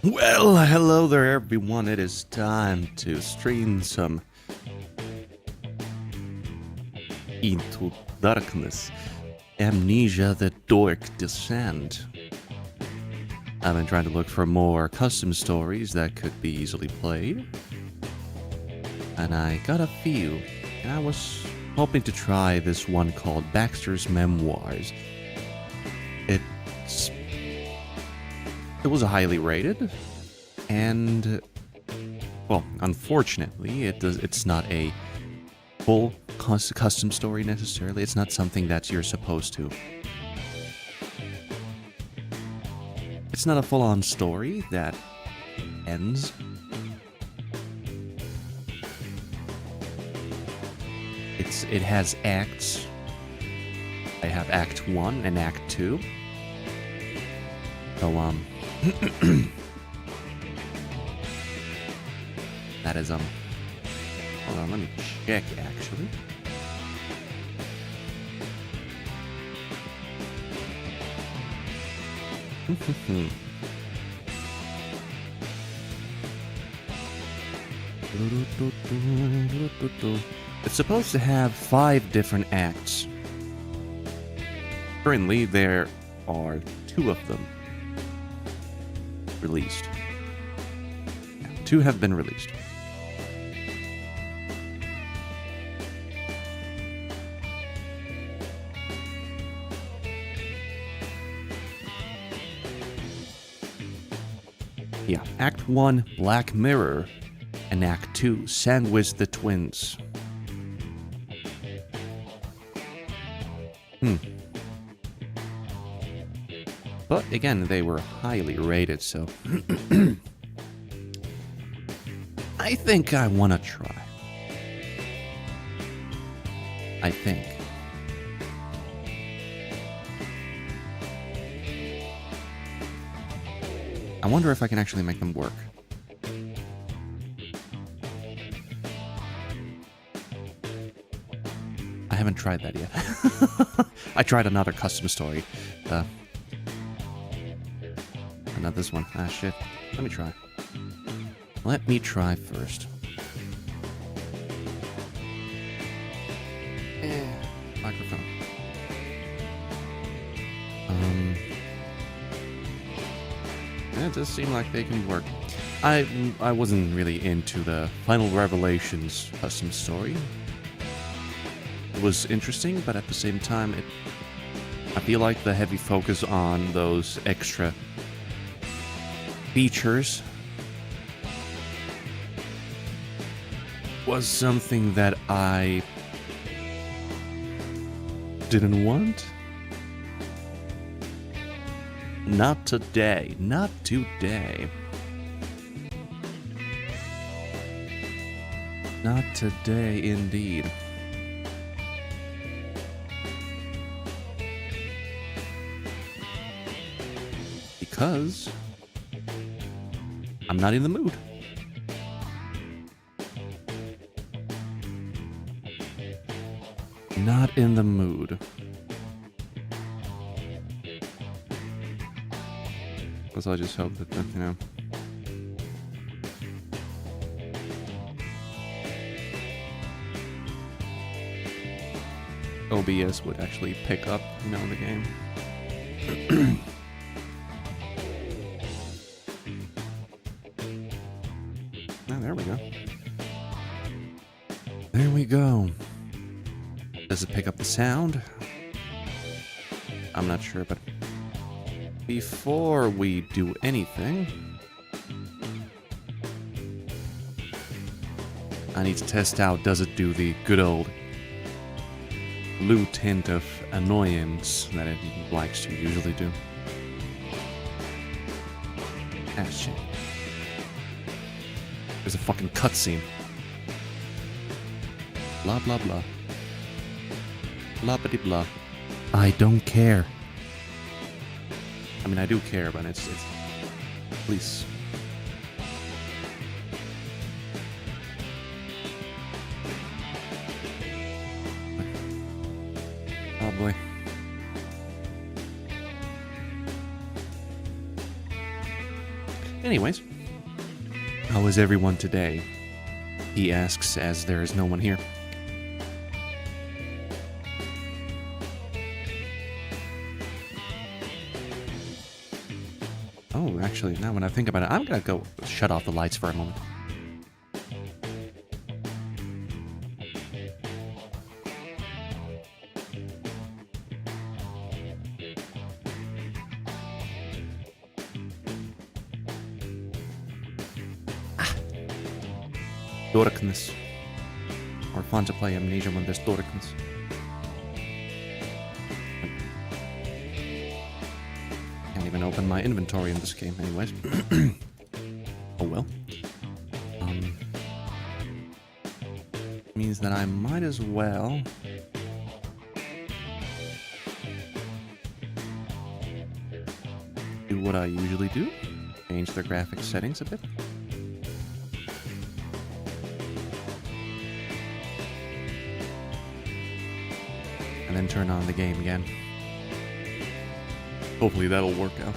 Well, hello there, everyone. It is time to stream some Into Darkness. Amnesia the Dork Descent. I've been trying to look for more custom stories that could be easily played. And I got a few. And I was hoping to try this one called Baxter's Memoirs. It was highly rated, and well, unfortunately, it's not a full custom story necessarily. It's not something that you're supposed to. It's not a full-on story that ends. It has acts. I have Act 1 and Act 2. So, that is, hold on, let me check, actually. It's supposed to have 5 different acts. Currently, there are 2 of them released. 2 have been released. Yeah, Act 1, Black Mirror, and Act 2, Sandwich the Twins. But again, they were highly rated, so I think I want to try. I think. I wonder if I can actually make them work. I haven't tried that yet. I tried another custom story. Not this one. Ah, shit. Let me try. Let me try first. Microphone. It does seem like they can work. I wasn't really into the Final Revelations custom story. It was interesting, but at the same time, I feel like the heavy focus on those extra features was something that I didn't want. Not today. Not today. Not today, indeed. Because I'm not in the mood. Not in the mood. So I just hope that, you know. OBS would actually pick up, you know, the game. There we go. There we go. Does it pick up the sound? I'm not sure, but before we do anything, I need to test out, does it do the good old blue tint of annoyance that it likes to usually do? Ah, shit. There's a fucking cutscene. Blah, blah, blah. Blah, blah, blah. I don't care. I mean, I do care, but it's... Please. Oh, boy. Anyways, how is everyone today? He asks as there is no one here. Oh, actually, now when I think about it, I'm gonna go shut off the lights for a moment. Darkness. Or fun to play Amnesia when there's darkness. Can't even open my inventory in this game anyways. Oh well. Means that I might as well do what I usually do. Change the graphics settings a bit. And then turn on the game again. Hopefully that'll work out.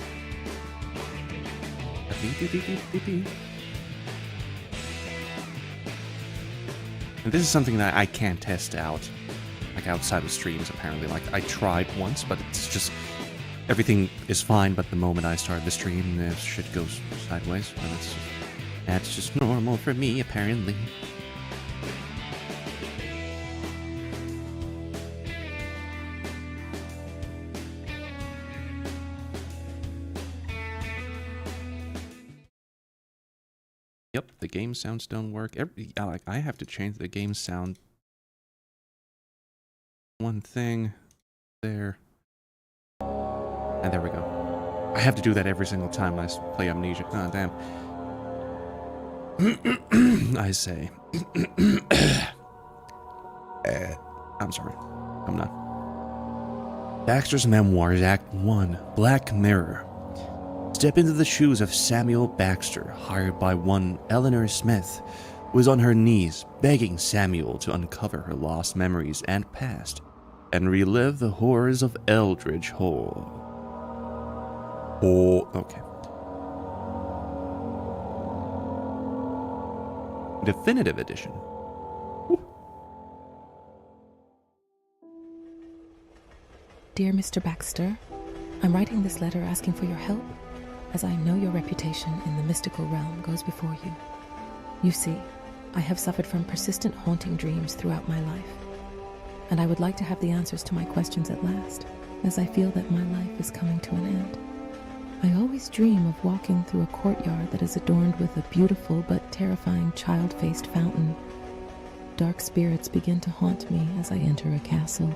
And this is something that I can't test out, like outside of streams apparently. Like I tried once, but it's just everything is fine. But the moment I start the stream, the shit goes sideways, and that's just normal for me apparently. Yep, the game sounds don't work. I have to change the game sound. One thing there. And there we go. I have to do that every single time I play Amnesia. Oh, damn. I say. I'm sorry. I'm not. Baxter's Memoirs, Act 1, Black Mirror. Step into the shoes of Samuel Baxter, hired by one Eleanor Smith, who is on her knees begging Samuel to uncover her lost memories and past, and relive the horrors of Eldridge Hall. Oh, okay. Definitive edition. Woo. Dear Mr. Baxter, I'm writing this letter asking for your help, as I know your reputation in the mystical realm goes before you. You see, I have suffered from persistent haunting dreams throughout my life, and I would like to have the answers to my questions at last, as I feel that my life is coming to an end. I always dream of walking through a courtyard that is adorned with a beautiful but terrifying child-faced fountain. Dark spirits begin to haunt me as I enter a castle.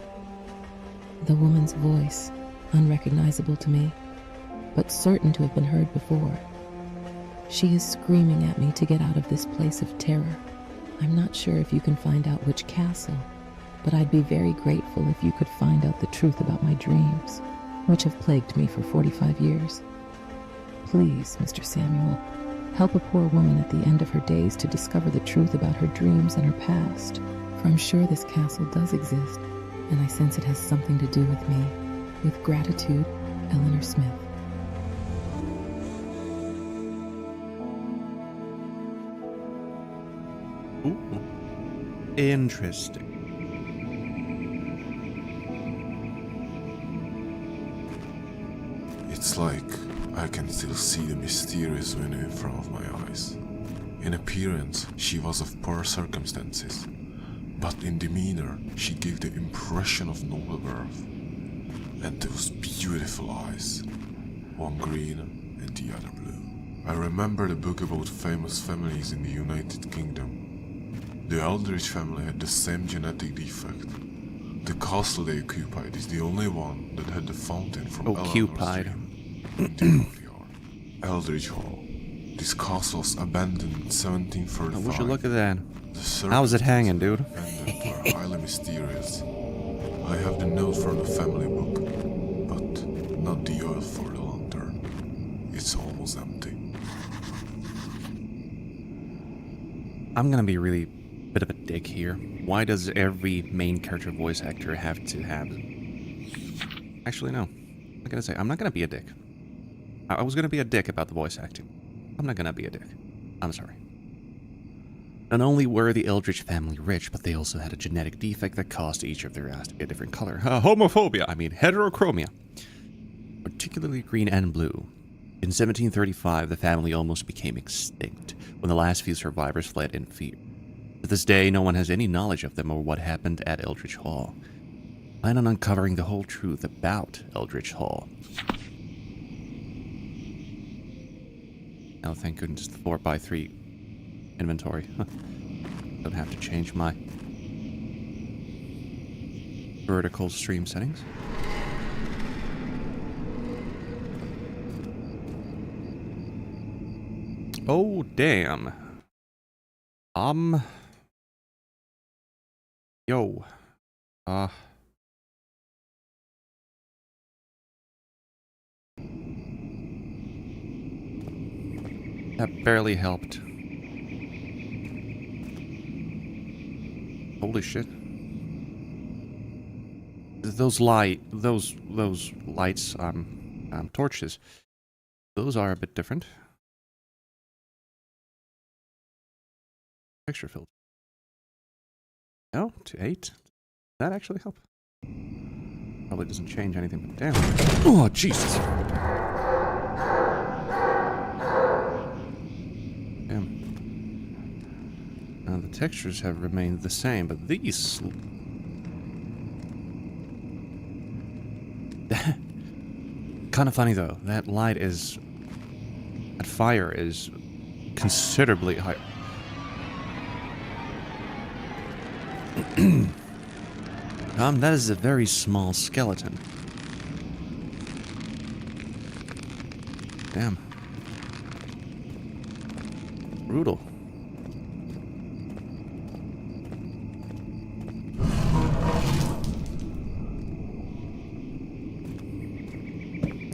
The woman's voice, unrecognizable to me, but certain to have been heard before. She is screaming at me to get out of this place of terror. I'm not sure if you can find out which castle, but I'd be very grateful if you could find out the truth about my dreams, which have plagued me for 45 years. Please, Mr. Samuel, help a poor woman at the end of her days to discover the truth about her dreams and her past, for I'm sure this castle does exist, and I sense it has something to do with me. With gratitude, Eleanor Smith. Ooh. Interesting. It's like I can still see the mysterious window in front of my eyes. In appearance, she was of poor circumstances, but in demeanor, she gave the impression of noble birth. And those beautiful eyes, one green and the other blue. I remember the book about famous families in the United Kingdom. The Eldridge family had the same genetic defect. The castle they occupied is the only one that had the fountain from Occupied. Eldridge Hall. This castle was abandoned in 1735. I wish you look at that. How's it hanging, dude? And are highly mysterious. I have the note from the family book, but not the oil for the lantern. It's almost empty. I'm gonna be really bit of a dick here. Why does every main character voice actor have to have... Actually, no. I'm not gonna be a dick. I was gonna be a dick about the voice acting. I'm not gonna be a dick. I'm sorry. Not only were the Eldritch family rich, but they also had a genetic defect that caused each of their eyes to be a different color. Homophobia, I mean heterochromia. Particularly green and blue. In 1735, the family almost became extinct when the last few survivors fled in fear. To this day, no one has any knowledge of them or what happened at Eldritch Hall. I plan on uncovering the whole truth about Eldritch Hall. Oh, thank goodness, the 4x3 inventory. Don't have to change my vertical stream settings. Oh, damn. Yo. That barely helped. Holy shit. Those lights, torches. Those are a bit different. Texture filter. No, to 8. Does that actually help? Probably doesn't change anything, but damn. Oh, Jesus. Damn. Now, the textures have remained the same, but these... Kind of funny, though. That light is... That fire is considerably higher. That is a very small skeleton. Damn. Brutal.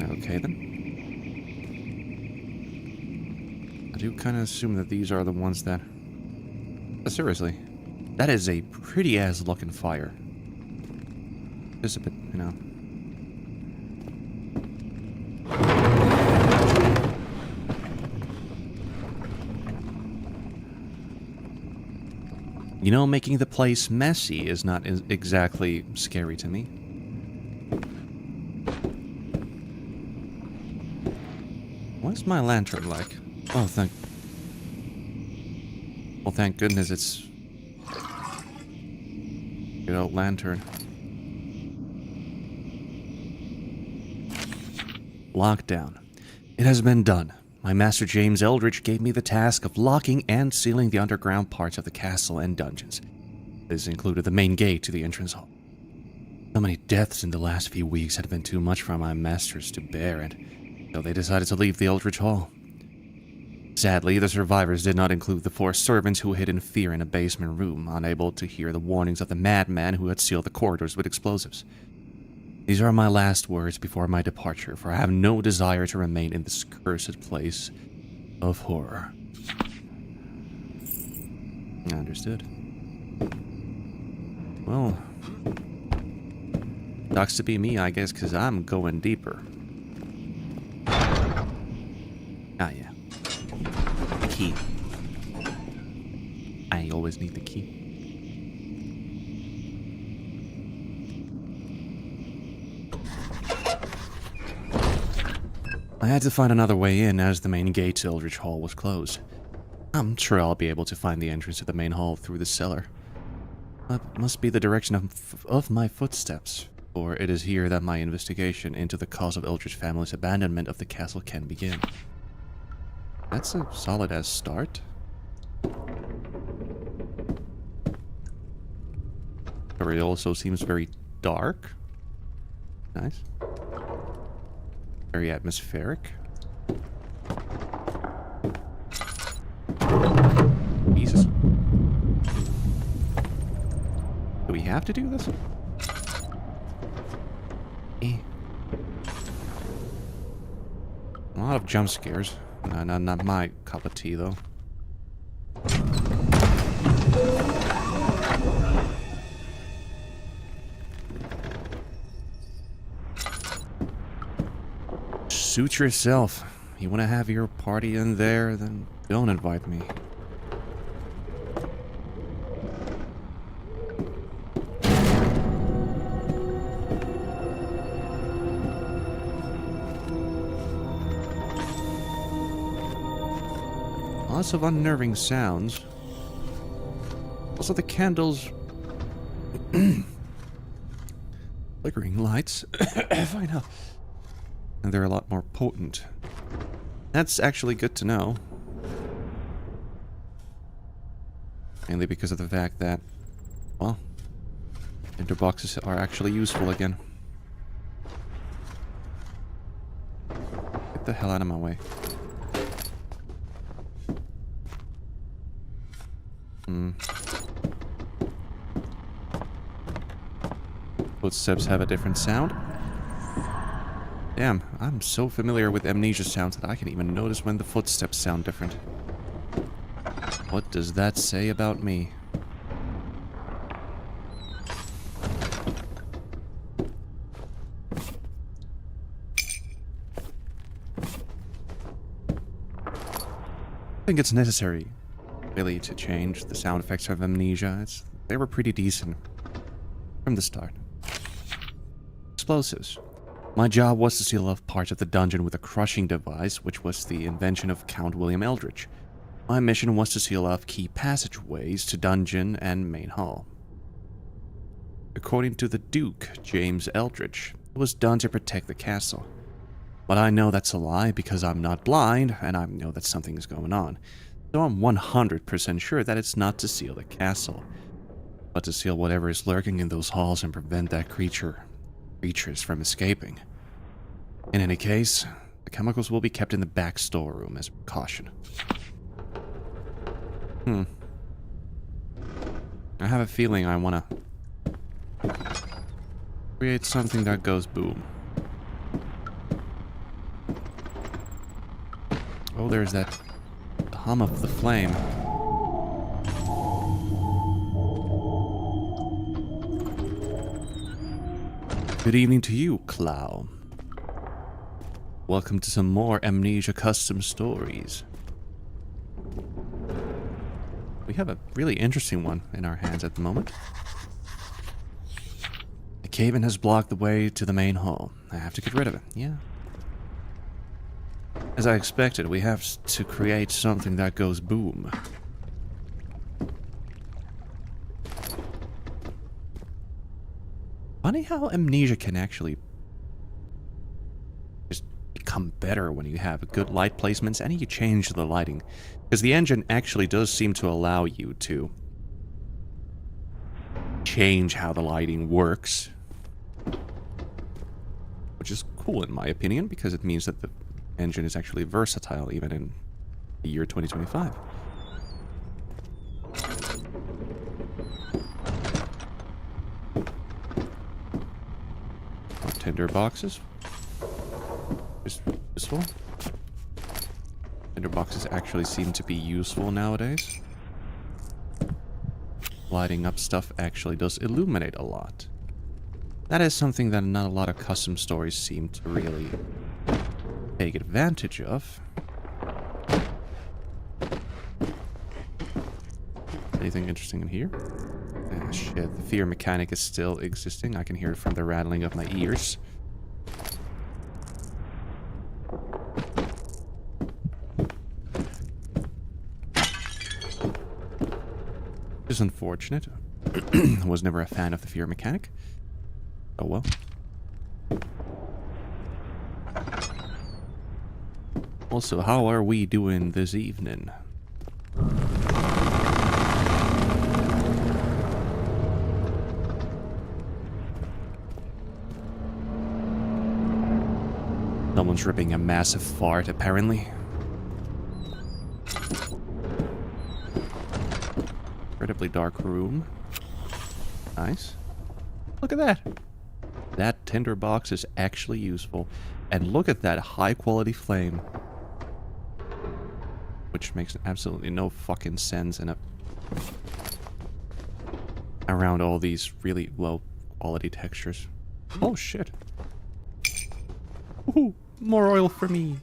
Okay, then. I do kind of assume that these are the ones that... seriously. That is a pretty-ass looking fire. Just a bit, you know. You know, making the place messy is not exactly scary to me. What's my lantern like? Oh, well, thank goodness it's... Good old lantern. Lockdown. It has been done. My master James Eldritch gave me the task of locking and sealing the underground parts of the castle and dungeons. This included the main gate to the entrance hall. So many deaths in the last few weeks had been too much for my masters to bear, and so they decided to leave the Eldritch Hall. Sadly, the survivors did not include the 4 servants who hid in fear in a basement room, unable to hear the warnings of the madman who had sealed the corridors with explosives. These are my last words before my departure, for I have no desire to remain in this cursed place of horror. Understood. Well, sucks to be me, I guess, because I'm going deeper. Ah, yeah. Key. I always need the key. I had to find another way in as the main gate to Eldritch Hall was closed. I'm sure I'll be able to find the entrance to the main hall through the cellar. That must be the direction of my footsteps, for it is here that my investigation into the cause of Eldritch family's abandonment of the castle can begin. That's a solid-ass start. But it also seems very dark. Nice. Very atmospheric. Jesus. Do we have to do this? A lot of jump scares. Not my cup of tea, though. Suit yourself. You want to have your party in there, then don't invite me. Lots of unnerving sounds. Also, the candles. Flickering lights. I know. And they're a lot more potent. That's actually good to know. Mainly because of the fact that, well, tinderboxes are actually useful again. Get the hell out of my way. Footsteps have a different sound. Damn, I'm so familiar with amnesia sounds that I can even notice when the footsteps sound different. What does that say about me? I think it's necessary, really, to change the sound effects of amnesia. They were pretty decent from the start. Explosives. My job was to seal off parts of the dungeon with a crushing device, which was the invention of Count William Eldridge. My mission was to seal off key passageways to dungeon and main hall. According to the Duke, James Eldridge, it was done to protect the castle. But I know that's a lie because I'm not blind, and I know that something is going on. So I'm 100% sure that it's not to seal the castle, but to seal whatever is lurking in those halls and prevent that creatures from escaping. In any case, the chemicals will be kept in the back storeroom as a precaution. I have a feeling I want to create something that goes boom. Oh, there's that hum of the flame. Good evening to you, Clow. Welcome to some more Amnesia custom stories. We have a really interesting one in our hands at the moment. The cave-in has blocked the way to the main hall. I have to get rid of it, yeah. As I expected, we have to create something that goes boom. Funny how amnesia can actually just become better when you have good light placements and you change the lighting. Because the engine actually does seem to allow you to change how the lighting works. Which is cool in my opinion, because it means that the engine is actually versatile even in the year 2025. Tinder boxes. Just useful. Tinder boxes actually seem to be useful nowadays. Lighting up stuff actually does illuminate a lot. That is something that not a lot of custom stories seem to really take advantage of. Anything interesting in here? Ah, shit, the fear mechanic is still existing. I can hear it from the rattling of my ears. Which is unfortunate. I was never a fan of the fear mechanic. Oh well. Also, how are we doing this evening? Someone's ripping a massive fart, apparently. Incredibly dark room. Nice. Look at that. That tinder box is actually useful. And look at that high quality flame. Which makes absolutely no fucking sense in a... around all these really low quality textures. Oh shit. Ooh, more oil for me.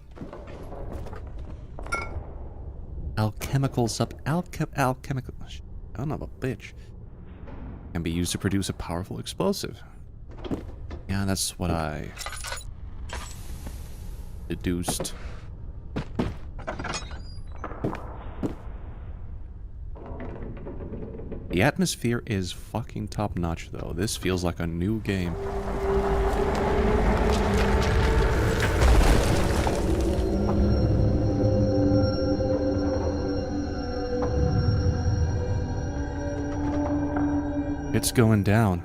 alchemical alchemical. Son of a bitch. Can be used to produce a powerful explosive. Yeah, that's what I deduced. The atmosphere is fucking top-notch, though. This feels like a new game. It's going down.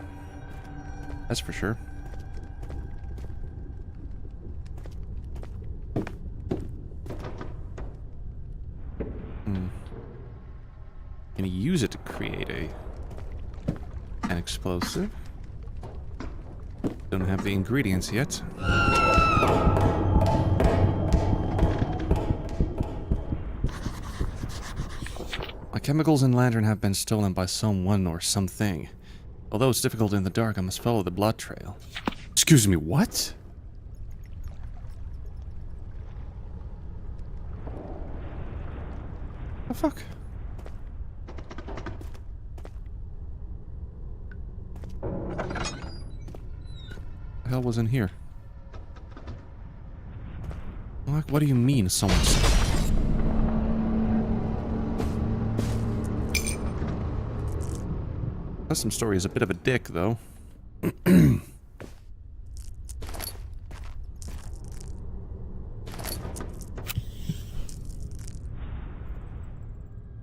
That's for sure. Can you use it to create an explosive? Don't have the ingredients yet. My chemicals and lantern have been stolen by someone or something. Although it's difficult in the dark, I must follow the blood trail. Excuse me, what? The fuck? The hell was in here? What do you mean someone's... Custom Story is a bit of a dick, though. A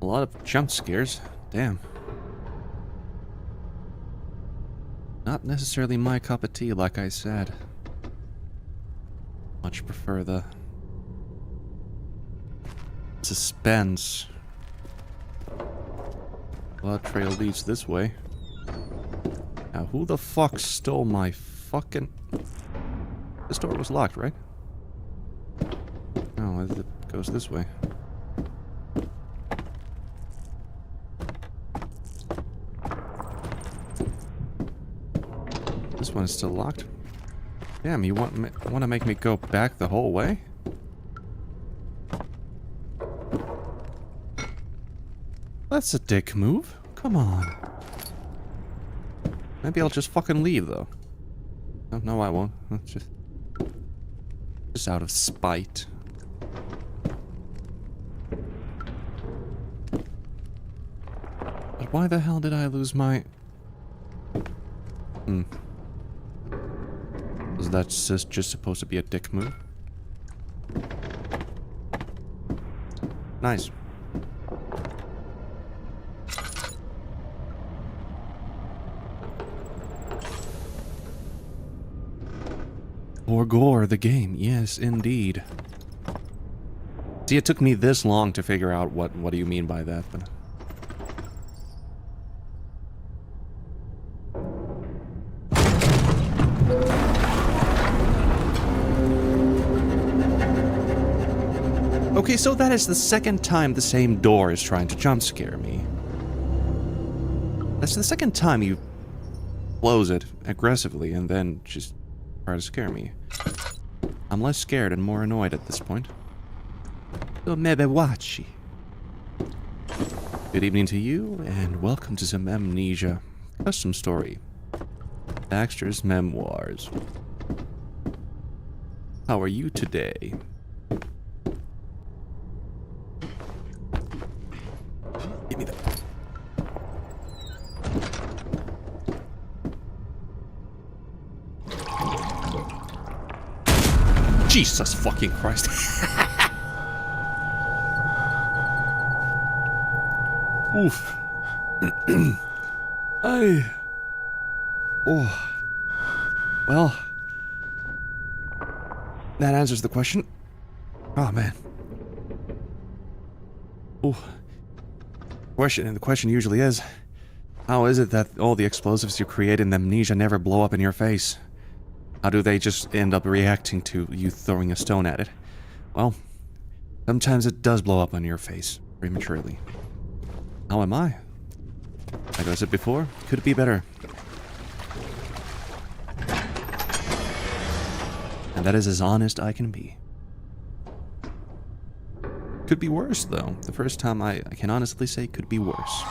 lot of jump scares. Damn. Not necessarily my cup of tea, like I said. Much prefer the suspense. Blood trail leads this way. Now, who the fuck stole my fucking... This door was locked, right? Oh, it goes this way. This one is still locked. Damn, you want to make me go back the whole way? That's a dick move. Come on. Maybe I'll just fucking leave, though. No, I won't. That's just out of spite. But why the hell did I lose my... Was that just supposed to be a dick move? Nice. Or gore the game, yes, indeed. See, it took me this long to figure out what do you mean by that, but... Okay, so that is the second time the same door is trying to jump scare me. That's the second time you close it aggressively and then just try to scare me. I'm less scared and more annoyed at this point. So maybe watch. Good evening to you, and welcome to some Amnesia custom story. Baxter's Memoirs. How are you today? Give me that. Jesus fucking Christ. Oof. Oh. Well. That answers the question. Oh, man. Ooh. The question usually is, how is it that all the explosives you create in Amnesia never blow up in your face? How do they just end up reacting to you throwing a stone at it? Well, sometimes it does blow up on your face, prematurely. How am I? Like I said before, could be better. And that is as honest I can be. Could be worse, though. The first time I can honestly say could be worse.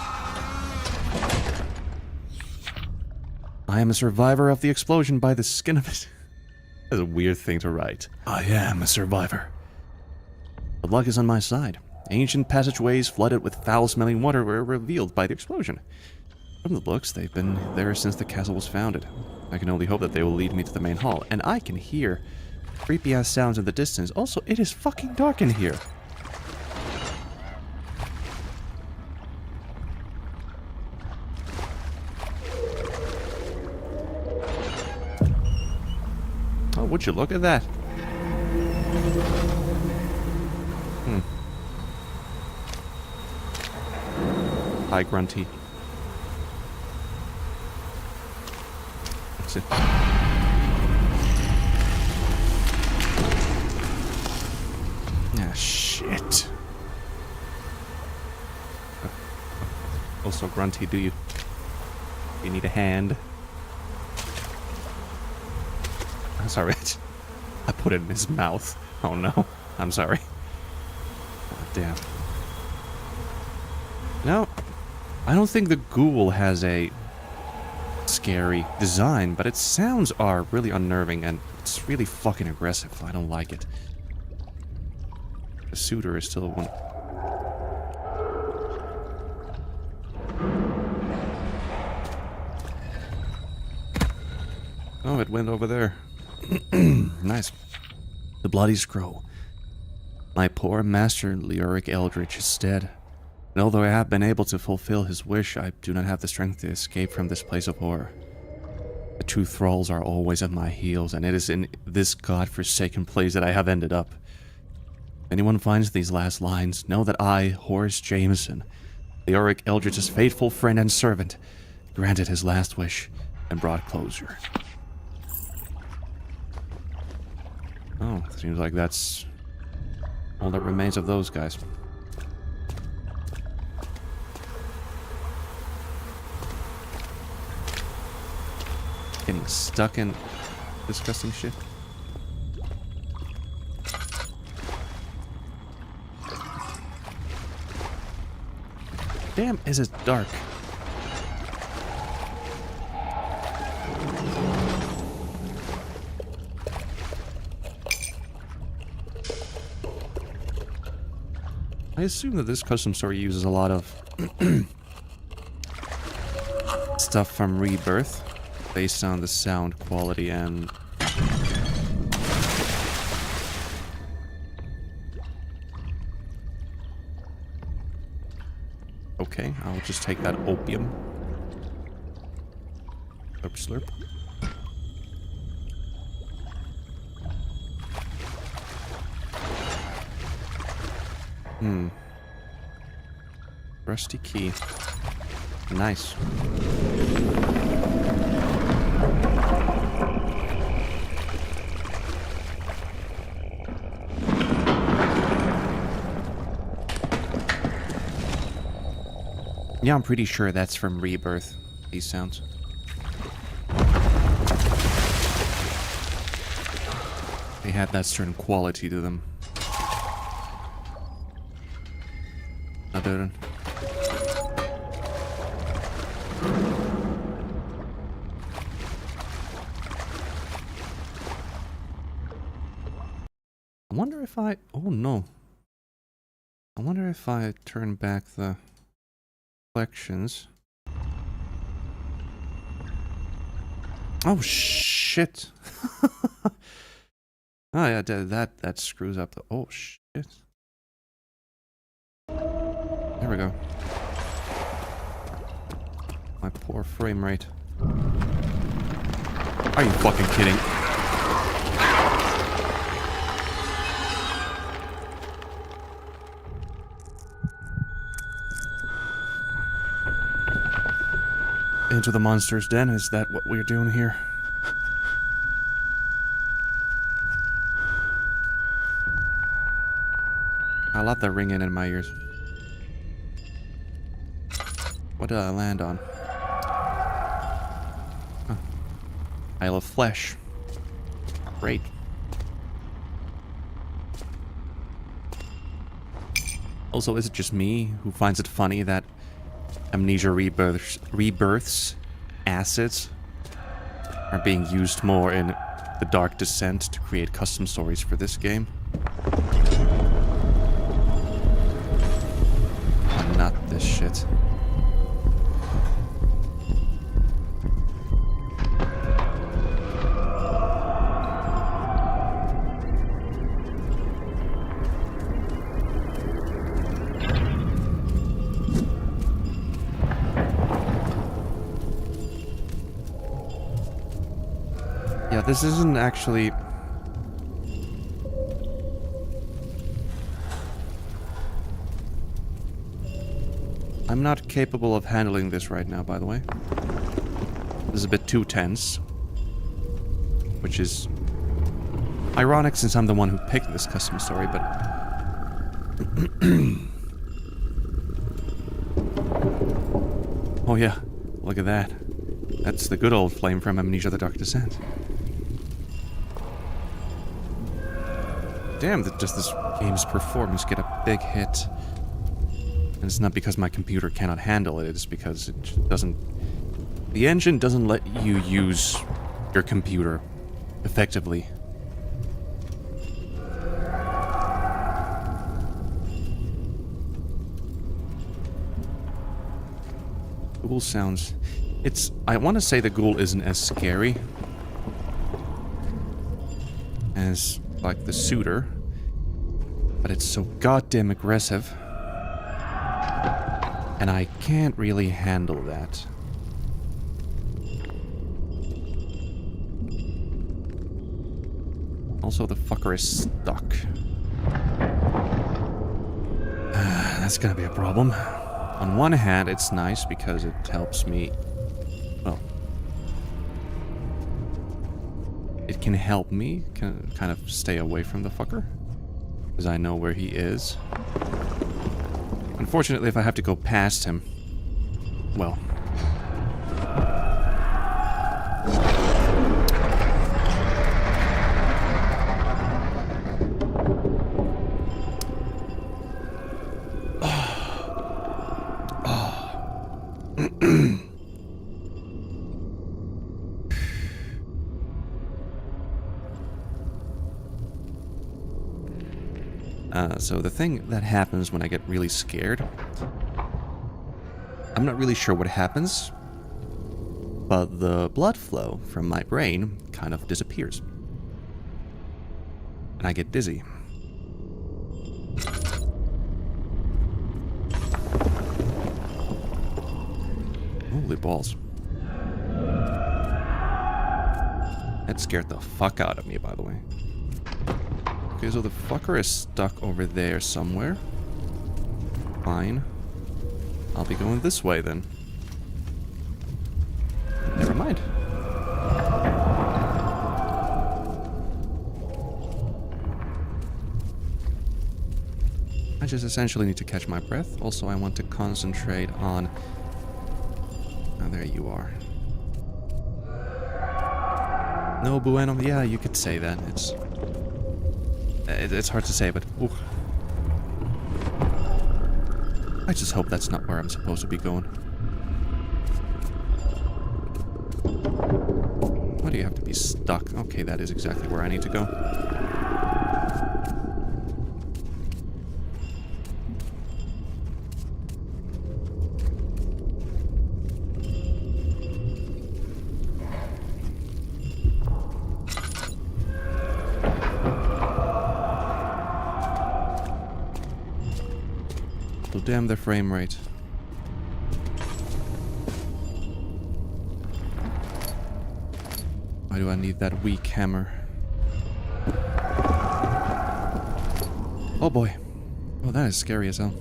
I am a survivor of the explosion by the skin of it. That's a weird thing to write. I am a survivor. But luck is on my side. Ancient passageways flooded with foul-smelling water were revealed by the explosion. From the looks, they've been there since the castle was founded. I can only hope that they will lead me to the main hall. And I can hear creepy-ass sounds in the distance. Also, it is fucking dark in here. Oh, would you look at that? Hi, Grunty. That's it. Ah, shit. Also, Grunty, do you need a hand? I'm sorry. I put it in his mouth. Oh no. I'm sorry. Oh, damn. No. I don't think the ghoul has a scary design, but its sounds are really unnerving and it's really fucking aggressive. I don't like it. The suitor is still one. Oh, it went over there. Nice. The bloody scroll. My poor master, Leoric Eldritch, is dead. And although I have been able to fulfill his wish, I do not have the strength to escape from this place of horror. The true thralls are always at my heels, and it is in this god-forsaken place that I have ended up. If anyone finds these last lines, know that I, Horace Jameson, Leoric Eldritch's faithful friend and servant, granted his last wish and brought closure. Oh, seems like that's all that remains of those guys. Getting stuck in disgusting shit. Damn, is it dark? I assume that this custom story uses a lot of stuff from Rebirth based on the sound quality and okay, I'll just take that opium. Slurp slurp. Rusty key. Nice. Yeah, I'm pretty sure that's from Rebirth, these sounds. They had that certain quality to them. Other than... I wonder if I... Oh no. I wonder if I turn back the collections. Oh shit. Oh yeah, that screws up the... Oh shit. There we go. My poor frame rate. Are you fucking kidding? Into the monster's den? Is that what we're doing here? I love that ringing in my ears. What did I land on? Huh. Isle of Flesh. Great. Also, is it just me who finds it funny that Amnesia Rebirth's assets are being used more in The Dark Descent to create custom stories for this game? Oh, not this shit. Yeah, this isn't actually... I'm not capable of handling this right now, by the way. This is a bit too tense. Which is ironic since I'm the one who picked this custom story, but... Oh yeah, look at that. That's the good old flame from Amnesia: The Dark Descent. Damn, does this game's performance get a big hit? And it's not because my computer cannot handle it, it's because it doesn't... The engine doesn't let you use your computer effectively. Ghoul sounds... It's... I want to say the ghoul isn't as scary as, like, the suitor, but it's so goddamn aggressive. And I can't really handle that. Also, the fucker is stuck. That's gonna be a problem. On one hand, it's nice because it helps me... Well... It can help me kind of stay away from the fucker. Because I know where he is. Unfortunately, if I have to go past him... Well... So the thing that happens when I get really scared... I'm not really sure what happens, but the blood flow from my brain kind of disappears. And I get dizzy. Holy balls. That scared the fuck out of me, by the way. Okay, so the fucker is stuck over there somewhere. Fine. I'll be going this way then. Never mind. I just essentially need to catch my breath. Also, I want to concentrate on... Oh, there you are. No bueno. Yeah, you could say that. It's hard to say, but... Ooh. I just hope that's not where I'm supposed to be going. Why do you have to be stuck? Okay, that is exactly where I need to go. Damn the frame rate. Why do I need that weak hammer? Oh boy. Oh, that is scary as hell.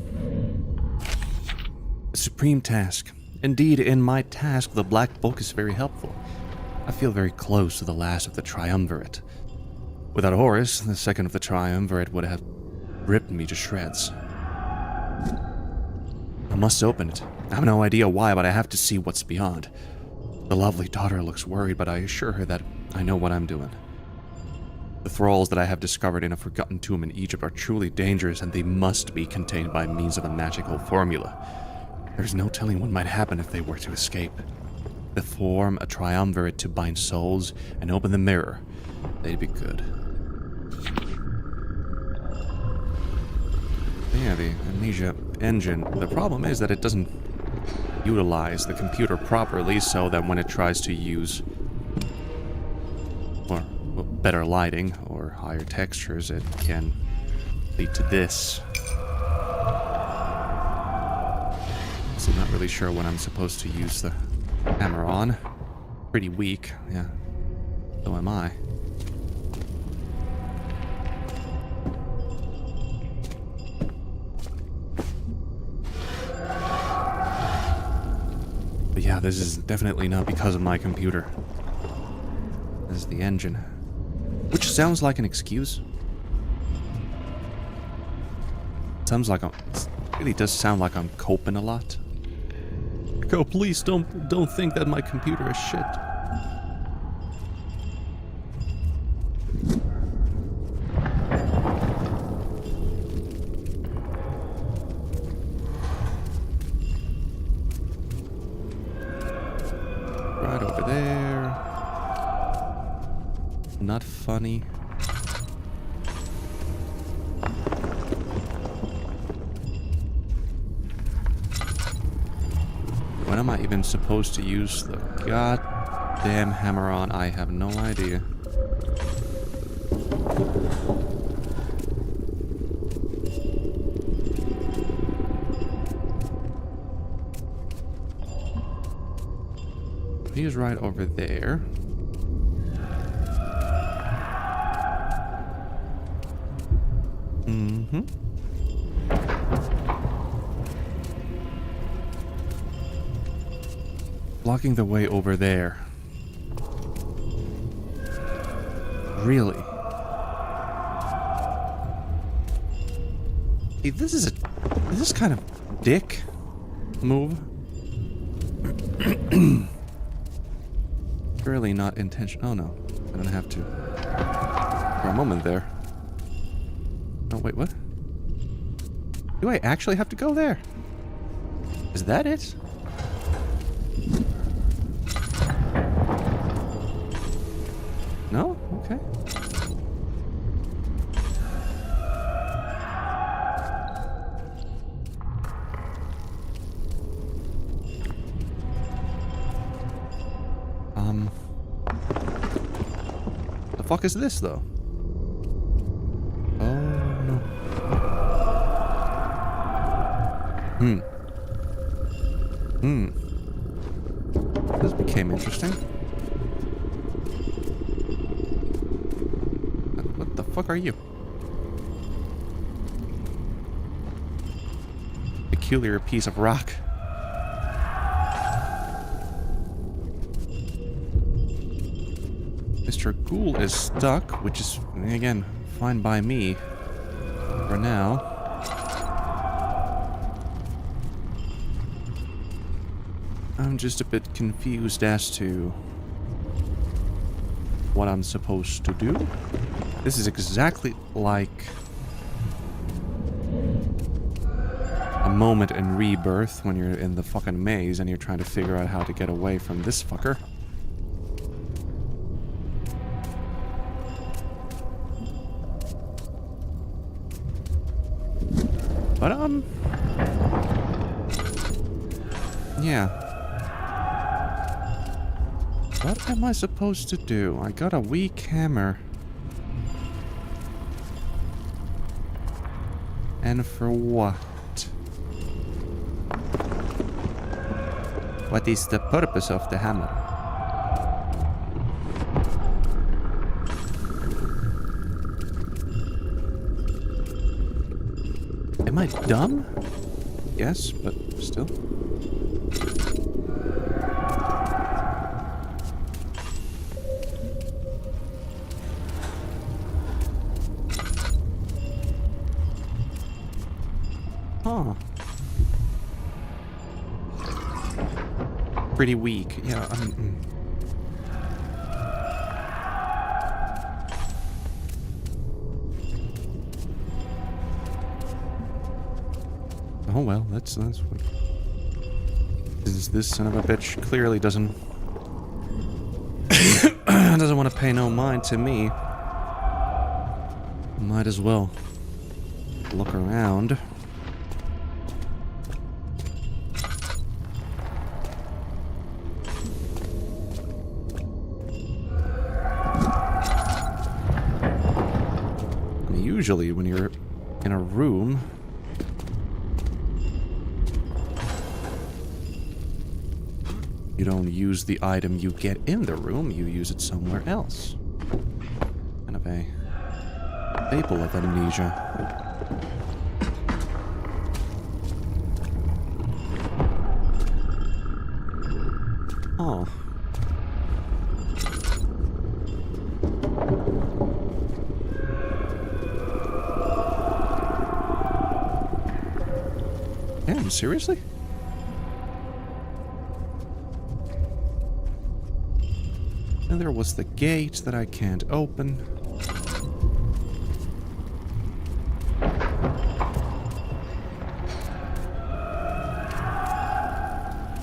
A supreme task. Indeed, in my task, the black book is very helpful. I feel very close to the last of the triumvirate. Without Horus, the second of the triumvirate would have ripped me to shreds. I must open it. I have no idea why, but I have to see what's beyond. The lovely daughter looks worried, but I assure her that I know what I'm doing. The thralls that I have discovered in a forgotten tomb in Egypt are truly dangerous, and they must be contained by means of a magical formula. There's no telling what might happen if they were to escape. They form a triumvirate to bind souls and open the mirror. They'd be good. Yeah, the amnesia engine. The problem is that it doesn't utilize the computer properly, so that when it tries to use better lighting or higher textures, it can lead to this. So I'm not really sure when I'm supposed to use the hammer on. Pretty weak, yeah. So am I. But yeah, this is definitely not because of my computer. This is the engine. Which sounds like an excuse. Sounds like it really does sound like I'm coping a lot. Like, oh, please don't think that my computer is shit. Right over there. Not funny. When am I even supposed to use the goddamn hammer on? I have no idea. He's right over there. Blocking the way over there. Really? Hey, this is kind of dick move. Really not intentional. Oh no, I don't have to. For a moment there. Oh wait, what? Do I actually have to go there? Is that it? No? Okay. The fuck is this, though? Oh, no. This became interesting. What the fuck are you? Peculiar piece of rock. Mr. Ghoul is stuck, which is, again, fine by me for now. I'm just a bit confused as to what I'm supposed to do. This is exactly like a moment in Rebirth when you're in the fucking maze and you're trying to figure out how to get away from this fucker. But, yeah. What am I supposed to do? I got a weak hammer. And for what? What is the purpose of the hammer? Am I dumb? Yes, but still. Huh. Pretty weak. Yeah, Oh well, that's what... This son of a bitch clearly doesn't... doesn't want to pay no mind to me. Might as well look around. Usually when you're in a room, you don't use the item you get in the room, you use it somewhere else. Kind of a staple of amnesia. Oh. Damn, seriously? And there was the gate that I can't open.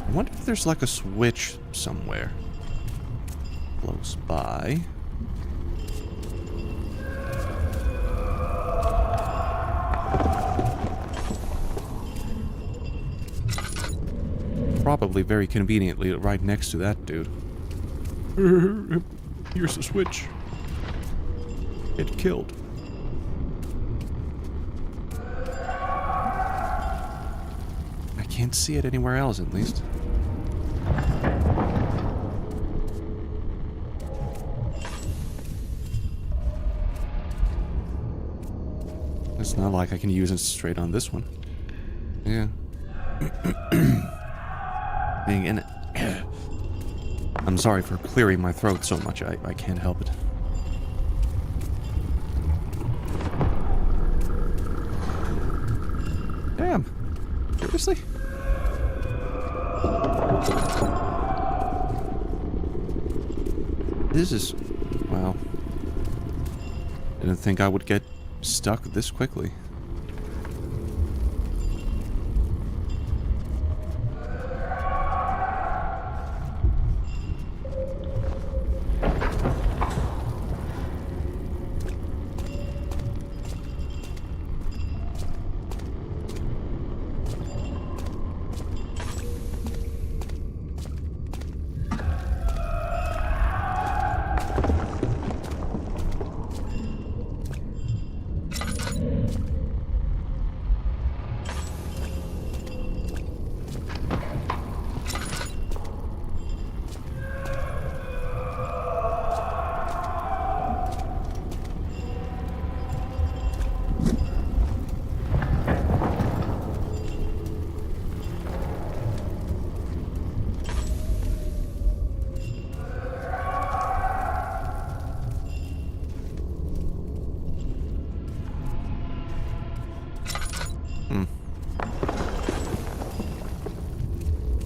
I wonder if there's like a switch somewhere close by. Probably very conveniently right next to that dude. Here's the switch. Get killed. I can't see it anywhere else, at least. It's not like I can use it straight on this one. Yeah. Being in it. I'm sorry for clearing my throat so much. I can't help it. Damn. Seriously? This is... Wow. Didn't think I would get stuck this quickly.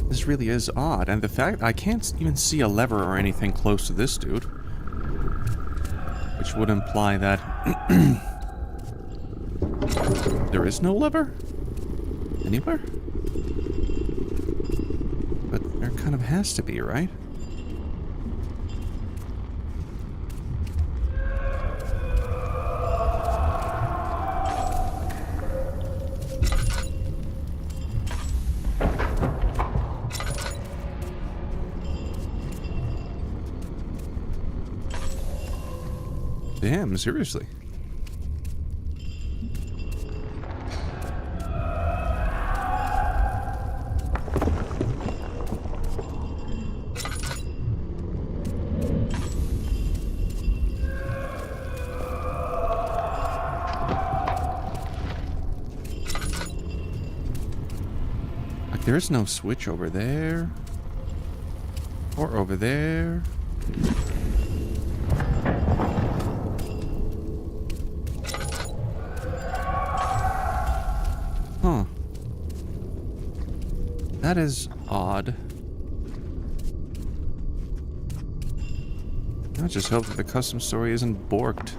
This really is odd, and the fact I can't even see a lever or anything close to this dude, which would imply that there is no lever anywhere, but there kind of has to be, right? Damn, seriously. Like, there's no switch over there. Or over there. Huh. That is odd. I just hope that the custom story isn't borked.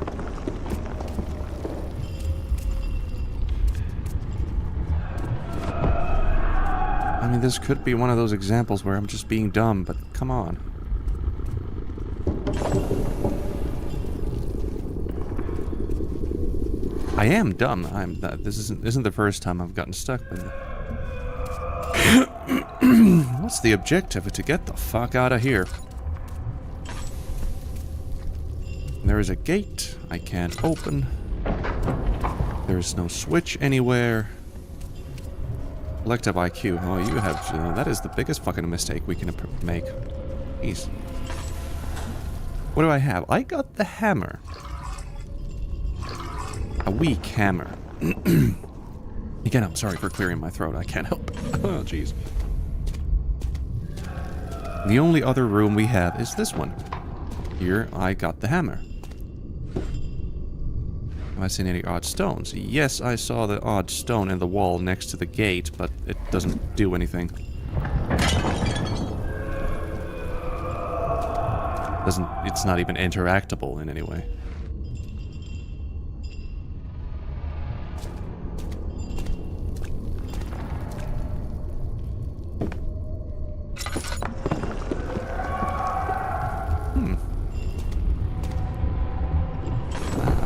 mean, this could be one of those examples where I'm just being dumb, but come on. I am dumb. This isn't the first time I've gotten stuck with it. What's the objective? To get the fuck out of here. There is a gate I can't open. There is no switch anywhere. Collective IQ. Oh, you have... that is the biggest fucking mistake we can make. Jeez. What do I have? I got the hammer. A weak hammer. Again, I'm sorry for clearing my throat. I can't help it. Oh, jeez. The only other room we have is this one. Here, I got the hammer. Have I seen any odd stones? Yes, I saw the odd stone in the wall next to the gate, but it doesn't do anything. It's not even interactable in any way.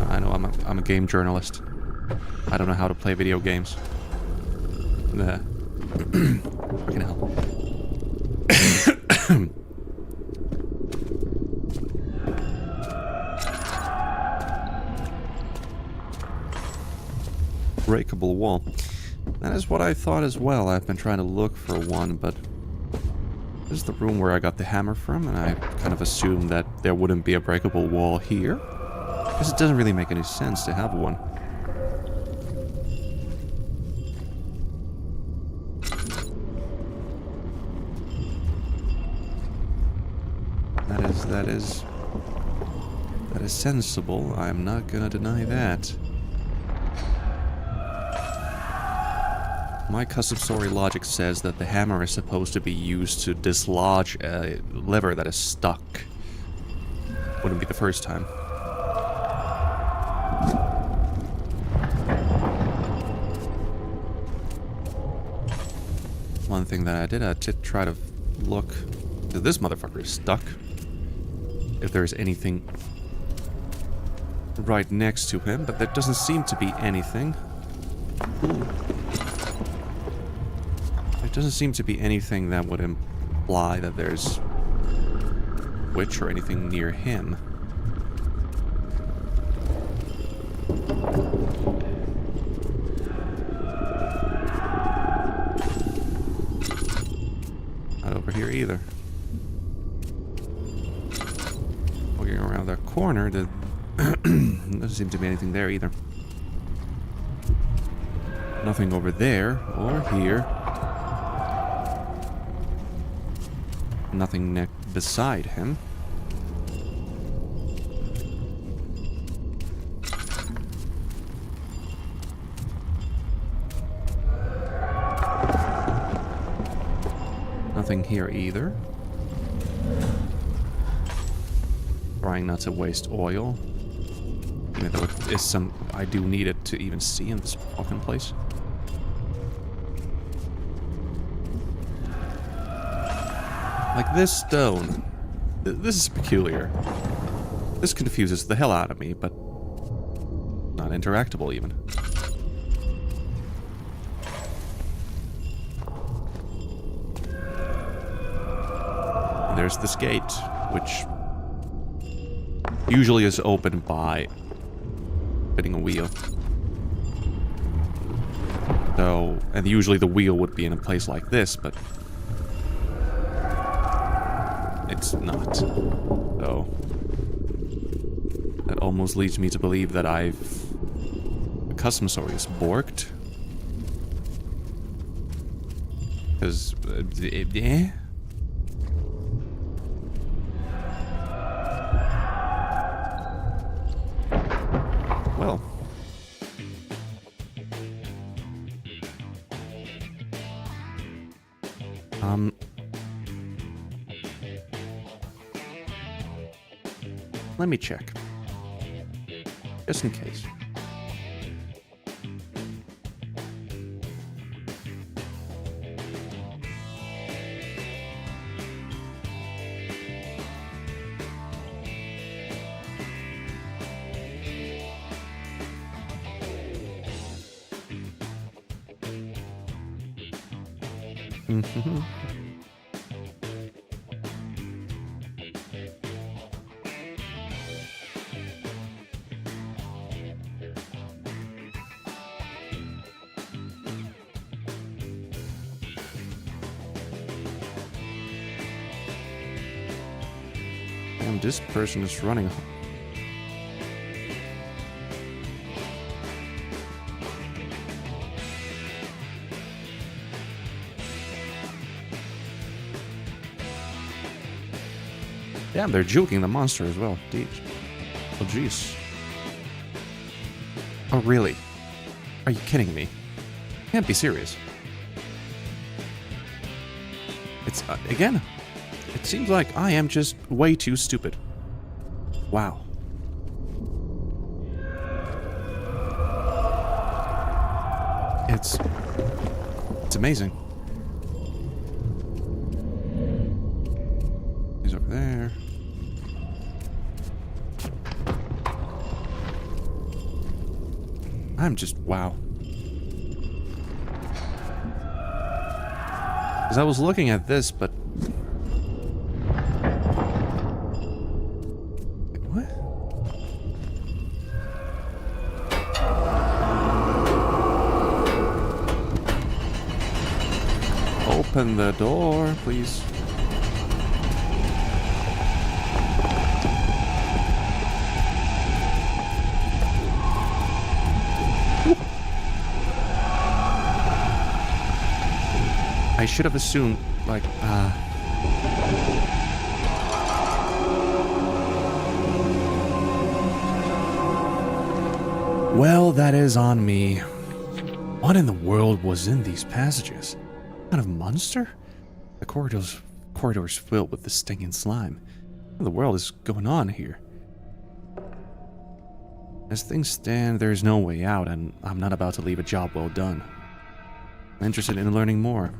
I know I'm a game journalist. I don't know how to play video games. Fucking hell. Breakable wall. That is what I thought as well. I've been trying to look for one, but this is the room where I got the hammer from, and I kind of assumed that there wouldn't be a breakable wall here. Because it doesn't really make any sense to have one. That is sensible. I'm not gonna deny that. My custom story logic says that the hammer is supposed to be used to dislodge a lever that is stuck. Wouldn't be the first time. One thing that I did try to look. This motherfucker is stuck. If there's anything right next to him, but there doesn't seem to be anything. Ooh. There doesn't seem to be anything that would imply that there's witch or anything near him. Not over here either. Looking around that corner, there doesn't seem to be anything there either. Nothing over there or here. Nothing beside him. Nothing here either. Trying not to waste oil. Even though it is some... I do need it to even see in this fucking place. Like this stone. This is peculiar. This confuses the hell out of me, but... not interactable even. And there's this gate, which... usually is opened by spinning a wheel. So, and usually the wheel would be in a place like this, but it's not. So, that almost leads me to believe that the custom story is borked. Because, well. Let me check. Just in case. Mm-hmm. Damn, this person is running. Damn, they're juking the monster as well. Jeez. Oh, jeez. Oh, really? Are you kidding me? Can't be serious. It's, again, it seems like I am just way too stupid. Wow. It's amazing. He's over there. I'm just, wow. Because I was looking at this, but... Wait, what? Open the door, please. I should have assumed, like, Well, that is on me. What in the world was in these passages? What kind of monster? The corridors filled with the stinging slime. What in the world is going on here? As things stand, there's no way out, and I'm not about to leave a job well done. I'm interested in learning more.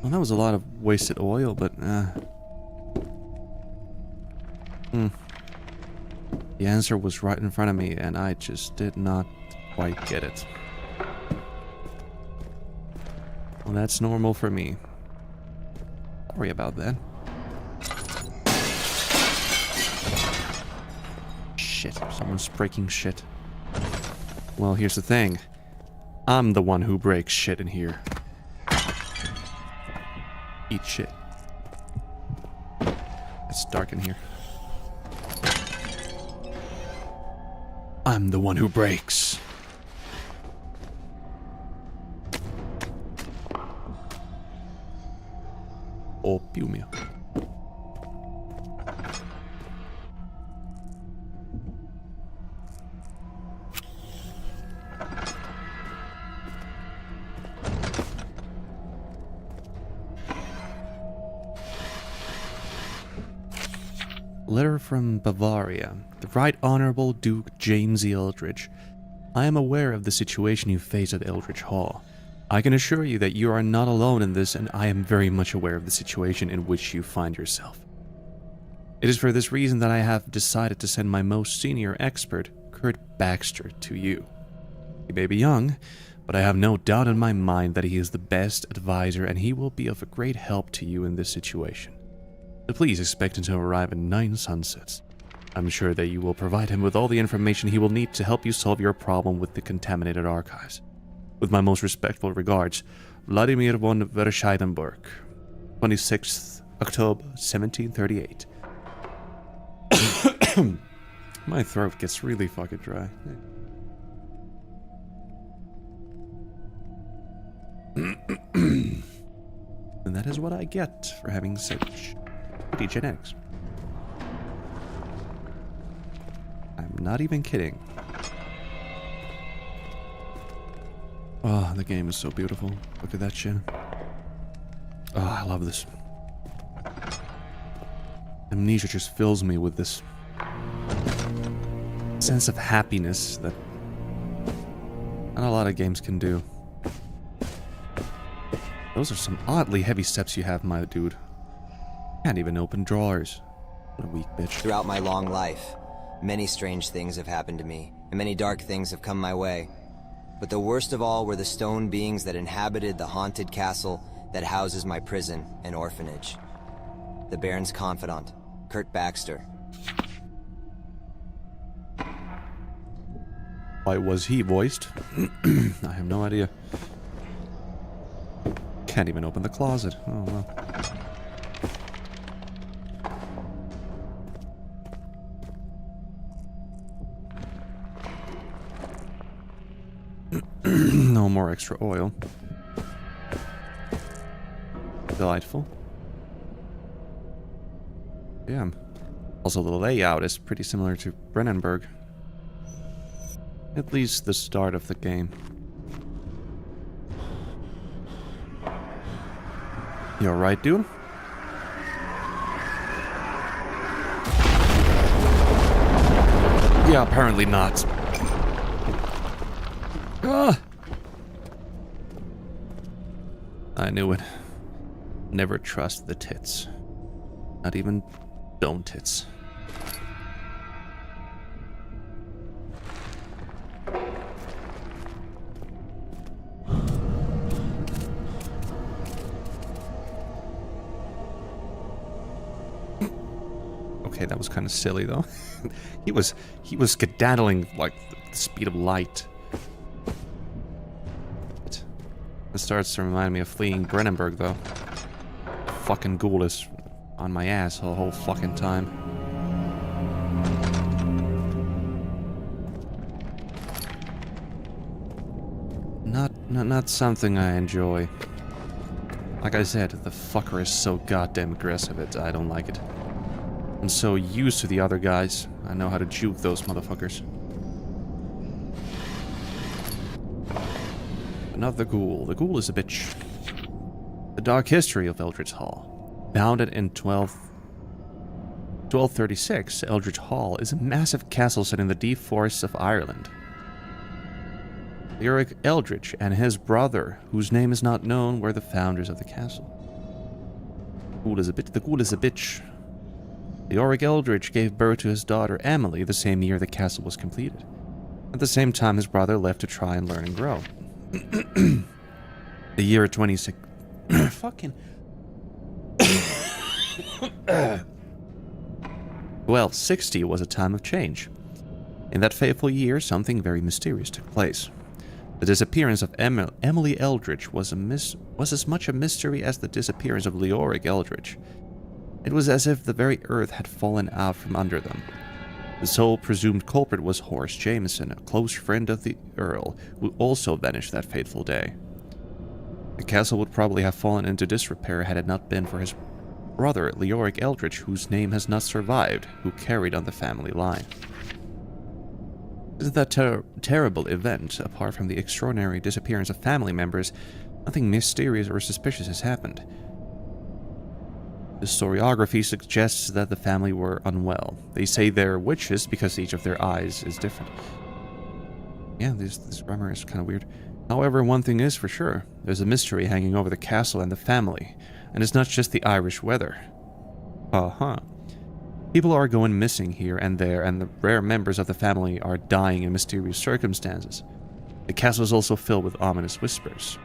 Well, that was a lot of wasted oil, but, The answer was right in front of me, and I just did not quite get it. Well, that's normal for me. Sorry about that. Shit, someone's breaking shit. Well, here's the thing. I'm the one who breaks shit in here. Eat shit. It's dark in here. I'm the one who breaks. Opium. Letter from Bavaria. The Right Honorable Duke James E. Eldridge. I am aware of the situation you face at Eldridge Hall. I can assure you that you are not alone in this, and I am very much aware of the situation in which you find yourself. It is for this reason that I have decided to send my most senior expert, Kurt Baxter, to you. He may be young, but I have no doubt in my mind that he is the best advisor, and he will be of a great help to you in this situation. So please expect him to arrive in 9 sunsets. I'm sure that you will provide him with all the information he will need to help you solve your problem with the contaminated archives. With my most respectful regards, Vladimir von Verscheidenberg, 26th October, 1738. My throat gets really fucking dry. And that is what I get for having such pretty genetics. I'm not even kidding. Oh, the game is so beautiful. Look at that shit. Oh, I love this. Amnesia just fills me with this sense of happiness that not a lot of games can do. Those are some oddly heavy steps you have, my dude. Can't even open drawers. What a weak bitch. Throughout my long life, many strange things have happened to me, and many dark things have come my way. But the worst of all were the stone beings that inhabited the haunted castle that houses my prison and orphanage. The Baron's confidant, Kurt Baxter. Why was he voiced? I have no idea. Can't even open the closet. Oh well. No more extra oil. Delightful. Yeah. Also, the layout is pretty similar to Brennenburg. At least the start of the game. You alright, dude? Yeah, apparently not. Ah! I knew it. Never trust the tits. Not even dome tits. Okay, that was kind of silly though. he was skedaddling like the speed of light. It starts to remind me of fleeing Brennenburg though. Fucking ghoul is on my ass the whole fucking time. Not something I enjoy. Like I said, the fucker is so goddamn aggressive, I don't like it. I'm so used to the other guys, I know how to juke those motherfuckers. But not the ghoul. The ghoul is a bitch. The dark history of Eldritch Hall. Founded in 1236, Eldritch Hall is a massive castle set in the deep forests of Ireland. Leoric Eldritch and his brother, whose name is not known, were the founders of the castle. The ghoul is a bitch. Leoric Eldritch gave birth to his daughter Emily the same year the castle was completed. At the same time, his brother left to try and learn and grow. The year 26... Fucking... Well, 60 was a time of change. In that fateful year, something very mysterious took place. The disappearance of Emily Eldritch was as much a mystery as the disappearance of Leoric Eldritch. It was as if the very earth had fallen out from under them. The sole presumed culprit was Horace Jameson, a close friend of the Earl, who also vanished that fateful day. The castle would probably have fallen into disrepair had it not been for his brother, Leoric Eldritch, whose name has not survived, who carried on the family line. Since that terrible event, apart from the extraordinary disappearance of family members, nothing mysterious or suspicious has happened. The historiography suggests that the family were unwell. They say they're witches because each of their eyes is different. Yeah, this grammar is kind of weird. However, one thing is for sure. There's a mystery hanging over the castle and the family. And it's not just the Irish weather. People are going missing here and there, and the rare members of the family are dying in mysterious circumstances. The castle is also filled with ominous whispers.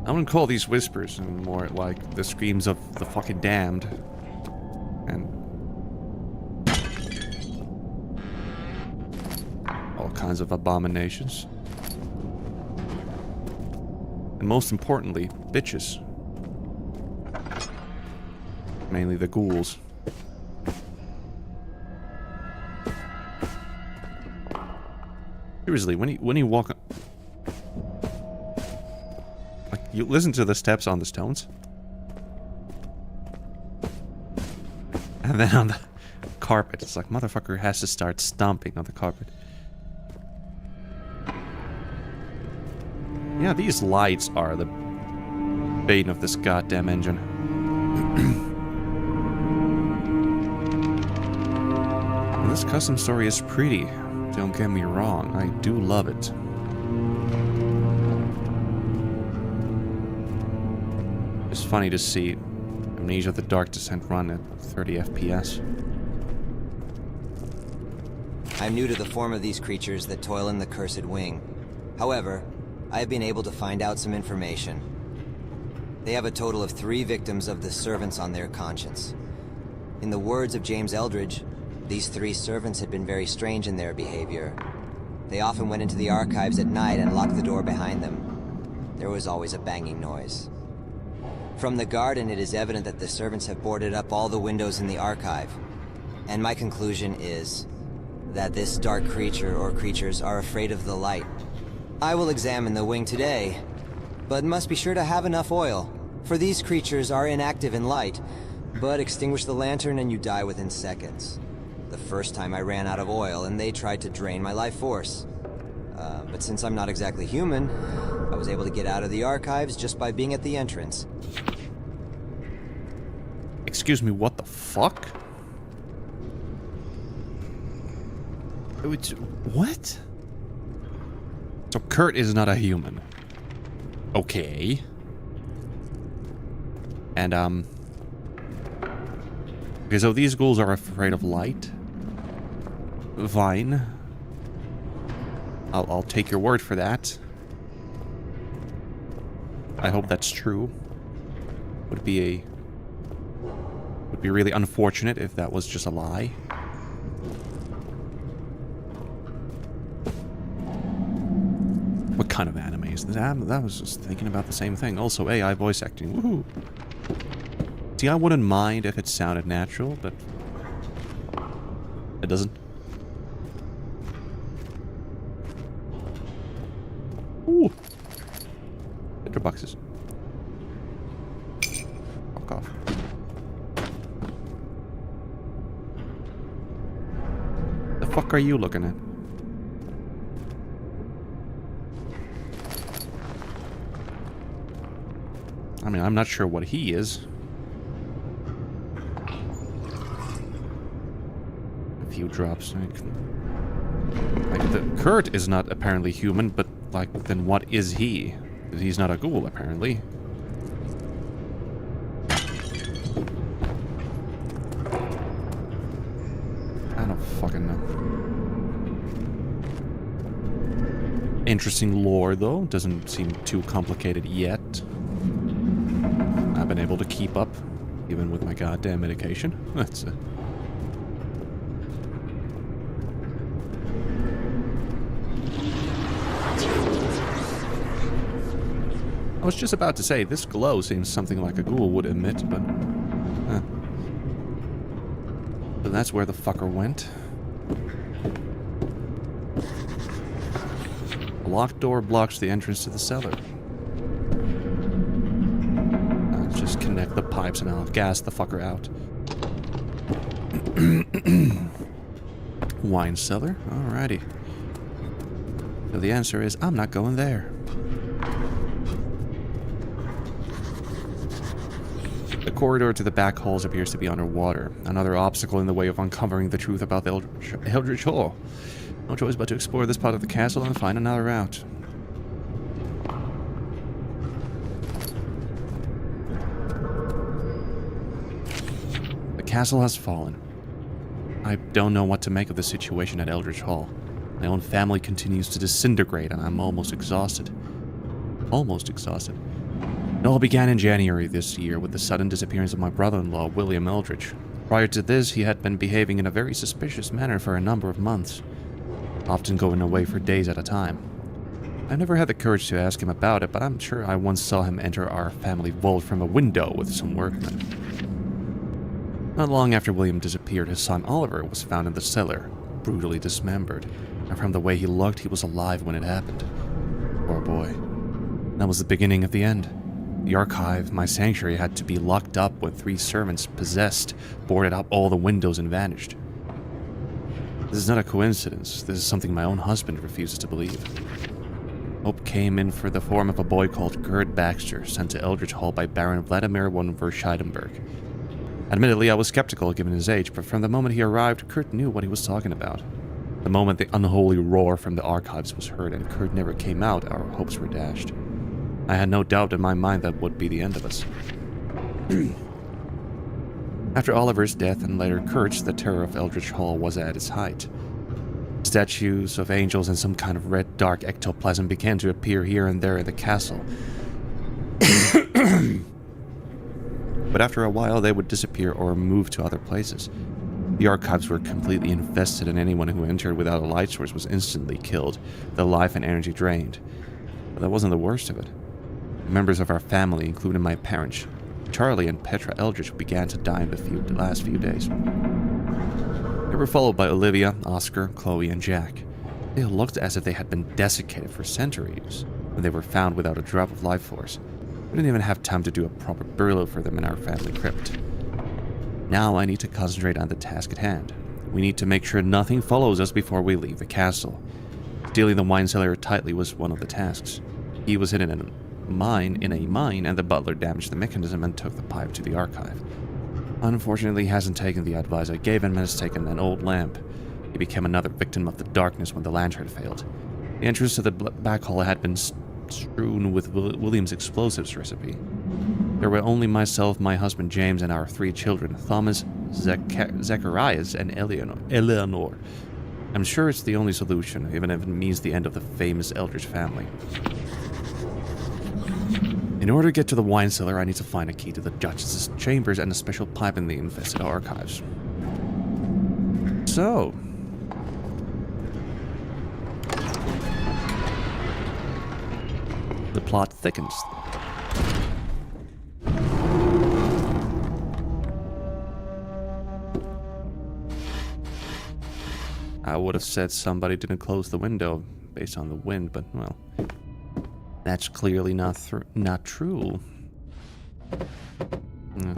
I wouldn't call these whispers, more like the screams of the fucking damned. And all kinds of abominations. And most importantly, bitches. Mainly the ghouls. Seriously, when you walk... Like, you listen to the steps on the stones. And then on the carpet, it's like, motherfucker has to start stomping on the carpet. Yeah, these lights are the bane of this goddamn engine. And this custom story is pretty, don't get me wrong, I do love it. It's funny to see Amnesia the Dark Descent run at 30 FPS. I'm new to the form of these creatures that toil in the cursed wing. However, I have been able to find out some information. They have a total of 3 victims of the servants on their conscience. In the words of James Eldridge, these 3 servants had been very strange in their behavior. They often went into the archives at night and locked the door behind them. There was always a banging noise. From the garden, it is evident that the servants have boarded up all the windows in the archive. And my conclusion is that this dark creature or creatures are afraid of the light. I will examine the wing today, but must be sure to have enough oil, for these creatures are inactive in light, but extinguish the lantern and you die within seconds. The first time I ran out of oil and they tried to drain my life force. But since I'm not exactly human, I was able to get out of the archives just by being at the entrance. Excuse me, what the fuck? What? So Kurt is not a human. Okay. And, okay, so these ghouls are afraid of light. Fine. I'll take your word for that. I hope that's true. Would be really unfortunate if that was just a lie. What kind of anime is that? I was just thinking about the same thing. Also, AI voice acting. Woohoo! See, I wouldn't mind if it sounded natural, but it doesn't. Ooh! Litter boxes. Fuck off. The fuck are you looking at? I mean, I'm not sure what he is. A few drops. Like, Kurt is not apparently human, but, like, then what is he? He's not a ghoul, apparently. I don't fucking know. Interesting lore, though. Doesn't seem too complicated yet. I've been able to keep up, even with my goddamn medication. That's it. I was just about to say, this glow seems something like a ghoul would emit, but... So that's where the fucker went. A locked door blocks the entrance to the cellar. I'll just connect the pipes and I'll gas the fucker out. Wine cellar? Alrighty. So the answer is, I'm not going there. The corridor to the back halls appears to be underwater, another obstacle in the way of uncovering the truth about the Eldritch Hall. No choice but to explore this part of the castle and find another route. The castle has fallen. I don't know what to make of the situation at Eldritch Hall. My own family continues to disintegrate and I'm almost exhausted. Almost exhausted. It all began in January this year with the sudden disappearance of my brother-in-law, William Eldridge. Prior to this, he had been behaving in a very suspicious manner for a number of months, often going away for days at a time. I never had the courage to ask him about it, but I'm sure I once saw him enter our family vault from a window with some workmen. Not long after William disappeared, his son Oliver was found in the cellar, brutally dismembered, and from the way he looked, he was alive when it happened. Poor boy. That was the beginning of the end. The archive, my sanctuary, had to be locked up when 3 servants possessed, boarded up all the windows and vanished. This is not a coincidence. This is something my own husband refuses to believe. Hope came in for the form of a boy called Kurt Baxter, sent to Eldritch Hall by Baron Vladimir von Verscheidenberg. Admittedly, I was skeptical given his age, but from the moment he arrived, Kurt knew what he was talking about. The moment the unholy roar from the archives was heard and Kurt never came out, our hopes were dashed. I had no doubt in my mind that would be the end of us. After Oliver's death and later Kurt's, the terror of Eldritch Hall was at its height. Statues of angels and some kind of red dark ectoplasm began to appear here and there in the castle. But after a while, they would disappear or move to other places. The archives were completely infested, and anyone who entered without a light source was instantly killed, their life and energy drained. But that wasn't the worst of it. Members of our family, including my parents, Charlie and Petra Eldridge, began to die in the last few days. They were followed by Olivia, Oscar, Chloe, and Jack. They looked as if they had been desiccated for centuries when they were found without a drop of life force. We didn't even have time to do a proper burial for them in our family crypt. Now I need to concentrate on the task at hand. We need to make sure nothing follows us before we leave the castle. Stealing the wine cellar tightly was one of the tasks. He was hidden in a mine, and the butler damaged the mechanism and took the pipe to the archive. Unfortunately, he hasn't taken the advice I gave him and has taken an old lamp. He became another victim of the darkness when the lantern failed. The entrance to the back hall had been strewn with William's explosives recipe. There were only myself, my husband James, and our 3 children, Thomas, Zacharias, and Eleanor. I'm sure it's the only solution, even if it means the end of the famous Eldridge family. In order to get to the wine cellar, I need to find a key to the Duchess's chambers and a special pipe in the infested archives. So... the plot thickens. I would have said somebody didn't close the window based on the wind, but, well, that's clearly not true. Yeah.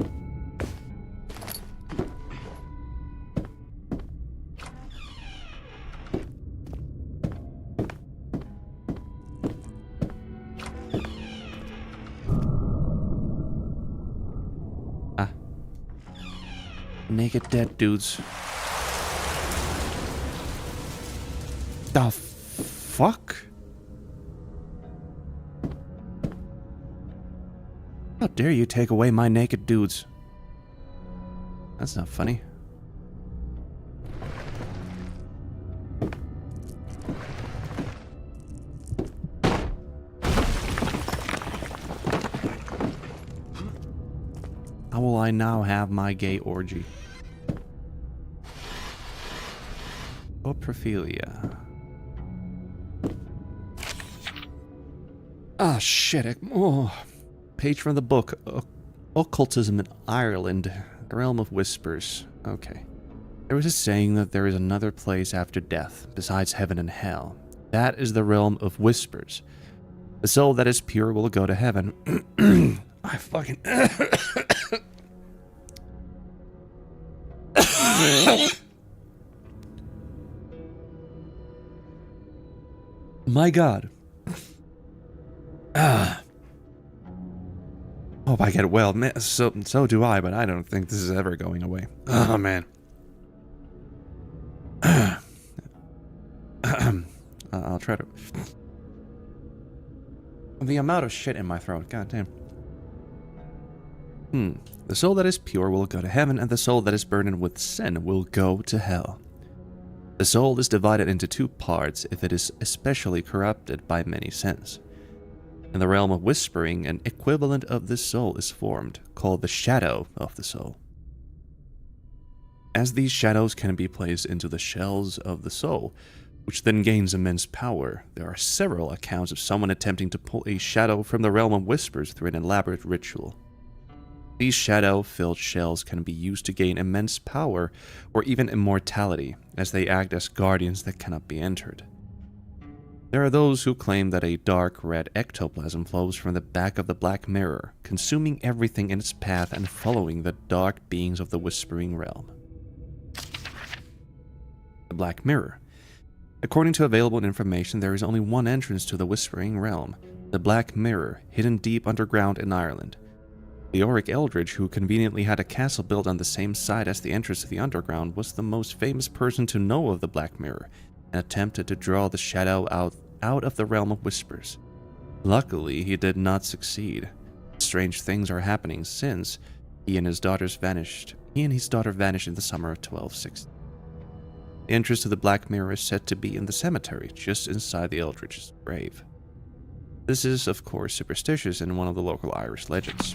Naked dead dudes. The fuck? How dare you take away my naked dudes? That's not funny. How will I now have my gay orgy? Oprophilia. Ah, shit. Oh. Page from the book. Occultism in Ireland. The Realm of Whispers. Okay. There was a saying that there is another place after death, besides heaven and hell. That is the Realm of Whispers. The soul that is pure will go to heaven. I fucking... My God. Hope I get well. So do I, but I don't think this is ever going away. Oh, man. I'll try to... The amount of shit in my throat. God damn. The soul that is pure will go to heaven, and the soul that is burdened with sin will go to hell. The soul is divided into 2 parts if it is especially corrupted by many sins. In the realm of whispering, an equivalent of this soul is formed, called the shadow of the soul. As these shadows can be placed into the shells of the soul, which then gains immense power, there are several accounts of someone attempting to pull a shadow from the realm of whispers through an elaborate ritual. These shadow-filled shells can be used to gain immense power or even immortality, as they act as guardians that cannot be entered. There are those who claim that a dark red ectoplasm flows from the back of the Black Mirror, consuming everything in its path and following the dark beings of the Whispering Realm. The Black Mirror. According to available information, there is only one entrance to the Whispering Realm, the Black Mirror, hidden deep underground in Ireland. Leoric Eldridge, who conveniently had a castle built on the same site as the entrance to the underground, was the most famous person to know of the Black Mirror, and attempted to draw the shadow out of the realm of whispers. Luckily, he did not succeed. Strange things are happening since he and his daughter vanished in the summer of 1260. The entrance to the Black Mirror is said to be in the cemetery, just inside the Eldritch's grave. This is, of course, superstitious and one of the local Irish legends.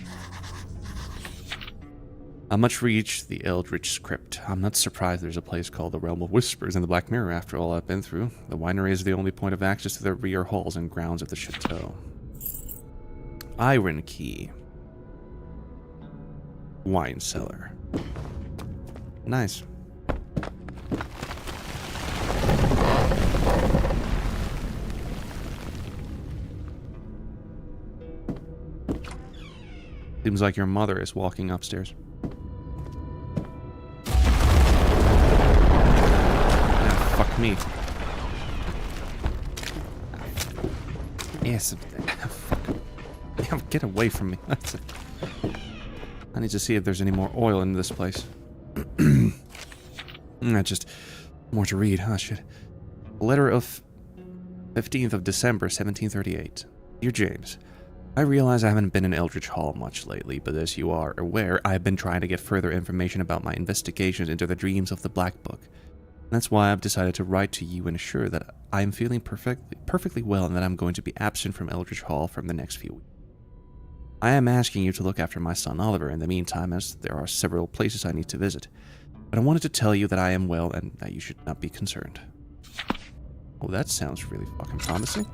I much reach the Eldritch script. I'm not surprised there's a place called the Realm of Whispers in the Black Mirror after all I've been through. The winery is the only point of access to the rear halls and grounds of the chateau. Iron Key. Wine cellar. Nice. Seems like your mother is walking upstairs. Ah, fuck me. Yes. Fuck. Yeah, get away from me. That's it. I need to see if there's any more oil in this place. Just more to read. Oh, shit. Letter of 15th of December, 1738. Dear James, I realize I haven't been in Eldritch Hall much lately, but as you are aware, I have been trying to get further information about my investigations into the dreams of the Black Book. That's why I've decided to write to you and assure that I am feeling perfectly well and that I'm going to be absent from Eldritch Hall from the next few weeks. I am asking you to look after my son Oliver in the meantime, as there are several places I need to visit. But I wanted to tell you that I am well and that you should not be concerned. Oh, that sounds really fucking promising.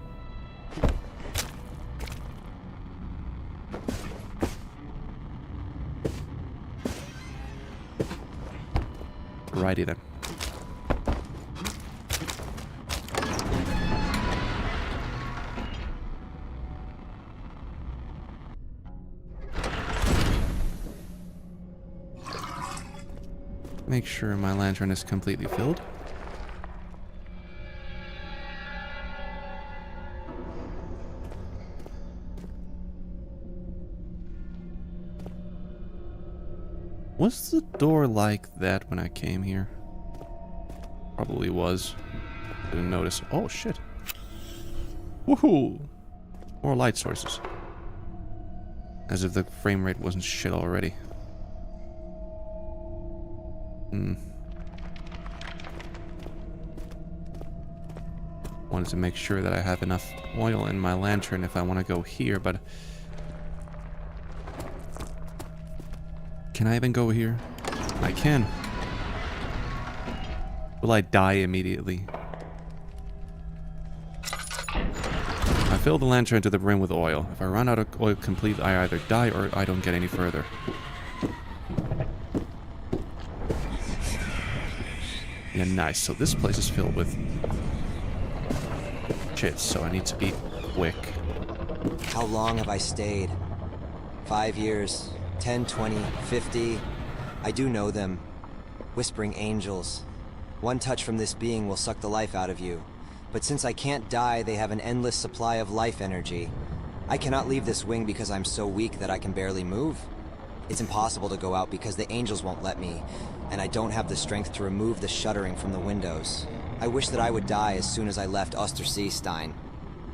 Righty then. Make sure my lantern is completely filled. Was the door like that when I came here? Probably was. Didn't notice. Oh shit. Woohoo! More light sources. As if the frame rate wasn't shit already. Wanted to make sure that I have enough oil in my lantern if I want to go here, but... Can I even go here? I can. Will I die immediately? I fill the lantern to the brim with oil. If I run out of oil completely, I either die or I don't get any further. Yeah, nice. So this place is filled with shit, so I need to be quick. How long have I stayed? 5 years, 10, 20, 50. I do know them. Whispering angels. One touch from this being will suck the life out of you. But since I can't die, they have an endless supply of life energy. I cannot leave this wing because I'm so weak that I can barely move. It's impossible to go out because the angels won't let me, and I don't have the strength to remove the shuttering from the windows. I wish that I would die as soon as I left Osterseestein.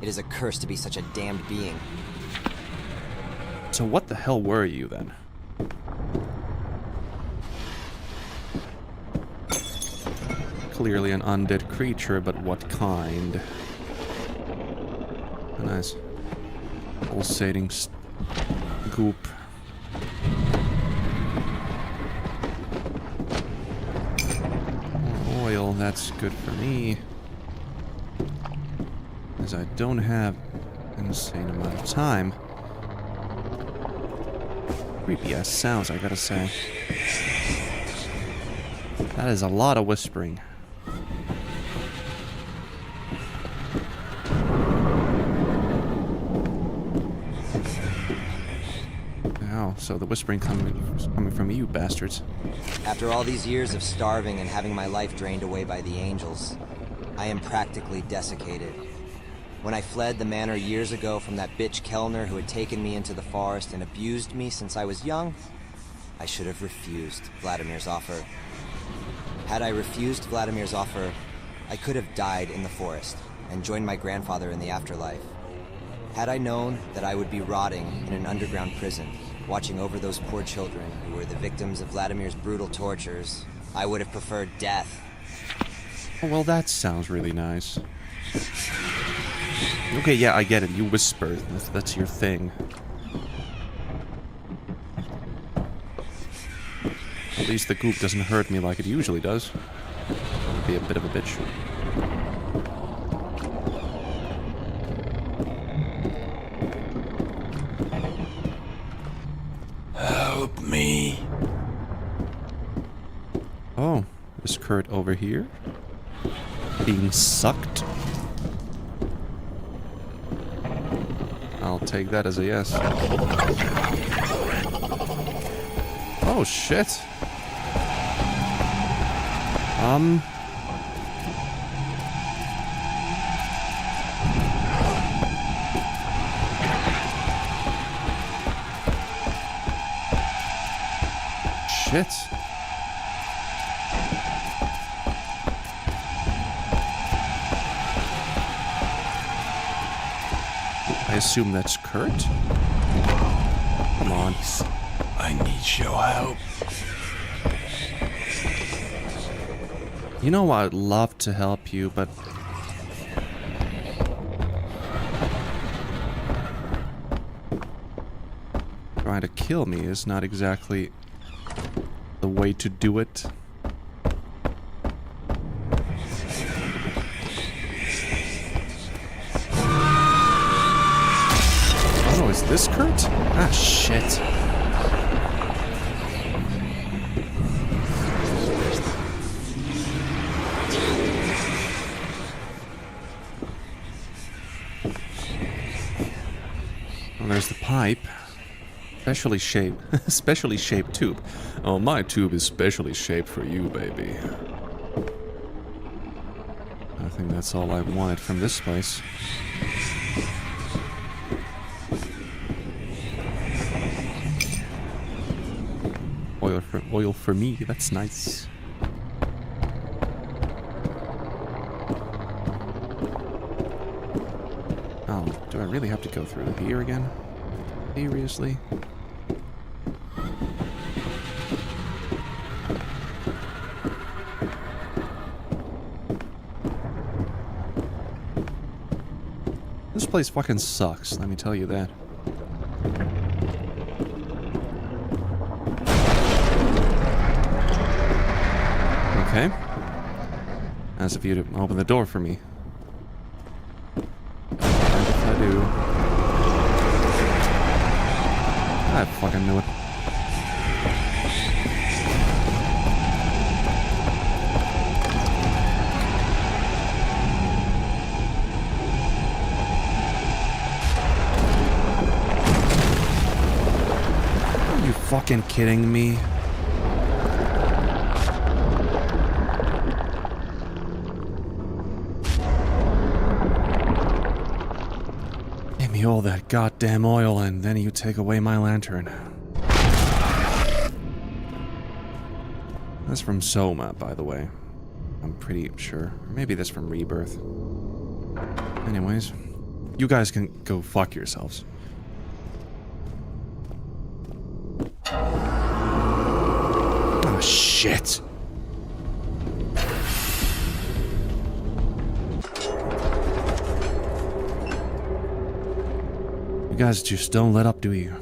It is a curse to be such a damned being. So what the hell were you then? Clearly an undead creature, but what kind? A nice pulsating goop. More oil, that's good for me. As I don't have an insane amount of time. Creepy ass sounds, I gotta say. That is a lot of whispering. Ow, so the whispering coming from you bastards. After all these years of starving and having my life drained away by the angels, I am practically desiccated. When I fled the manor years ago from that bitch Kellner who had taken me into the forest and abused me since I was young, I should have refused Vladimir's offer. Had I refused Vladimir's offer, I could have died in the forest and joined my grandfather in the afterlife. Had I known that I would be rotting in an underground prison, watching over those poor children who were the victims of Vladimir's brutal tortures, I would have preferred death. Oh, well, that sounds really nice. Okay, yeah, I get it. You whisper. That's your thing. At least the goop doesn't hurt me like it usually does. Be a bit of a bitch. Help me. Oh, is Kurt over here? Being sucked? I'll take that as a yes. Oh, shit. Shit. I assume that's Kurt? Come on. I need your help. You know, I'd love to help you, but... trying to kill me is not exactly the way to do it. Oh, is this Kurt? Ah, shit. Oh, there's the pipe. Specially shaped tube. Oh, my tube is specially shaped for you, baby. I think that's all I wanted from this place. Oil for me, that's nice. Oh, do I really have to go through here again? Seriously? This place fucking sucks, let me tell you that. Okay. As if you'd open the door for me. And if I do... I fucking knew it. Are you fucking kidding me? All that goddamn oil, and then you take away my lantern. That's from Soma, by the way. I'm pretty sure. Or maybe that's from Rebirth. Anyways, you guys can go fuck yourselves. Oh, shit. You guys just don't let up, do you?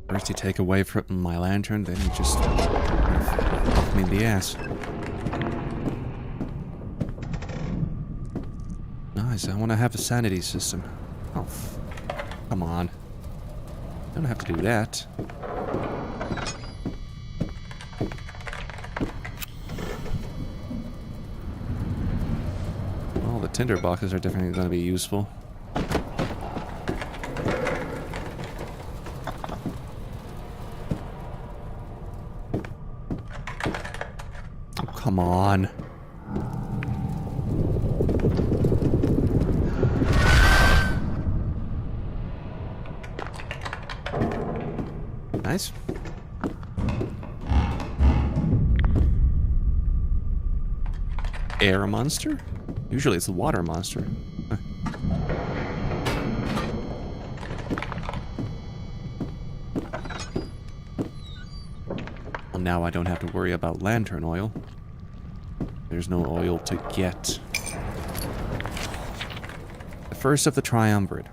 First you take away from my lantern, then you just fuck me in the ass. Nice, I want to have a sanity system. Oh, come on. Don't have to do that. Tinder boxes are definitely going to be useful. Oh, come on. Nice. Air monster? Usually it's the water monster. Well, now I don't have to worry about lantern oil. There's no oil to get. The first of the triumvirate,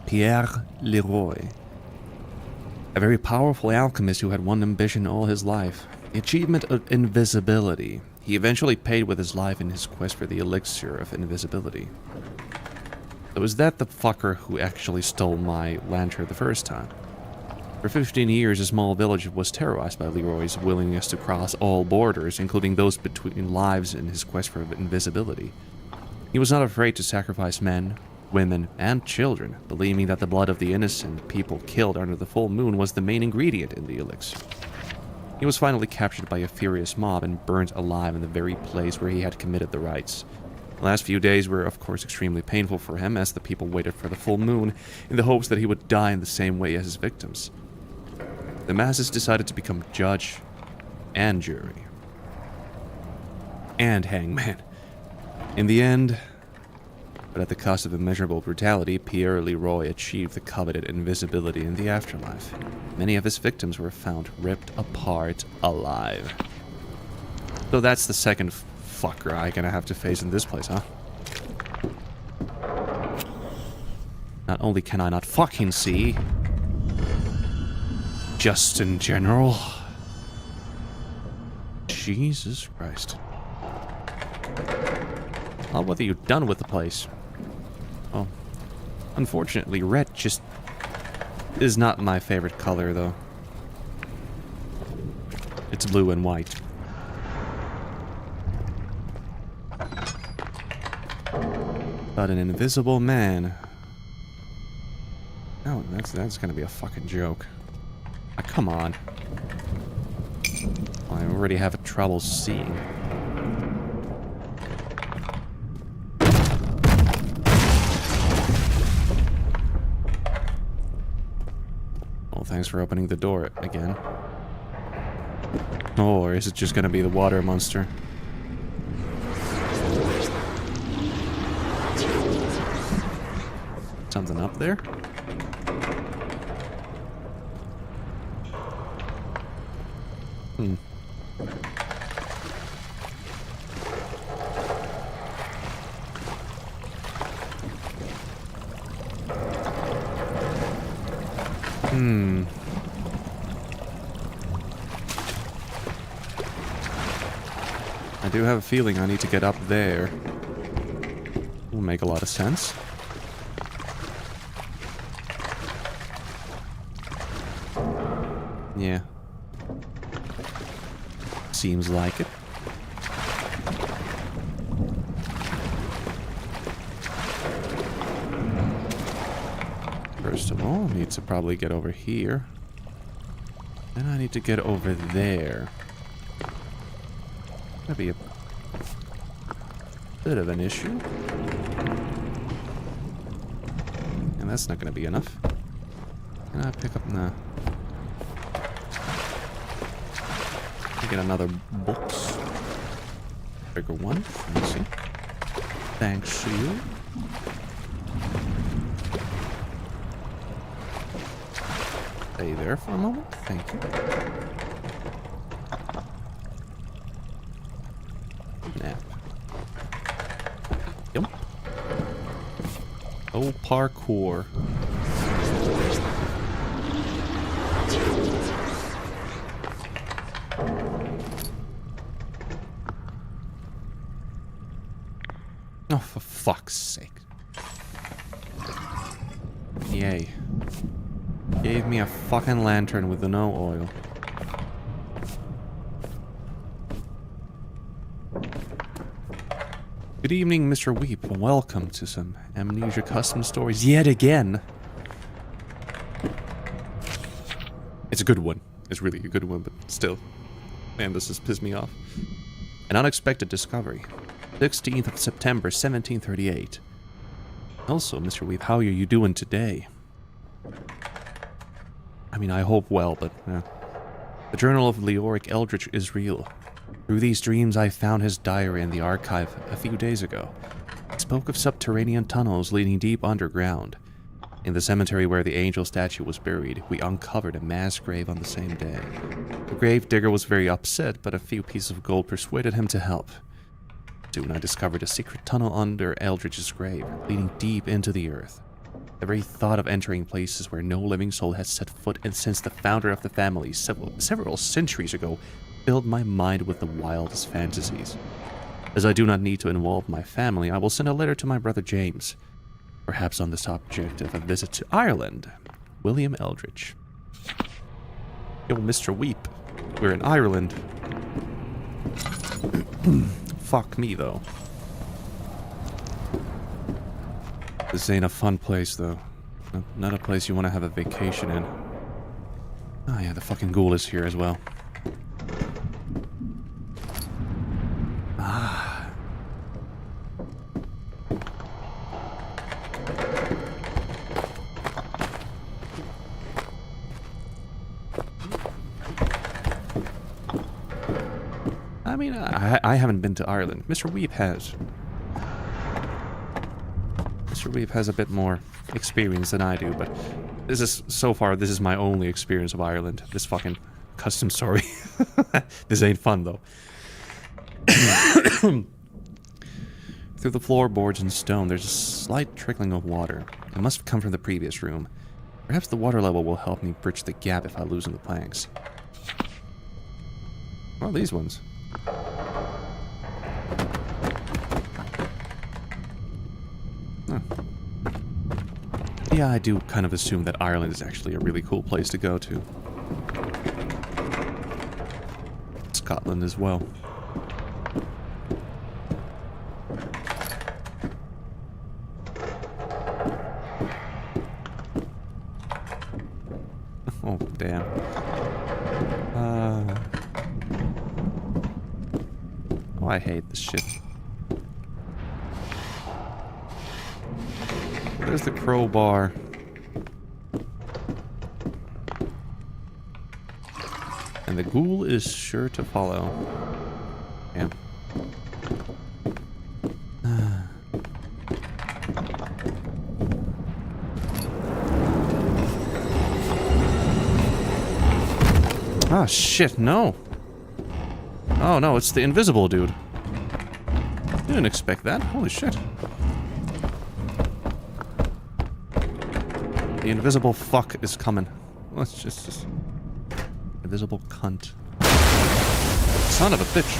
Pierre Leroy. A very powerful alchemist who had one ambition all his life, the achievement of invisibility. He eventually paid with his life in his quest for the elixir of invisibility. So was that the fucker who actually stole my lantern the first time? For 15 years, a small village was terrorized by Leroy's willingness to cross all borders, including those between lives in his quest for invisibility. He was not afraid to sacrifice men, women, and children, believing that the blood of the innocent people killed under the full moon was the main ingredient in the elixir. He was finally captured by a furious mob and burned alive in the very place where he had committed the rites. The last few days were, of course, extremely painful for him, as the people waited for the full moon in the hopes that he would die in the same way as his victims. The masses decided to become judge and jury. And hangman. In the end, but at the cost of immeasurable brutality, Pierre Leroy achieved the coveted invisibility in the afterlife. Many of his victims were found ripped apart alive. So that's the second fucker I'm gonna have to face in this place, huh? Not only can I not fucking see, just in general. Jesus Christ. Well, what have you done with the place? Well, unfortunately, red just is not my favorite color, though. It's blue and white. But an invisible man. Oh, that's gonna be a fucking joke. Ah, come on. I already have trouble seeing. Well, thanks for opening the door again. Oh, or is it just gonna be the water monster? Something up there? I do have a feeling I need to get up there. Will make a lot of sense. Yeah. Seems like it. First of all, I need to probably get over here. Then I need to get over there. That'd be a bit of an issue. And that's not gonna be enough. Can I pick up... Nah. Get another box. Bigger one. Let's see. Thanks to you. Stay there for a moment. Thank you. Nap. Yep. Oh, parkour. Oh, for fuck's sake. Yay. Gave me a fucking lantern with no oil. Good evening, Mr. Weep. Welcome to some Amnesia custom stories yet again. It's a good one. It's really a good one, but still. Man, this has pissed me off. An unexpected discovery. 16th of September, 1738. Also, Mr. Weep, how are you doing today? I mean, I hope well, but... The Journal of Leoric Eldritch is real. Through these dreams, I found his diary in the archive a few days ago. It spoke of subterranean tunnels leading deep underground. In the cemetery where the angel statue was buried, we uncovered a mass grave on the same day. The Gravedigger was very upset, but a few pieces of gold persuaded him to help. Soon I discovered a secret tunnel under Eldridge's grave, leading deep into the earth. The very thought of entering places where no living soul had set foot in since the founder of the family several centuries ago filled my mind with the wildest fantasies. As I do not need to involve my family, I will send a letter to my brother James, perhaps on the subject of a visit to Ireland. William Eldridge. Yo, Mr. Weep. We're in Ireland. Fuck me, though. This ain't a fun place, though. Not a place you want to have a vacation in. Oh yeah, the fucking ghoul is here as well. Ah. I mean, I haven't been to Ireland. Mr. Weep has. Mr. Weep has a bit more experience than I do, but this is my only experience of Ireland. This fucking custom story. This ain't fun, though. Through the floorboards and stone, there's a slight trickling of water. It must have come from the previous room. Perhaps the water level will help me bridge the gap if I loosen the planks. What are these ones? Huh. Yeah, I do kind of assume that Ireland is actually a really cool place to go to. Scotland as well. Oh, damn. Oh, I hate this shit. There's the crowbar. And the ghoul is sure to follow. Yeah. Ah, shit, no. Oh, no, it's the invisible dude. Didn't expect that. Holy shit. The invisible fuck is coming. Let's just... Invisible cunt. Son of a bitch.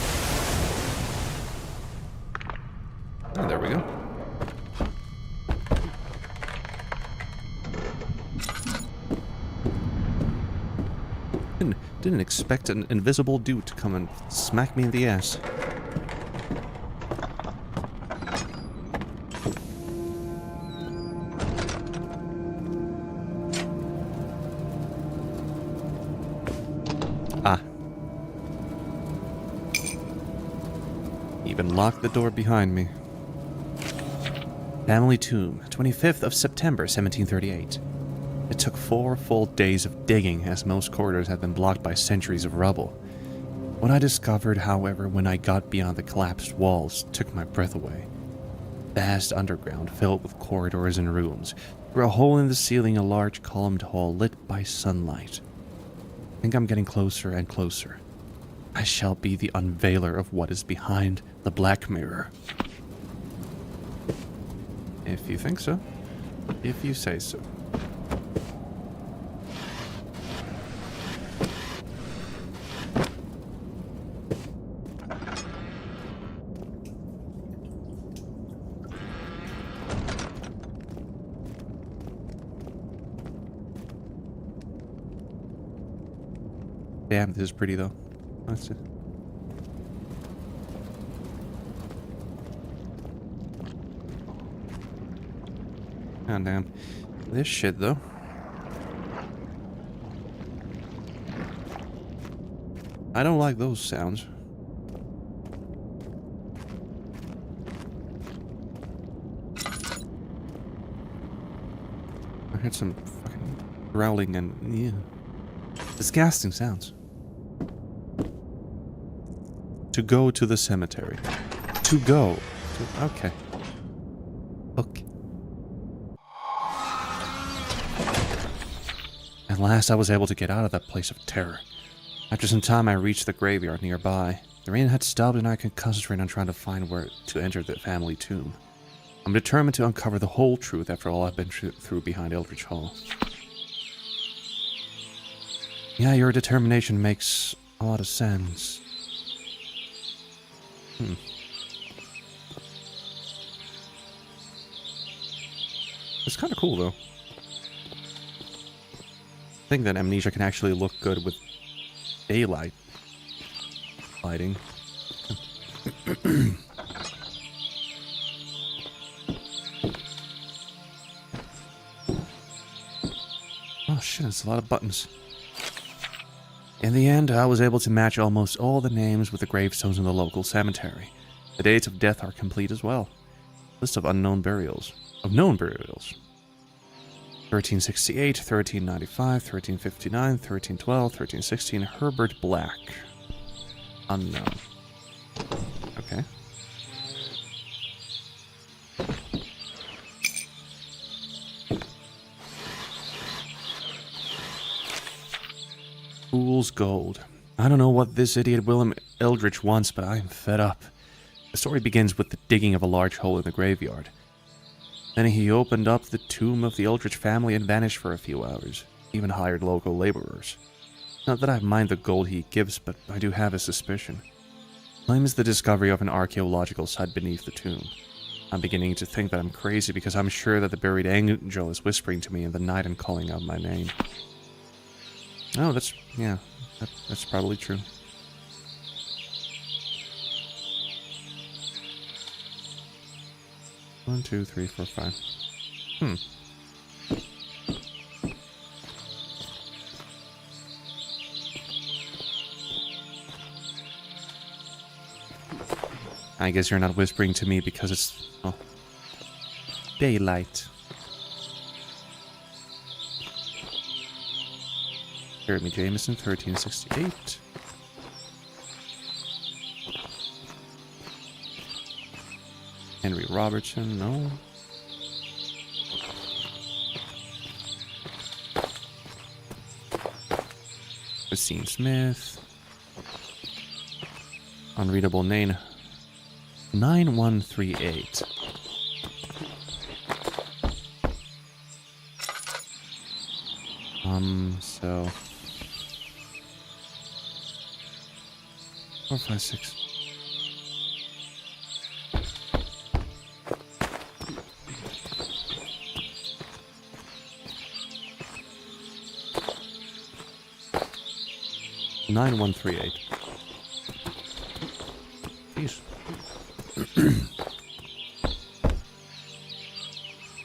Oh, there we go. Didn't expect an invisible dude to come and smack me in the ass. Ah. Even locked the door behind me. Family tomb, 25th of September, 1738. It took 4 full days of digging, as most corridors had been blocked by centuries of rubble. What I discovered, however, when I got beyond the collapsed walls, took my breath away. Vast underground, filled with corridors and rooms. Through a hole in the ceiling, a large columned hall lit by sunlight. I think I'm getting closer and closer. I shall be the unveiler of what is behind the Black Mirror. If you think so. If you say so. Damn, this is pretty though. That's it. God damn. This shit though. I don't like those sounds. I heard some fucking growling and yeah. Disgusting sounds. To go to the cemetery. To go. Okay. Okay. At last I was able to get out of that place of terror. I After some time, I reached the graveyard nearby. The rain had stopped and I could concentrate on trying to find where to enter the family tomb. I'm determined to uncover the whole truth after all I've been through behind Eldritch Hall. Yeah, your determination makes a lot of sense. It's kind of cool, though. I think that Amnesia can actually look good with daylight lighting. Oh shit, it's a lot of buttons. In the end, I was able to match almost all the names with the gravestones in the local cemetery. The dates of death are complete as well. List of unknown burials. Of known burials. 1368, 1395, 1359, 1312, 1316, Herbert Black. Unknown. Okay. Fool's gold. I don't know what this idiot Willem Eldritch wants, but I'm fed up. The story begins with the digging of a large hole in the graveyard. Then he opened up the tomb of the Eldritch family and vanished for a few hours. Even hired local laborers. Not that I mind the gold he gives, but I do have a suspicion. Claims the discovery of an archaeological site beneath the tomb. I'm beginning to think that I'm crazy because I'm sure that the buried angel is whispering to me in the night and calling out my name. Oh, that's probably true. One, two, three, four, five. I guess you're not whispering to me because it's, well, daylight. Jeremy Jameson, 1368. Henry Robertson, no. Christine Smith. Unreadable name. 9138. So 4, 5, 6. Nine one 3 8. Jeez.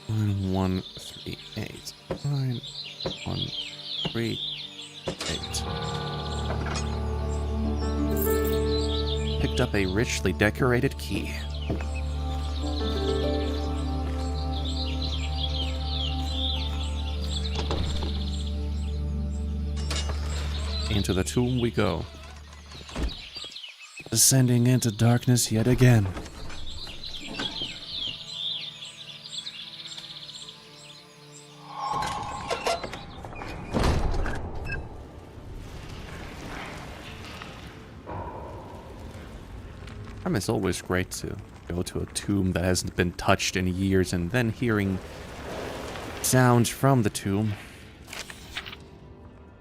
9138. 9138. Picked up a richly decorated key. Into the tomb we go. Descending into darkness yet again. It's always great to go to a tomb that hasn't been touched in years and then hearing sounds from the tomb.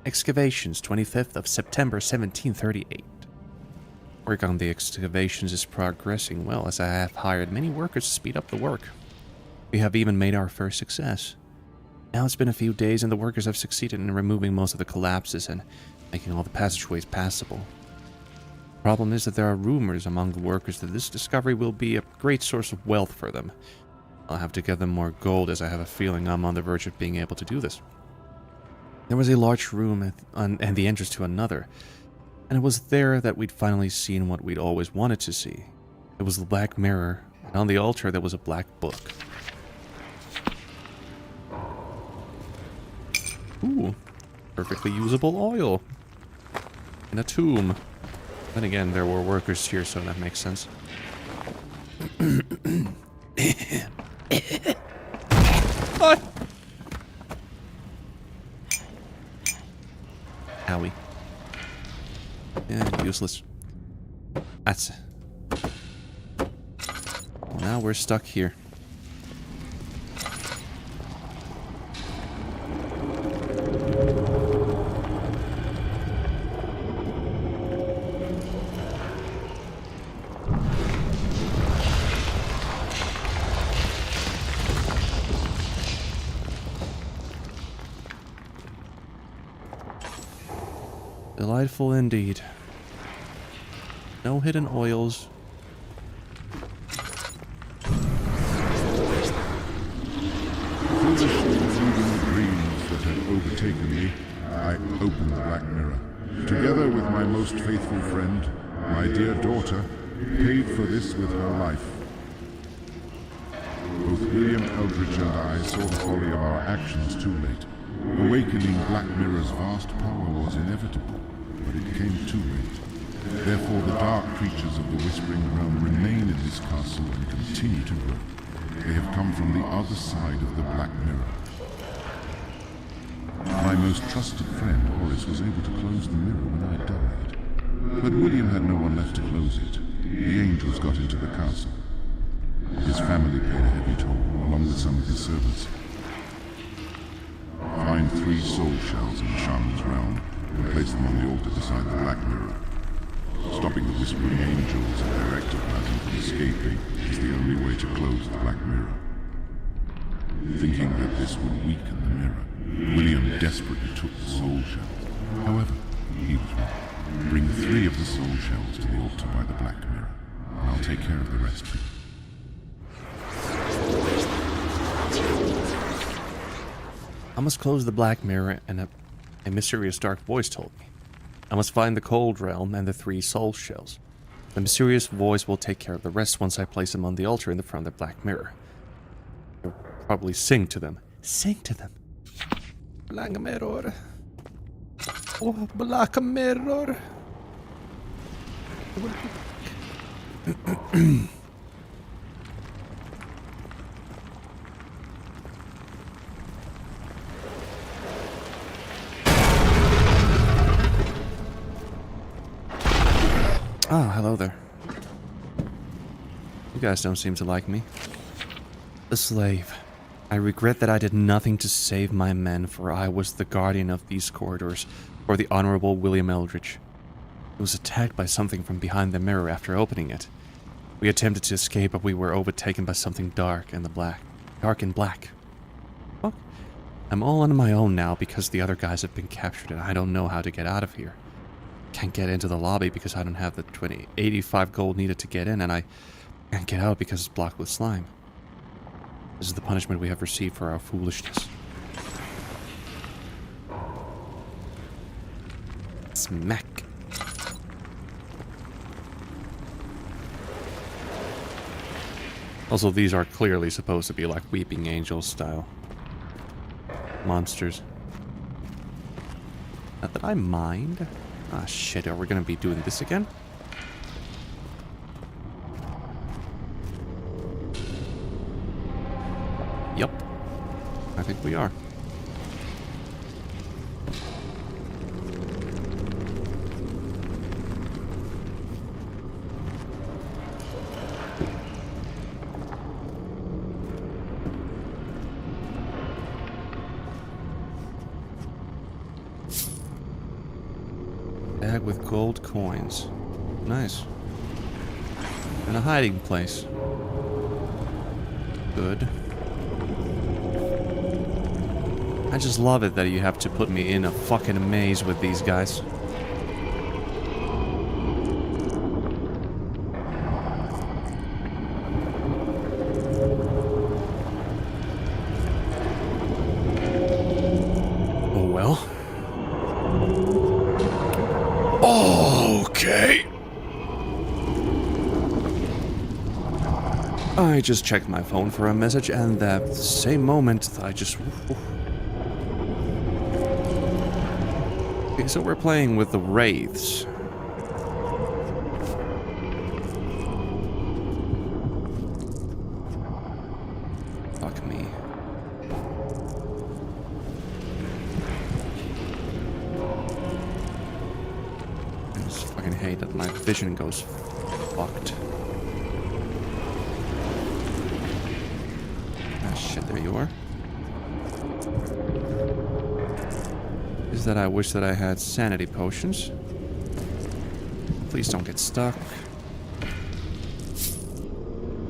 Excavations, 25th of September 1738. Work on the excavations is progressing well as I have hired many workers to speed up the work. We have even made our first success. Now it's been a few days and the workers have succeeded in removing most of the collapses and making all the passageways passable. The problem is that there are rumors among the workers that this discovery will be a great source of wealth for them. I'll have to give them more gold as I have a feeling I'm on the verge of being able to do this. There was a large room and the entrance to another, and it was there that we'd finally seen what we'd always wanted to see. It was the black mirror, and on the altar there was a black book. Ooh, perfectly usable oil. In a tomb. Then again, there were workers here, so that makes sense. What? Owie. Yeah, useless. That's it. Now we're stuck here. Delightful indeed. No hidden oils. Foolishly believing the dreams that had overtaken me, I opened the Black Mirror. Together with my most faithful friend, my dear daughter, paid for this with her life. Both William Eldridge and I saw the folly of our actions too late. Awakening Black Mirror's vast power was inevitable, but it came too late. Therefore, the dark creatures of the Whispering Realm remain in this castle and continue to grow. They have come from the other side of the Black Mirror. My most trusted friend, Horace, was able to close the mirror when I died. But William had no one left to close it. The angels got into the castle. His family paid a heavy toll, along with some of his servants. Find 3 soul shells in the Shaman's realm and place them on the altar beside the Black Mirror. Stopping the Whispering Angels and their ectoplasm from escaping is the only way to close the Black Mirror. Thinking that this would weaken the mirror, William desperately took the soul shells. However, he was wrong. Bring 3 of the soul shells to the altar by the Black Mirror, and I'll take care of the rest for you. I must close the Black Mirror, and a mysterious dark voice told me. I must find the Cold Realm and the 3 soul shells. The mysterious voice will take care of the rest once I place them on the altar in the front of the Black Mirror. I'll probably sing to them. Sing to them. Black Mirror. Oh, Black Mirror. Oh, hello there. You guys don't seem to like me. A slave. I regret that I did nothing to save my men, for I was the guardian of these corridors for the Honorable William Eldridge. He was attacked by something from behind the mirror after opening it. We attempted to escape, but we were overtaken by something dark and black. Fuck. I'm all on my own now because the other guys have been captured and I don't know how to get out of here. Can't get into the lobby because I don't have the 85 gold needed to get in, and I can't get out because it's blocked with slime. This is the punishment we have received for our foolishness. Smack. Also, these are clearly supposed to be like Weeping Angel style monsters. Not that I mind. Ah, shit, are we gonna be doing this again? Yup. I think we are. Bag with gold coins. Nice. And a hiding place. Good. I just love it that you have to put me in a fucking maze with these guys. Oh well. Okay. I just checked my phone for a message, and that same moment I just... Okay, so we're playing with the Wraiths. Fuck me. just fucking hate that my vision goes fucked. Ah, shit, there you are. Is that I wish that I had sanity potions. Please don't get stuck.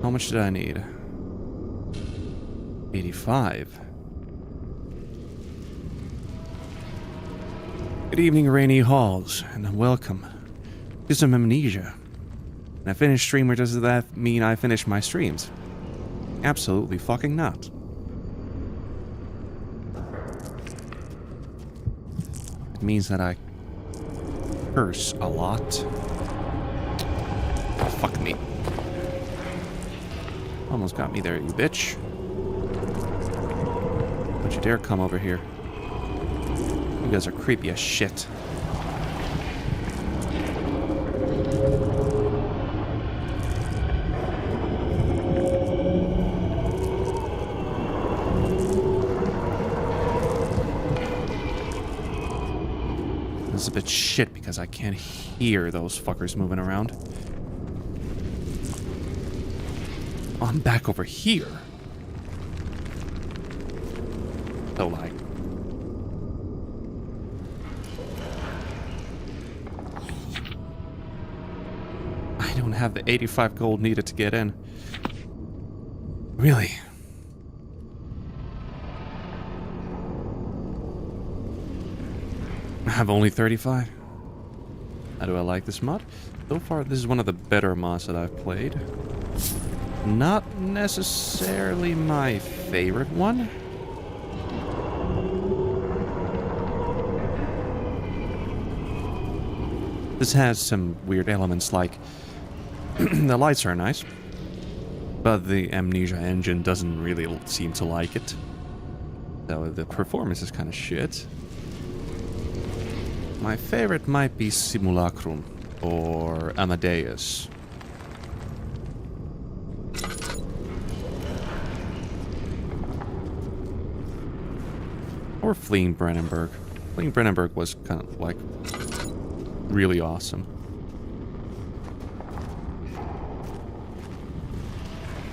How much did I need? 85. Good evening, Rainy Halls, and welcome to some amnesia. And I finished streamer, does that mean I finished my streams? Absolutely fucking not. It means that I curse a lot. Oh, fuck me. Almost got me there, you bitch. Don't you dare come over here. You guys are creepy as shit. This is a bit shit because I can't hear those fuckers moving around. Oh, I'm back over here. So like, I don't have the 85 gold needed to get in. Really? I have only 35? How do I like this mod? So far, this is one of the better mods that I've played. Not necessarily my favorite one. This has some weird elements like the lights are nice, but the Amnesia engine doesn't really seem to like it. So the performance is kind of shit. My favorite might be Simulacrum or Amadeus. Or Fleeing Brennenburg. Fleeing Brennenburg was kind of like really awesome.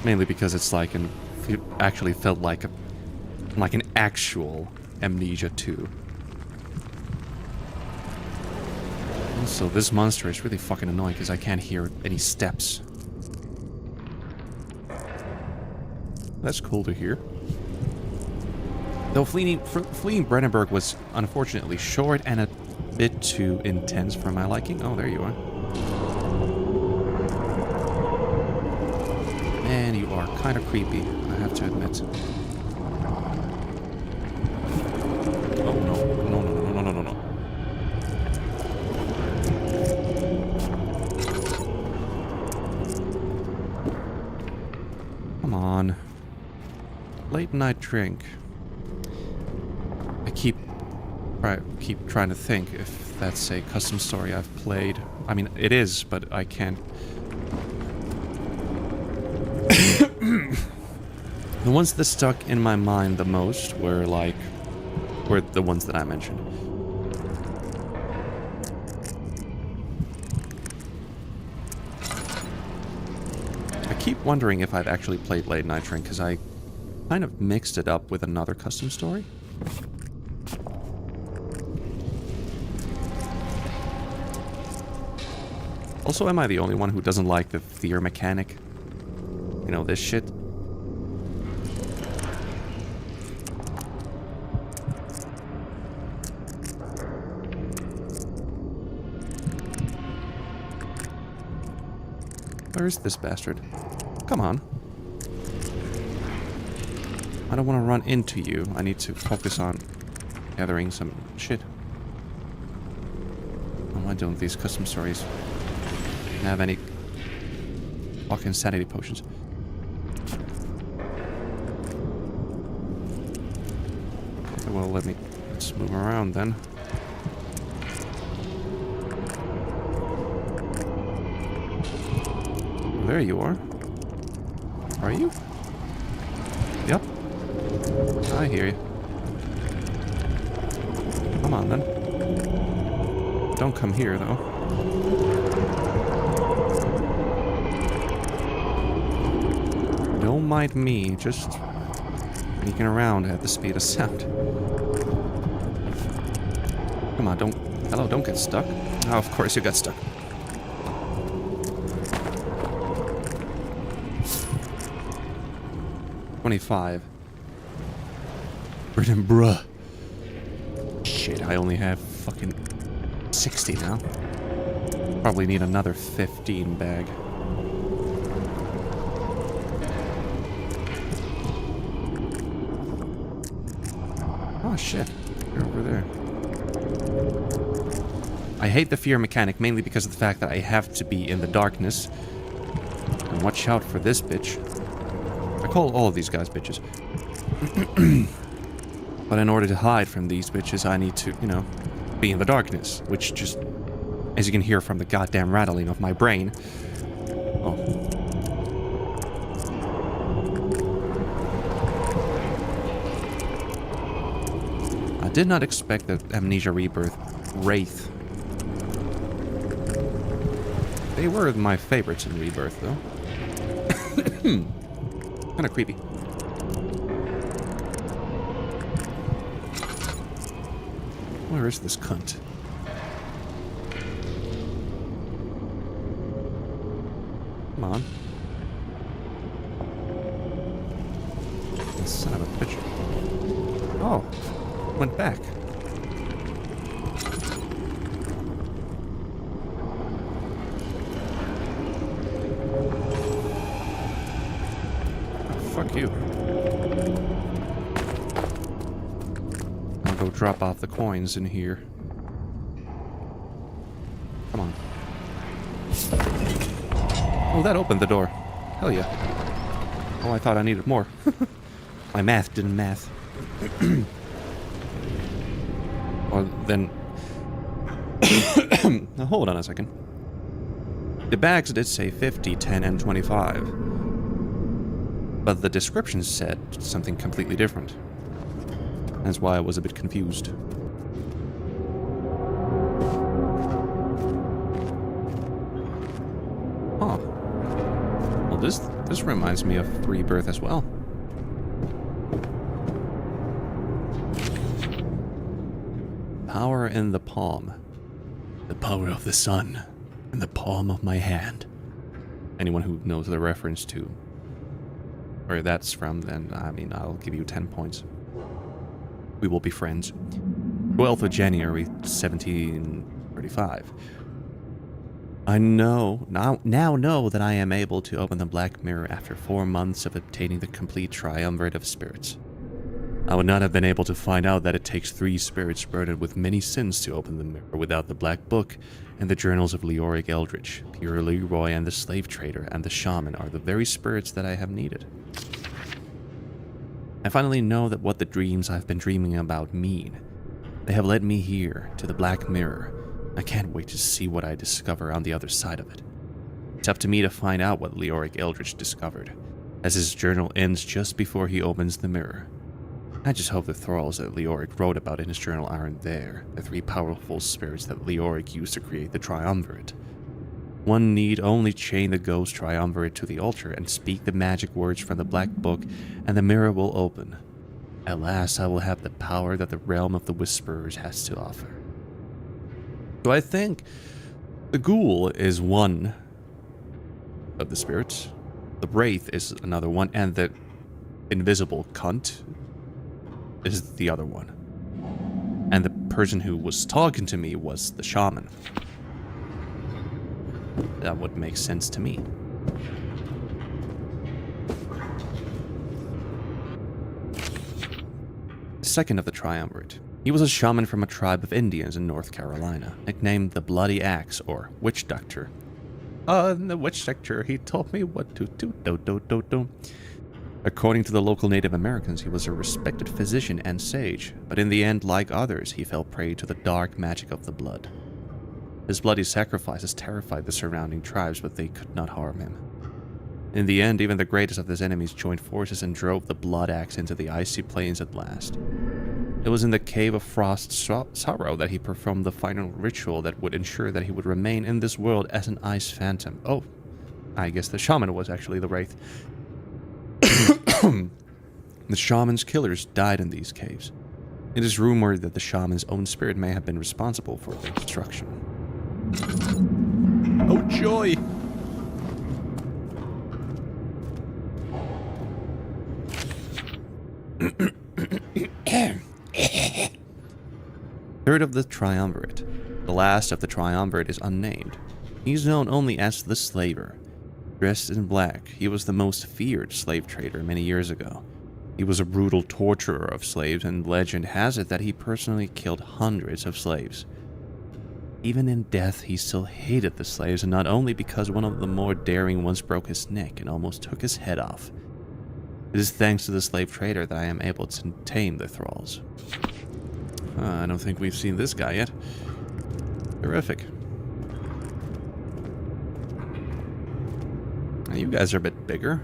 Mainly because it's like it actually felt like an actual Amnesia 2. Also, this monster is really fucking annoying because I can't hear any steps. That's cool to hear. Though Fleeing Brennenburg was unfortunately short and a bit too intense for my liking. Oh, there you are. Man, you are kind of creepy, I have to admit. Oh, no. Come on. Late night drink. I keep trying to think if that's a custom story I've played. I mean, it is, but I can't. The ones that stuck in my mind the most were the ones that I mentioned. I keep wondering if I've actually played Late Night Drink because I kind of mixed it up with another custom story. Also, am I the only one who doesn't like the fear mechanic? You know, this shit? Where is this bastard? Come on. I don't want to run into you. I need to focus on gathering some shit. Oh, why don't these custom stories have any fucking sanity potions? Okay, well, let's move around then. There you are. Are you? Yep. I hear you. Come on then. Don't come here though. Don't mind me, just sneaking around at the speed of sound. Come on, don't get stuck. Oh, of course you got stuck. $25. Britain, bruh. Shit, I only have fucking 60 now. Probably need another 15 bag. Oh shit, you're over there. I hate the fear mechanic mainly because of the fact that I have to be in the darkness. And watch out for this bitch. I call all of these guys bitches. But in order to hide from these bitches, I need to, you know, be in the darkness. Which just, as you can hear from the goddamn rattling of my brain. Oh. I did not expect that Amnesia Rebirth Wraith. They were my favorites in Rebirth, though. Kinda creepy. Where is this cunt? Come on. Son of a bitch. Oh, went back. Fuck you. I'll go drop off the coins in here. Come on. Oh, that opened the door. Hell yeah. Oh, I thought I needed more. My math didn't math. Well, then... Now, hold on a second. The bags did say 50, 10, and 25. But the description said something completely different. That's why I was a bit confused. Huh. Well, this reminds me of Rebirth as well. Power in the palm. The power of the sun in the palm of my hand. Anyone who knows the reference to where that's from, then, I mean, I'll give you 10 points. We will be friends. 12th of January, 1735. I now know that I am able to open the Black Mirror after 4 months of obtaining the complete triumvirate of spirits. I would not have been able to find out that it takes 3 spirits burdened with many sins to open the mirror without the Black Book and the journals of Leoric Eldritch. Pure Leroy and the slave trader and the shaman are the very spirits that I have needed. I finally know that what the dreams I've been dreaming about mean. They have led me here, to the Black Mirror. I can't wait to see what I discover on the other side of it. It's up to me to find out what Leoric Eldritch discovered, as his journal ends just before he opens the mirror. I just hope the thralls that Leoric wrote about in his journal aren't there, the 3 powerful spirits that Leoric used to create the triumvirate. One need only chain the ghost triumvirate to the altar and speak the magic words from the Black Book, and the mirror will open. At last I will have the power that the realm of the Whisperers has to offer. So I think the ghoul is one of the spirits, the wraith is another one, and the invisible cunt is the other one. And the person who was talking to me was the shaman. That would make sense to me. Second of the triumvirate. He was a shaman from a tribe of Indians in North Carolina, nicknamed the Bloody Axe, or Witch Doctor. In the Witch Doctor, he told me what to do. According to the local Native Americans, he was a respected physician and sage, but in the end, like others, he fell prey to the dark magic of the blood. His bloody sacrifices terrified the surrounding tribes, but they could not harm him. In the end, even the greatest of his enemies joined forces and drove the Blood Axe into the icy plains at last. It was in the Cave of Frost Sorrow that he performed the final ritual that would ensure that he would remain in this world as an ice phantom. Oh, I guess the shaman was actually the wraith. The shaman's killers died in these caves. It is rumored that the shaman's own spirit may have been responsible for their destruction. Oh joy! Third of the Triumvirate. The last of the Triumvirate is unnamed. He's known only as the Slaver. Dressed in black, he was the most feared slave trader many years ago. He was a brutal torturer of slaves, and legend has it that he personally killed hundreds of slaves. Even in death, he still hated the slaves, and not only because one of the more daring ones broke his neck and almost took his head off. It is thanks to the slave trader that I am able to tame the thralls. I don't think we've seen this guy yet. Terrific. Now, you guys are a bit bigger.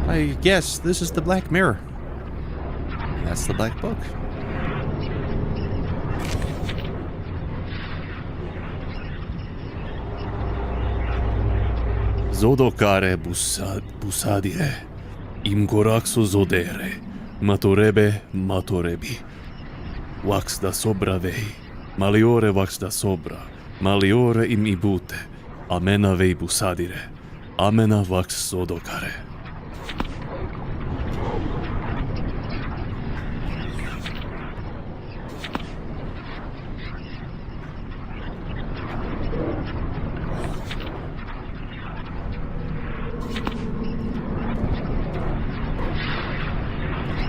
I guess this is the Black Mirror. That's the Black Book. Zodokare busadire, imgoraxo zodere, matorebe matorebi. Wax da sobra vei, maliore wax da sobra, maliore im ibute, amena vei busadire, amena wax zodokare.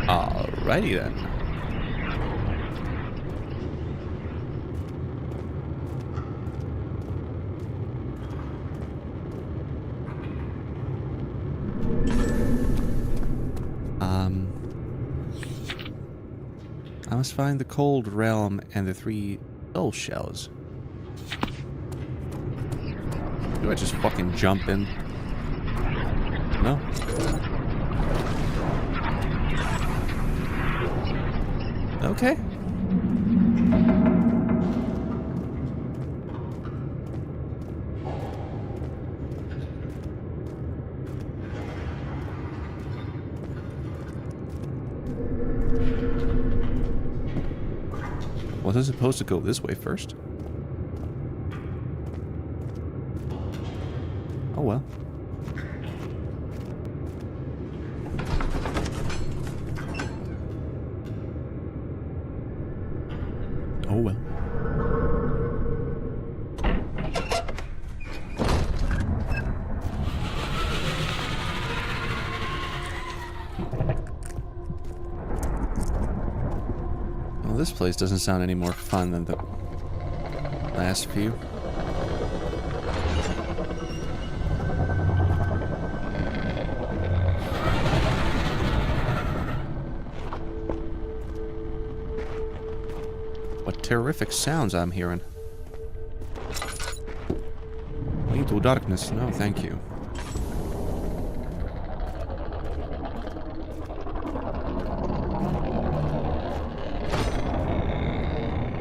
Alrighty then. I must find the Cold Realm and the 3 soul shells. Do I just fucking jump in? No? Okay. Was I supposed to go this way first? Oh well. Oh well. Well, this place doesn't sound any more fun than the last few. What terrific sounds I'm hearing. Into darkness. No, thank you.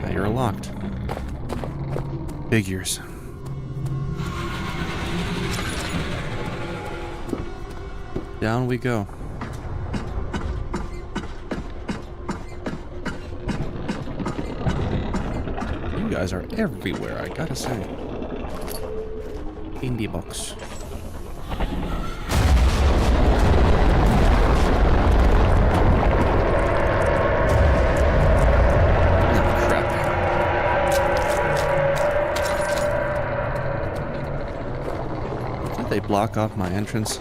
Now you're locked. Figures. Down we go. You guys are everywhere, I gotta say. Indie box. Did they block off my entrance?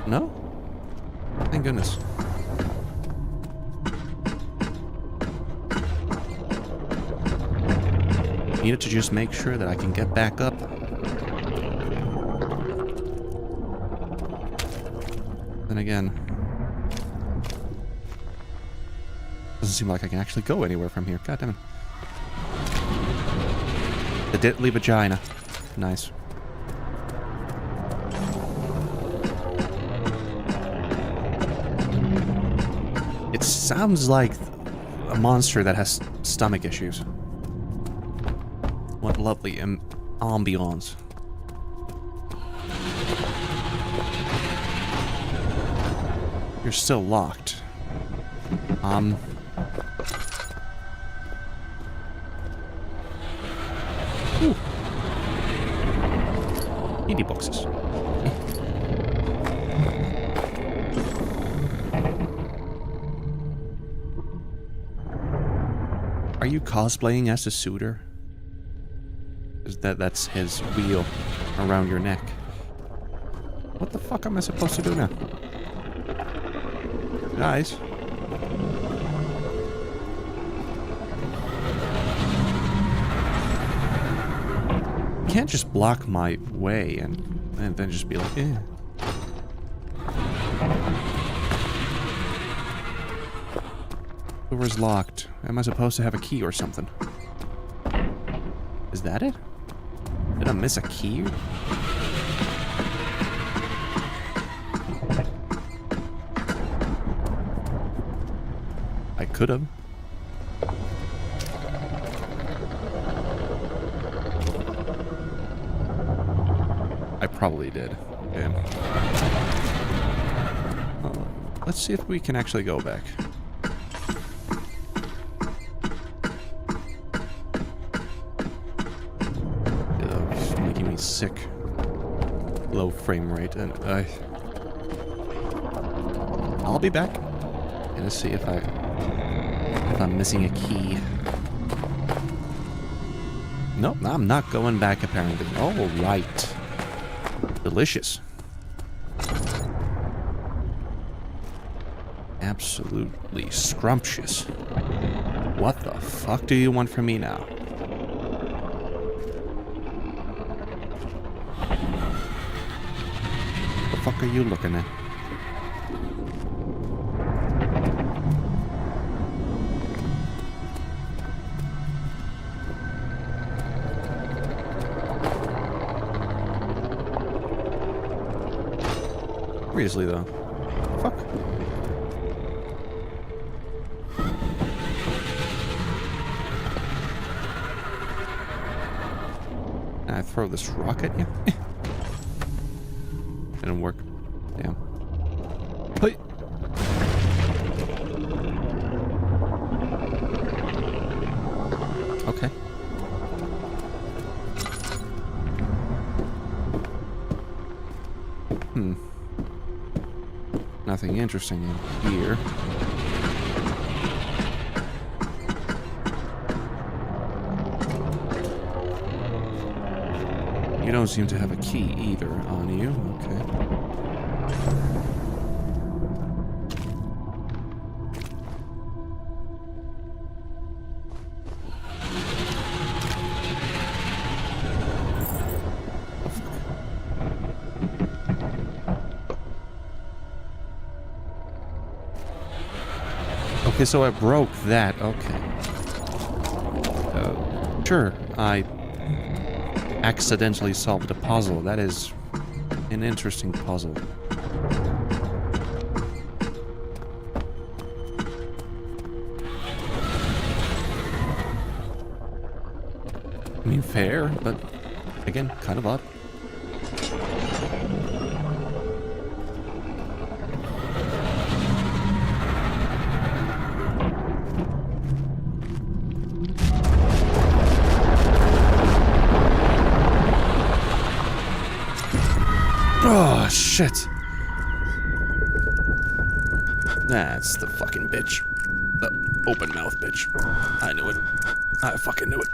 No? Thank goodness. Needed to just make sure that I can get back up. then again, doesn't seem like I can actually go anywhere from here. God damn it. The deadly vagina. Nice. It sounds like a monster that has stomach issues. What lovely ambiance. You're still locked. Ooh. Indie boxes. Are you cosplaying as a suitor? Is that's his wheel around your neck? What the fuck am I supposed to do now? Guys. You can't just block my way and then just be like, eh. Door's locked. Am I supposed to have a key or something? Is that it? Did I miss a key? I could have. I probably did. Damn. Let's see if we can actually go back. It's making me sick. Low frame rate, and I'll be back. Let's see if I'm missing a key. Nope, I'm not going back apparently. All right. Delicious. Absolutely scrumptious. What the fuck do you want from me now? What the fuck are you looking at? Seriously though. Fuck. Can I throw this rock at you? Didn't work. Damn. Hey. Okay. Nothing interesting in here. You don't seem to have a key either on you. Okay. Okay, so I broke that. Okay. Sure, I accidentally solved a puzzle. That is an interesting puzzle. I mean, fair, but again, kind of odd. Oh, shit. That's the fucking bitch. The open mouth bitch. I knew it. I fucking knew it.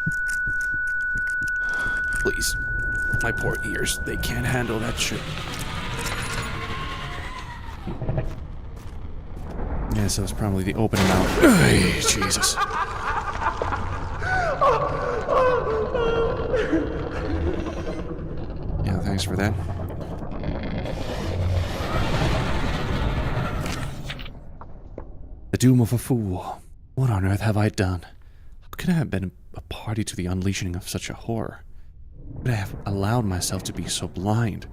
Please. My poor ears. They can't handle that shit. Yeah, so it's probably the open mouth. Hey, Jesus. Yeah, thanks for that. doom of a fool. What on earth have I done? How could I have been a party to the unleashing of such a horror? How could I have allowed myself to be so blind?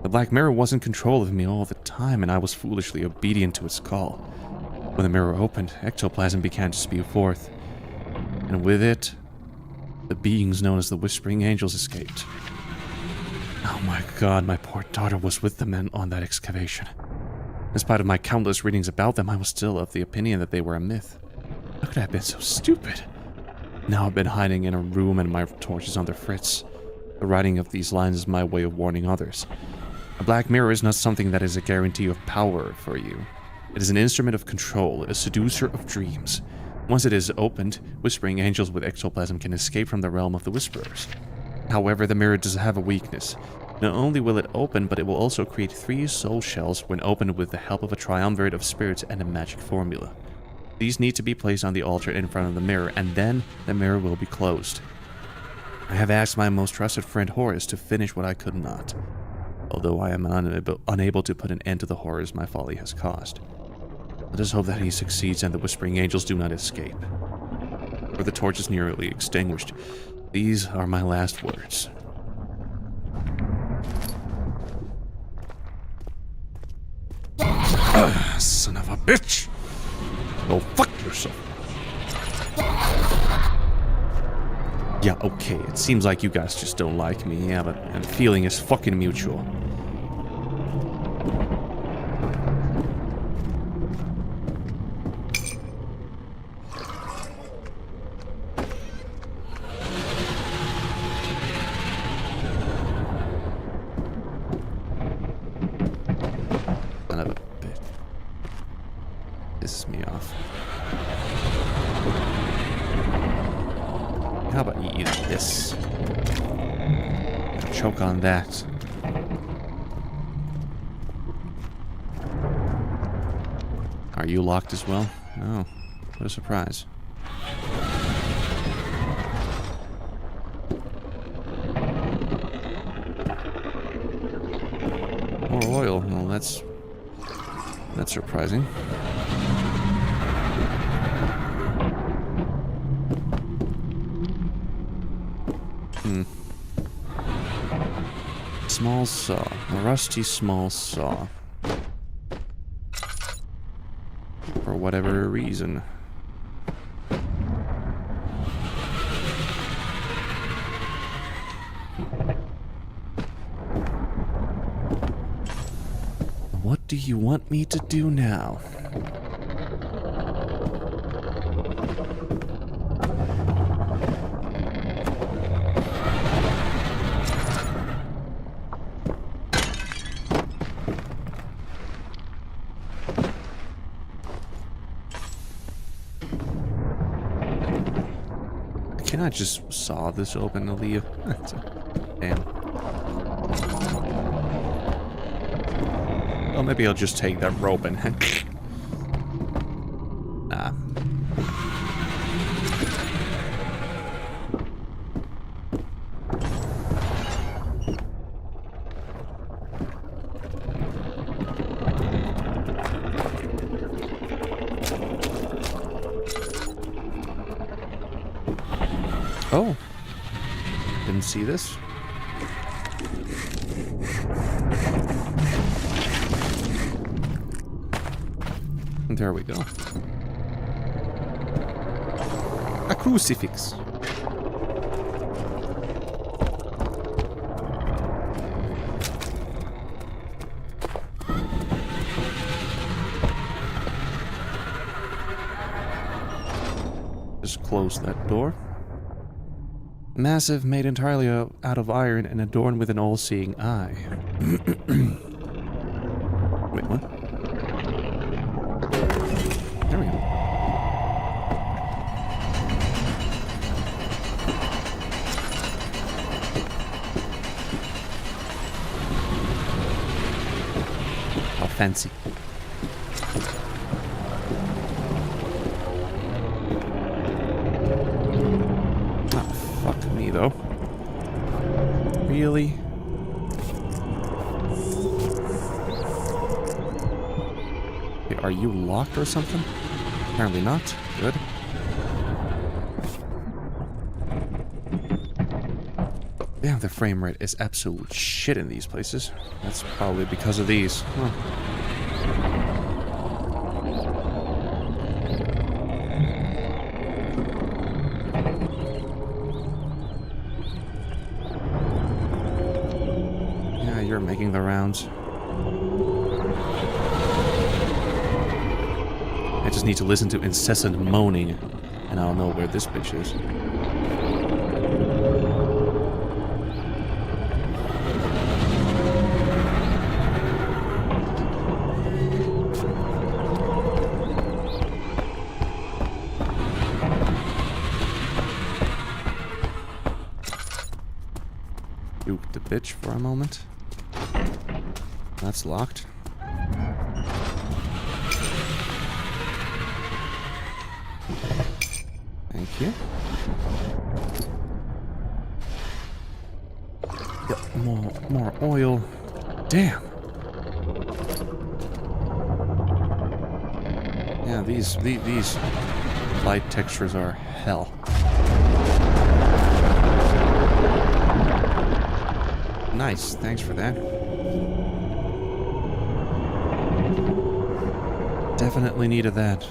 The Black Mirror was in control of me all the time, and I was foolishly obedient to its call. When the mirror opened, ectoplasm began to spew forth, and with it, the beings known as the Whispering Angels escaped. Oh my god, my poor daughter was with the men on that excavation. In spite of my countless readings about them, I was still of the opinion that they were a myth. How could I have been so stupid? Now I've been hiding in a room and my torch is on the fritz. The writing of these lines is my way of warning others. A Black Mirror is not something that is a guarantee of power for you. It is an instrument of control, a seducer of dreams. Once it is opened, Whispering Angels with ectoplasm can escape from the realm of the Whisperers. However, the mirror does have a weakness. Not only will it open, but it will also create 3 soul shells when opened with the help of a triumvirate of spirits and a magic formula. These need to be placed on the altar in front of the mirror, and then the mirror will be closed. I have asked my most trusted friend Horace to finish what I could not, although I am unable to put an end to the horrors my folly has caused. Let us hope that he succeeds and the Whispering Angels do not escape. For the torch is nearly extinguished. These are my last words. Son of a bitch! Go fuck yourself. Yeah, okay, it seems like you guys just don't like me, yeah, but the feeling is fucking mutual. Son of a bitch. Pisses me off. How about you eat this? Choke on that. Are you locked as well? Oh, what a surprise. More oil. Well, that's surprising. Small saw. A rusty small saw. For whatever reason. What do you want me to do now? Can I just saw this open, Aaliyah? Damn. Well, maybe I'll just take that rope and... Nah. Oh. Didn't see this. There we go. A crucifix. Just close that door. Massive, made entirely out of iron and adorned with an all-seeing eye. Wait, what? There we go. How fancy. Though. Really? Hey, are you locked or something? Apparently not. Good. Damn, the frame rate is absolute shit in these places. That's probably because of these. Huh. Yeah, you're making the rounds. I just need to listen to incessant moaning, and I'll know where this bitch is. Juke the bitch for a moment. That's locked. Thank you. Yep, more oil. Damn. Yeah, these light textures are hell. Nice, thanks for that. Definitely needed that.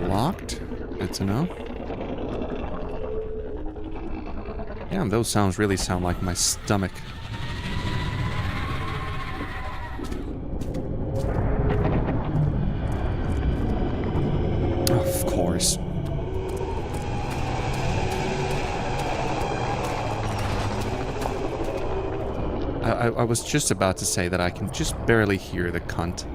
Locked? Good to know. Damn, those sounds really sound like my stomach. Of course. I was just about to say that I can just barely hear the cunt.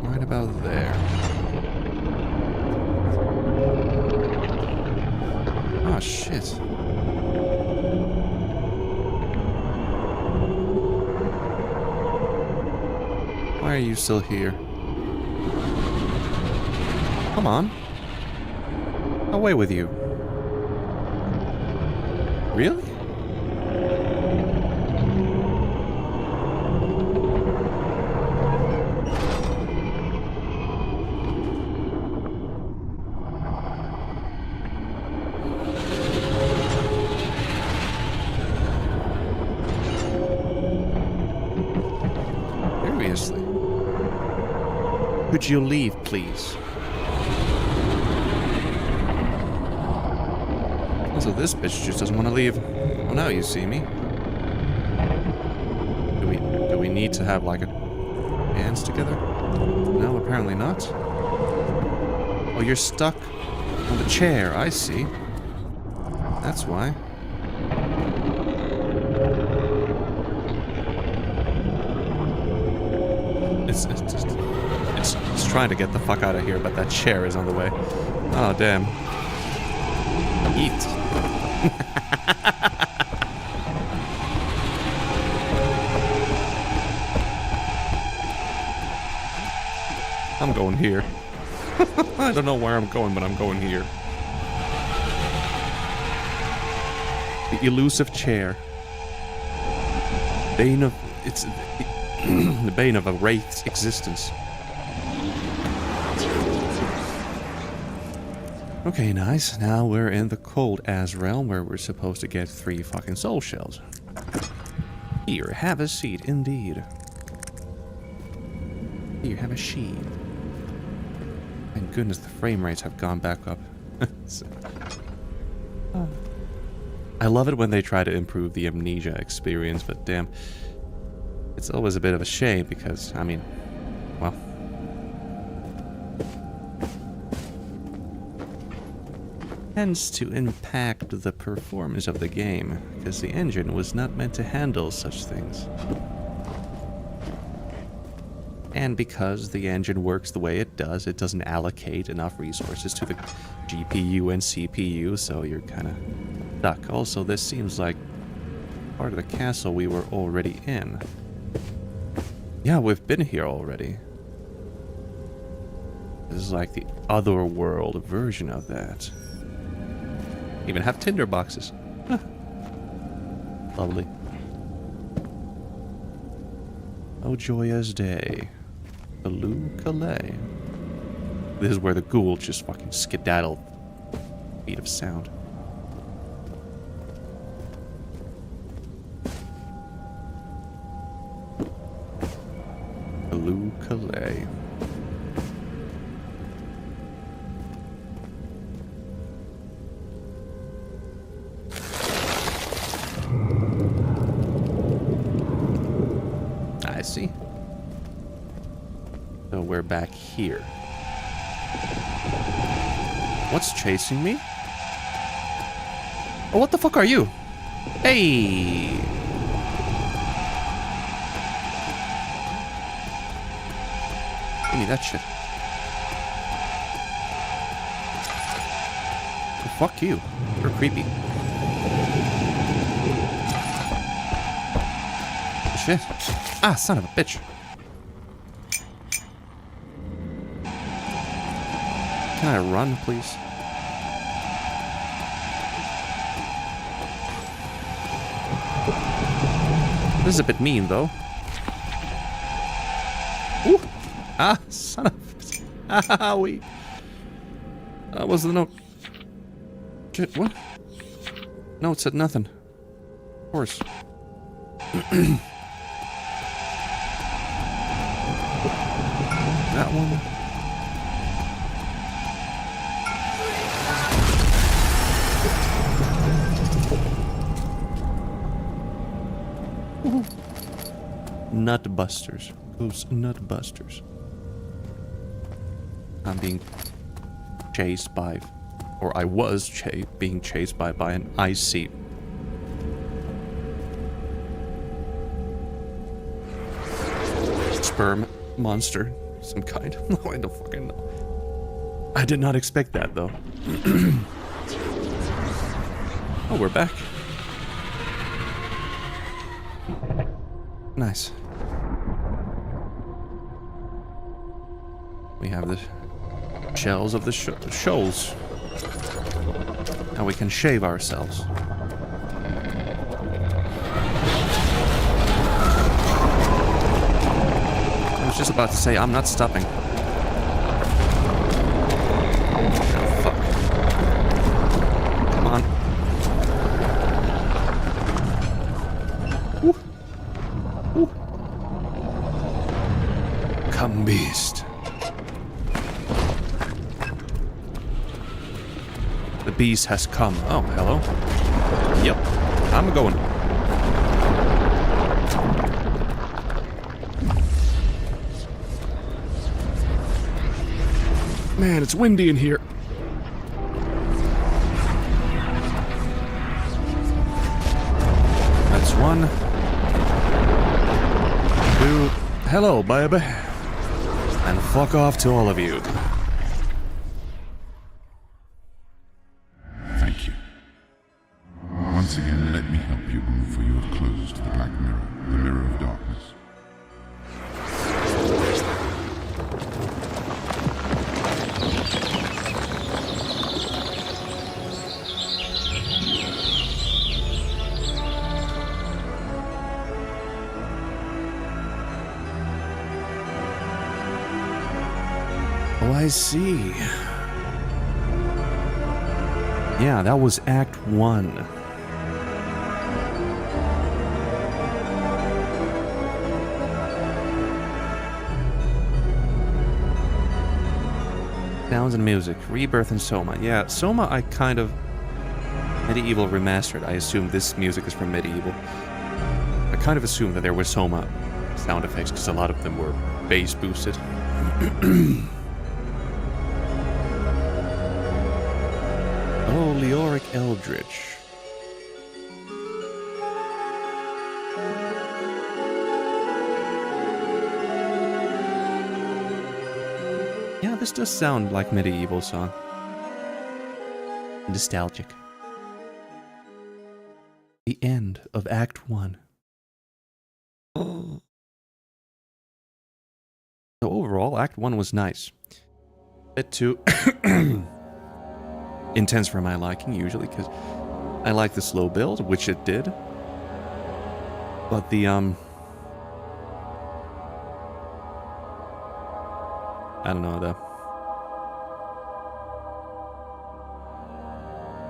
Right about there. Oh, shit. Why are you still here? Come on. Away with you. Really? Seriously? Could you leave, please? Also, this bitch just doesn't want to leave. Well, now you see me. Do we need to have, like, hands together? No, apparently not. Oh, you're stuck on the chair. I see. That's why. It's trying to get the fuck out of here, but that chair is on the way. Oh, damn. Eat. I'm going here. I don't know where I'm going, but I'm going here. The elusive chair. Bane of... It's... the bane of a wraith's existence. Okay, nice. Now we're in the cold-ass realm where we're supposed to get 3 fucking soul shells. Here, have a seat, indeed. Here, have a sheet. Thank goodness the frame rates have gone back up. I love it when they try to improve the amnesia experience, but damn, it's always a bit of a shame because, I mean, well... tends to impact the performance of the game, because the engine was not meant to handle such things. And because the engine works the way it doesn't allocate enough resources to the GPU and CPU, so you're kind of stuck. Also, this seems like part of the castle we were already in. Yeah, we've been here already. This is like the otherworld version of that. Even have tinder boxes. Lovely. Oh, joyous day. Kaloo Kalay. This is where the ghoul just fucking skedaddled. Beat of sound. Kaloo Kalay. I see. So we're back here. What's chasing me? Oh, what the fuck are you? Hey! Give me that shit. Oh, fuck you. You're creepy. Shit. Ah, son of a bitch. Can I run, please? This is a bit mean, though. Ooh! Ah, son of a... Ah, we... That was the note. Shit, what? No, it said nothing. Of course. That one. Nutbusters. Ghost Nutbusters. I'm being chased by, or I was being chased by an icy sperm monster, some kind. I don't fucking know. I did not expect that though. Oh, we're back. Nice. We have the shells of the shoals. Now we can shave ourselves. I was just about to say, I'm not stopping. Oh, fuck. Come on. Woo. Woo. Come, beast. The beast has come. Oh, hello. Yep, I'm going. Man, it's windy in here. That's one. Two. Hello, baby. And fuck off to all of you. Thank you. Once again, let me help you move, for you have closed the Black Mirror, the Mirror of Darkness. Oh, I see. Yeah, that was Act 1. Sounds and music. Rebirth and Soma. Yeah, Soma I kind of... Medieval Remastered. I assume this music is from Medieval. I kind of assumed that there were Soma sound effects because a lot of them were bass boosted. Oh, Leoric Eldritch. this does sound like medieval song. Nostalgic. The end of Act 1. So overall, Act 1 was nice. Bit too intense for my liking, usually, because I like the slow build, which it did. But the, I don't know, the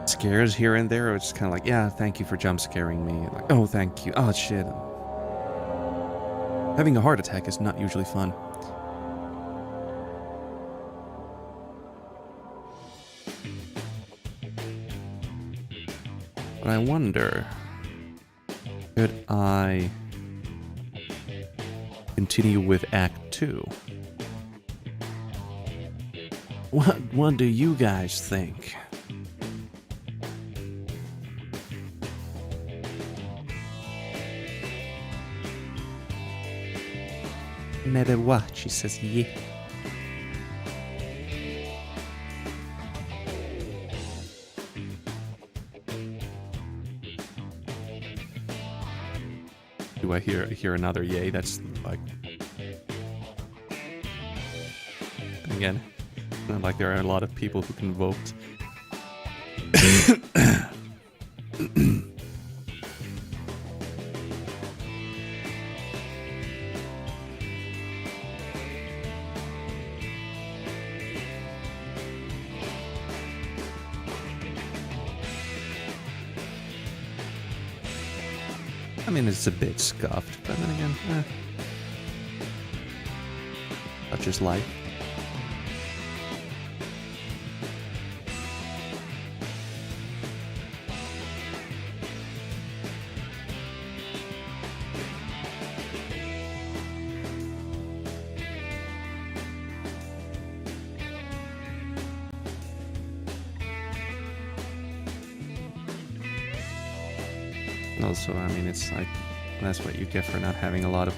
scares here and there, it's kind of like, yeah, thank you for jump scaring me. Like, oh, thank you. Oh, shit. Having a heart attack is not usually fun. But I wonder, could I continue with Act 2? What do you guys think? Maybe what? She says, yeah. Do I hear another yay? That's like, again, not like there are a lot of people who can vote. I mean, it's a bit scuffed, but then again, that's just life. Also, I mean, it's like, that's what you get for not having a lot of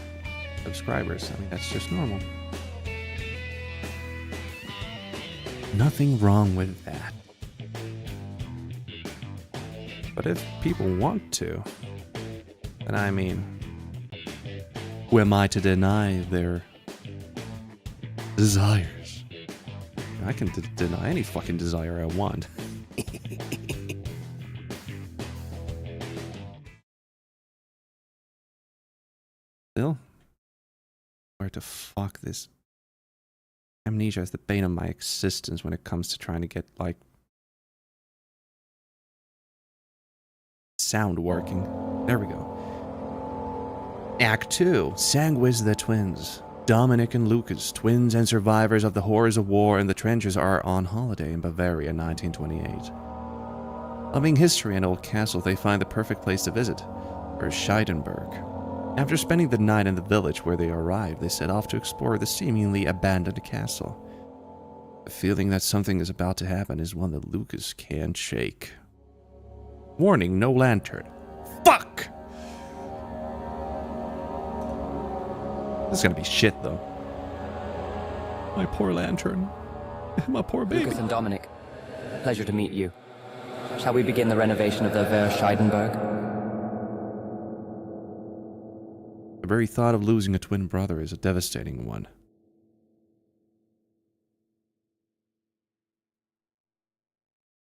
subscribers. I mean, that's just normal. Nothing wrong with that. But if people want to, then I mean, who am I to deny their desires? I can deny any fucking desire I want. Still, where to fuck this? Amnesia is the bane of my existence when it comes to trying to get, like, sound working. There we go. Act 2. Sanguis the twins. Dominic and Lucas, twins and survivors of the horrors of war in the trenches, are on holiday in Bavaria in 1928. Loving history and old castle, they find the perfect place to visit, Scheidenberg. After spending the night in the village where they arrived, they set off to explore the seemingly abandoned castle. The feeling that something is about to happen is one that Lucas can't shake. Warning, no lantern. Fuck! This is gonna be shit, though. My poor lantern. My poor baby. Lucas and Dominic, pleasure to meet you. Shall we begin the renovation of the Scheidenberg? The very thought of losing a twin brother is a devastating one.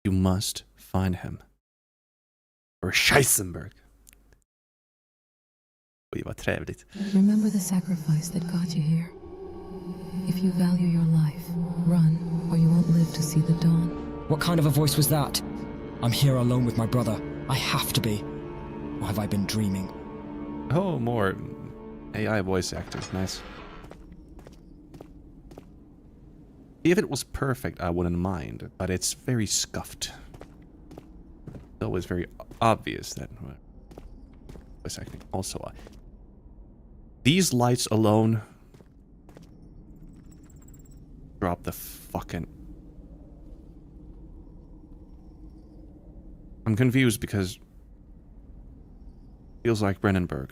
You must find him. Or Scheisenberg. Oj, vad trevligt. Remember the sacrifice that got you here. If you value your life, run, or you won't live to see the dawn. What kind of a voice was that? I'm here alone with my brother. I have to be. Or have I been dreaming? Oh, more AI voice actors. Nice. If it was perfect, I wouldn't mind, but it's very scuffed. It's always very obvious that voice acting also. These lights alone drop the fucking... I'm confused because it feels like Brennenberg.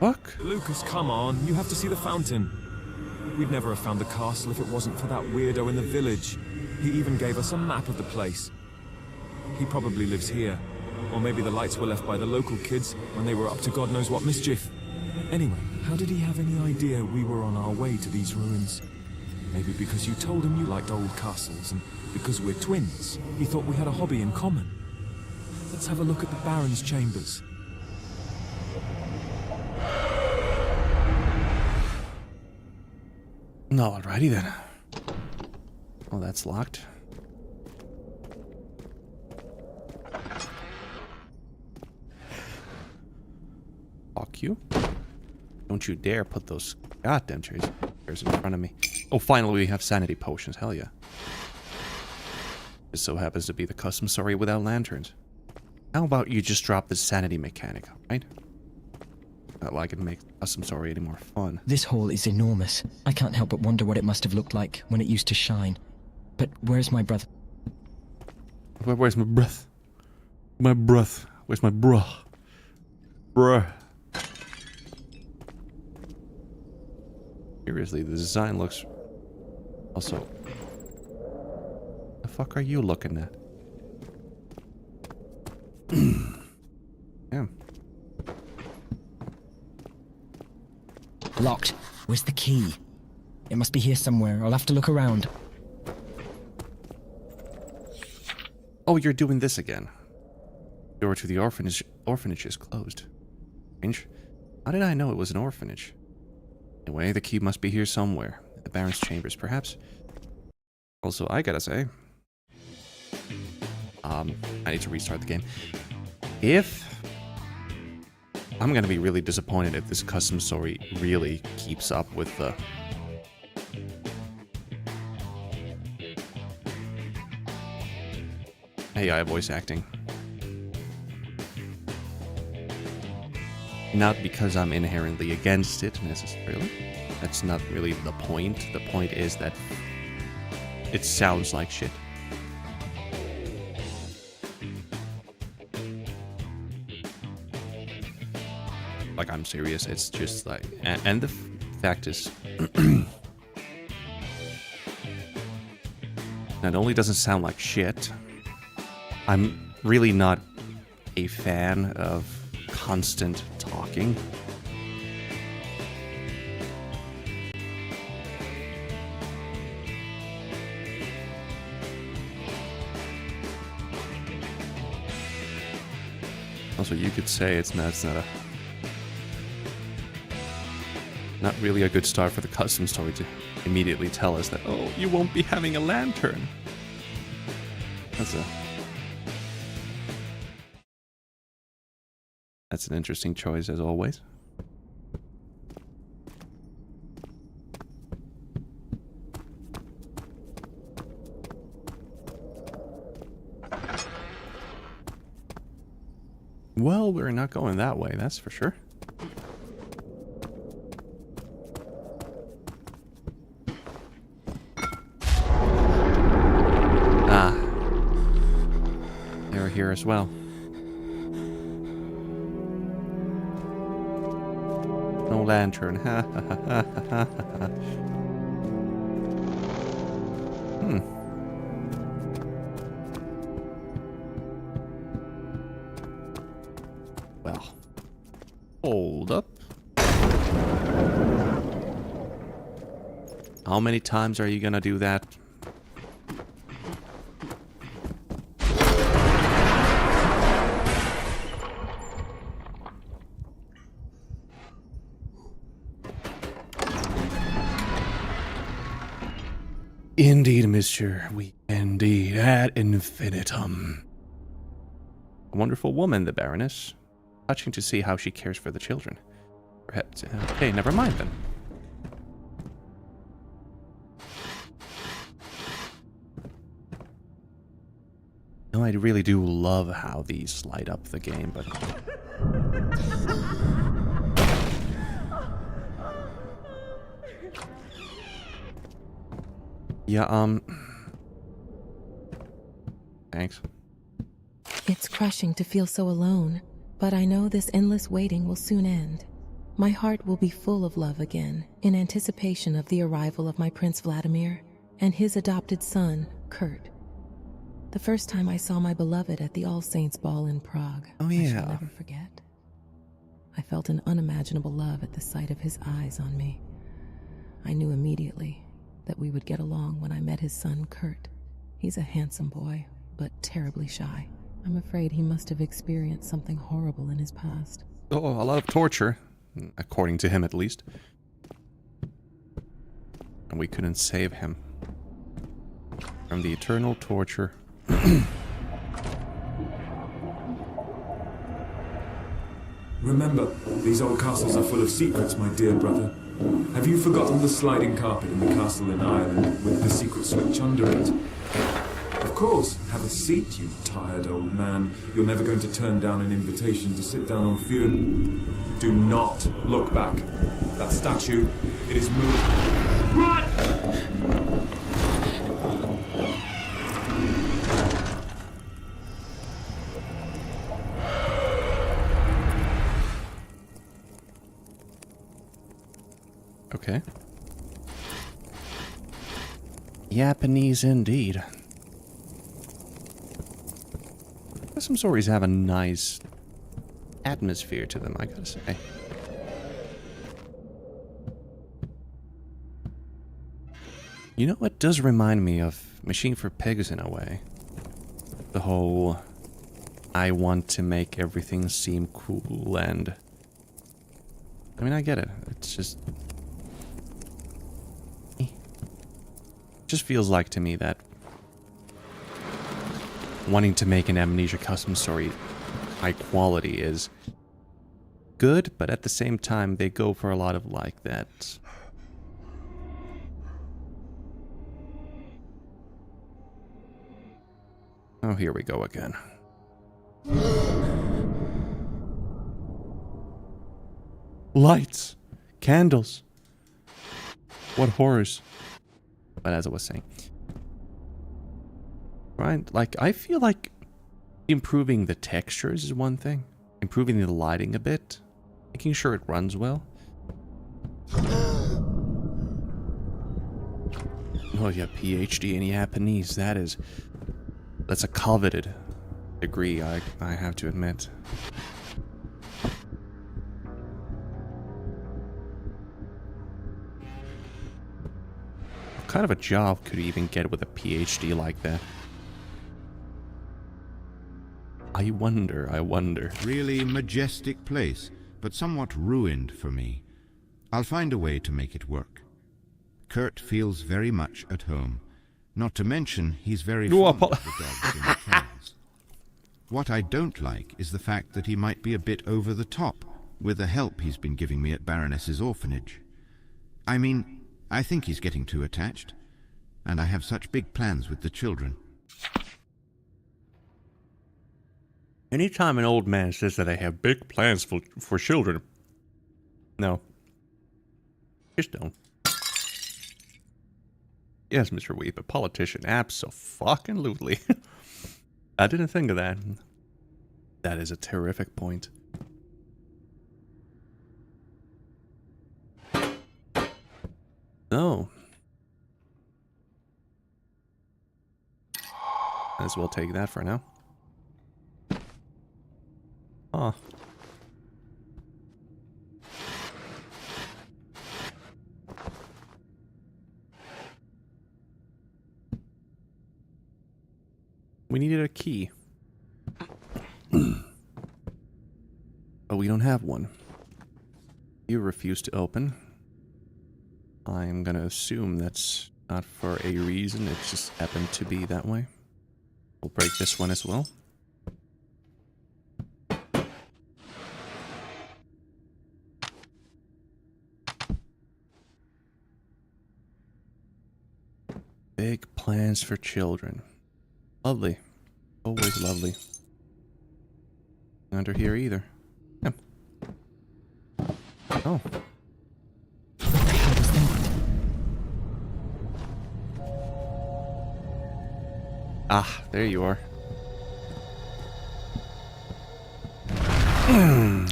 fuck? Lucas, come on. You have to see the fountain. We'd never have found the castle if it wasn't for that weirdo in the village. He even gave us a map of the place. He probably lives here. Or maybe the lights were left by the local kids when they were up to God knows what mischief. Anyway, how did he have any idea we were on our way to these ruins? Maybe because you told him you liked old castles, and because we're twins, he thought we had a hobby in common. Let's have a look at the Baron's chambers. No, alrighty then. Oh, that's locked. Fuck you. Don't you dare put those goddamn chairs in front of me. Oh, finally we have sanity potions. Hell yeah. This so happens to be the custom story without lanterns. How about you just drop the sanity mechanic, right? Not like it makes custom story any more fun. This hall is enormous. I can't help but wonder what it must have looked like when it used to shine. But where's my brother? Where's my breath? My breath. Where's my bruh? Bruh. Seriously, the design looks... Also... The fuck are you looking at? Yeah. Locked. Where's the key? It must be here somewhere. I'll have to look around. Oh, you're doing this again. Door to the orphanage is closed. Strange. How did I know it was an orphanage? Anyway, the key must be here somewhere. The Baron's chambers, perhaps. Also, I gotta say... I need to restart the game. I'm gonna be really disappointed if this custom story really keeps up with the... AI voice acting. Not because I'm inherently against it, necessarily. That's not really the point. The point is that it sounds like shit. Like, I'm serious. It's just like... And the fact is... not only does it sound like shit, I'm really not a fan of constant talking. Also, you could say it's not really a good start for the custom story to immediately tell us that, oh, you won't be having a lantern. That's an interesting choice, as always. Well, we're not going that way, that's for sure. Ah. They're here as well. No lantern. Ha ha ha ha ha ha. Well. Hold up. How many times are you gonna do that? Indeed, monsieur. We indeed ad infinitum. A wonderful woman, the Baroness. Touching to see how she cares for the children. Perhaps. Okay, never mind then. No, I really do love how these light up the game, but... Yeah, thanks. It's crushing to feel so alone, but I know this endless waiting will soon end. My heart will be full of love again in anticipation of the arrival of my Prince Vladimir and his adopted son, Kurt. The first time I saw my beloved at the All Saints Ball in Prague, Oh, I yeah. shall never forget. I felt an unimaginable love at the sight of his eyes on me. I knew immediately that we would get along when I met his son, Kurt. He's a handsome boy, but terribly shy. I'm afraid he must have experienced something horrible in his past. Oh, a lot of torture, according to him at least. And we couldn't save him from the eternal torture. Remember, these old castles are full of secrets, my dear brother. Have you forgotten the sliding carpet in the castle in Ireland with the secret switch under it? Of course, have a seat, you tired old man. You're never going to turn down an invitation to sit down on Furen. Do not look back. That statue, it is moved. Run! Okay. Japanese indeed. Some stories have a nice atmosphere to them, I gotta say. You know what does remind me of Machine for Pigs in a way? The whole I want to make everything seem cool and... I mean, I get it. It's just... It just feels like to me that wanting to make an Amnesia custom story high quality is good, but at the same time they go for a lot of like that. Oh, here we go again. Lights, candles. What horrors. But as I was saying, right? Like, I feel like improving the textures is one thing. Improving the lighting a bit. Making sure it runs well. Oh yeah, PhD in Japanese. That's a coveted degree, I have to admit. What kind of a job could you even get with a PhD like that? I wonder. Really majestic place, but somewhat ruined for me. I'll find a way to make it work. Kurt feels very much at home. Not to mention, he's very fond of the dogs in the kennels. What I don't like is the fact that he might be a bit over the top with the help he's been giving me at Baroness's orphanage. I mean, I think he's getting too attached, and I have such big plans with the children. Anytime an old man says that I have big plans for children, no. Just don't. Yes, Mr. Weep, a politician, abso-fucking-lutely. I didn't think of that. That is a terrific point. Oh. Might as well take that for now. Huh. We needed a key. But we don't have one. You refuse to open. I'm gonna assume that's not for a reason, it just happened to be that way. We'll break this one as well. Big plans for children. Lovely. Always lovely. Under here either. Yeah. Oh. Ah, there you are.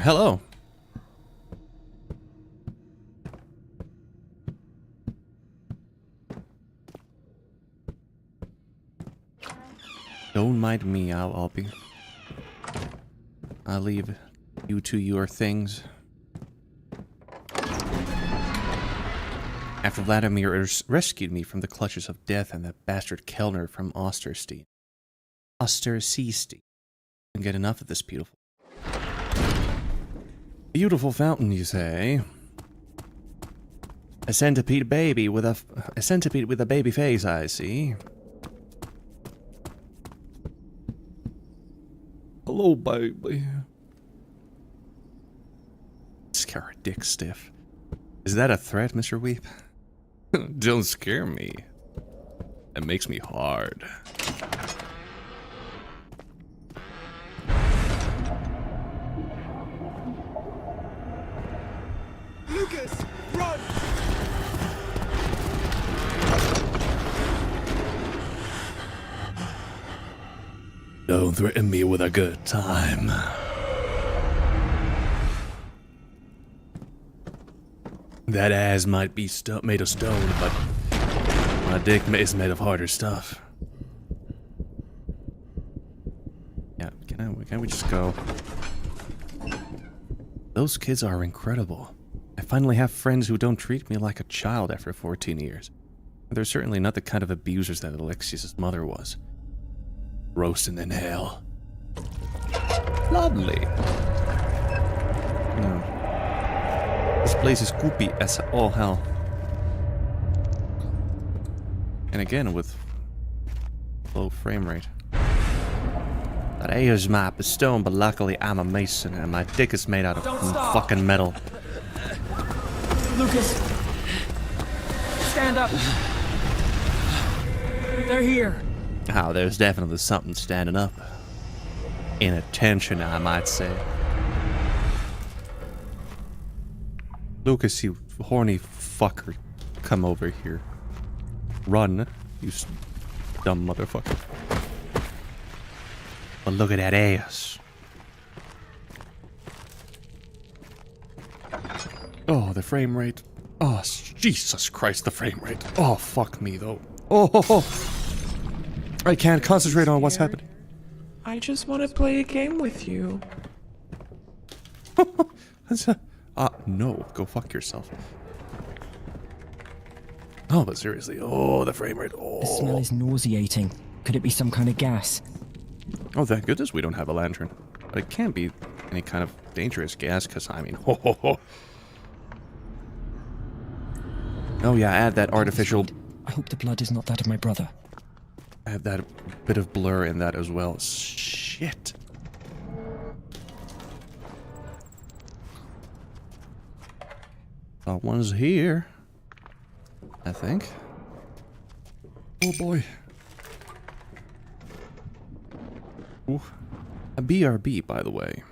Hello. Don't mind me. I'll leave you to your things. After Vladimir rescued me from the clutches of death and that bastard Kellner from Osterstein. Osterseestein. Couldn't get enough of this beautiful fountain, you say? A centipede with a baby face, I see. Hello, baby. Scare her dick stiff. Is that a threat, Mr. Weep? Don't scare me. It makes me hard. Lucas, run! Don't threaten me with a good time. That ass might be made of stone, but my dick is made of harder stuff. Yeah, can we just go? Those kids are incredible. I finally have friends who don't treat me like a child after 14 years. They're certainly not the kind of abusers that Alexius' mother was. Roasting in hell. Lovely. No. This place is goopy as all hell. And again with low frame rate. That ears map is stone, but luckily I'm a mason and my dick is made out of fucking metal. Lucas! Stand up! They're here! Oh, there's definitely something standing up. Inattention, I might say. Lucas, you horny fucker. Come over here. Run, you dumb motherfucker. But look at that ass. Oh, the frame rate. Oh, Jesus Christ, the frame rate. Oh, fuck me, though. Oh, I can't concentrate on what's happening. I just want to play a game with you. No, go fuck yourself. Oh, but seriously, oh, the frame rate, oh. The smell is nauseating. Could it be some kind of gas? Oh, thank goodness we don't have a lantern. But it can't be any kind of dangerous gas, because, I mean, Oh yeah, add that artificial... I hope the blood is not that of my brother. Add that bit of blur in that as well. Shit. One's here. I think. Oh boy. Ooh. A BRB, by the way.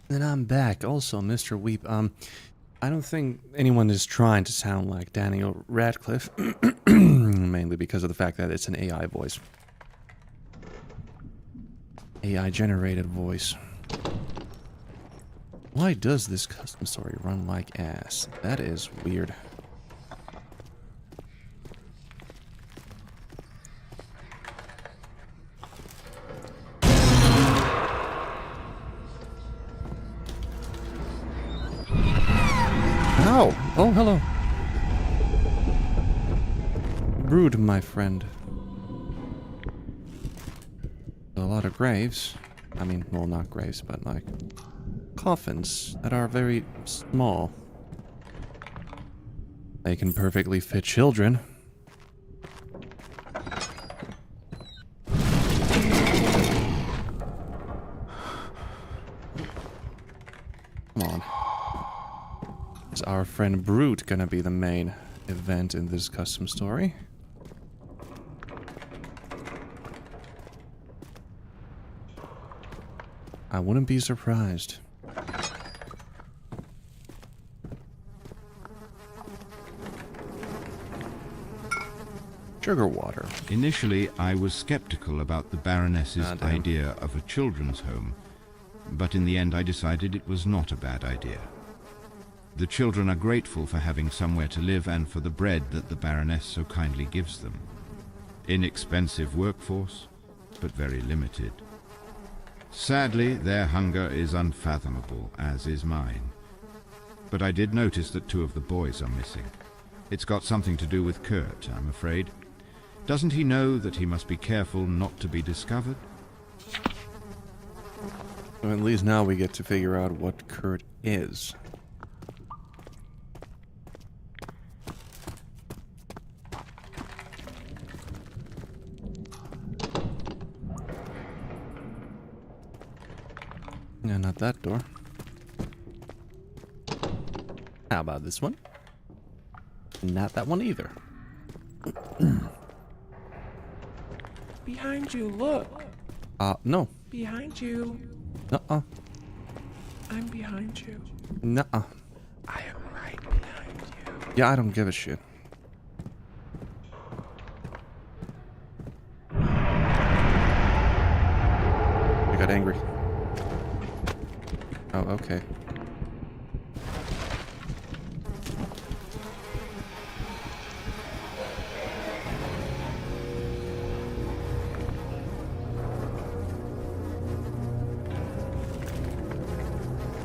And I'm back. Also, Mr. Weep, I don't think anyone is trying to sound like Daniel Radcliffe, mainly because of the fact that it's an AI voice. AI-generated voice. Why does this custom story run like ass? That is weird. Ow! Oh, hello. Brood, my friend. A lot of graves. I mean, well, not graves, but like coffins that are very small. They can perfectly fit children. Come on. Is our friend Brute gonna be the main event in this custom story? I wouldn't be surprised. Sugar water. Initially, I was skeptical about the Baroness's idea of a children's home, but in the end I decided it was not a bad idea. The children are grateful for having somewhere to live and for the bread that the Baroness so kindly gives them. Inexpensive workforce, but very limited. Sadly, their hunger is unfathomable, as is mine. But I did notice that 2 of the boys are missing. It's got something to do with Kurt, I'm afraid. Doesn't he know that he must be careful not to be discovered? Well, at least now we get to figure out what Kurt is. Yeah, not that door. How about this one? Not that one either. Behind you, look. No. Behind you. Nuh-uh. I'm behind you. Nuh-uh. I am right behind you. Yeah, I don't give a shit. I got angry. Oh, okay.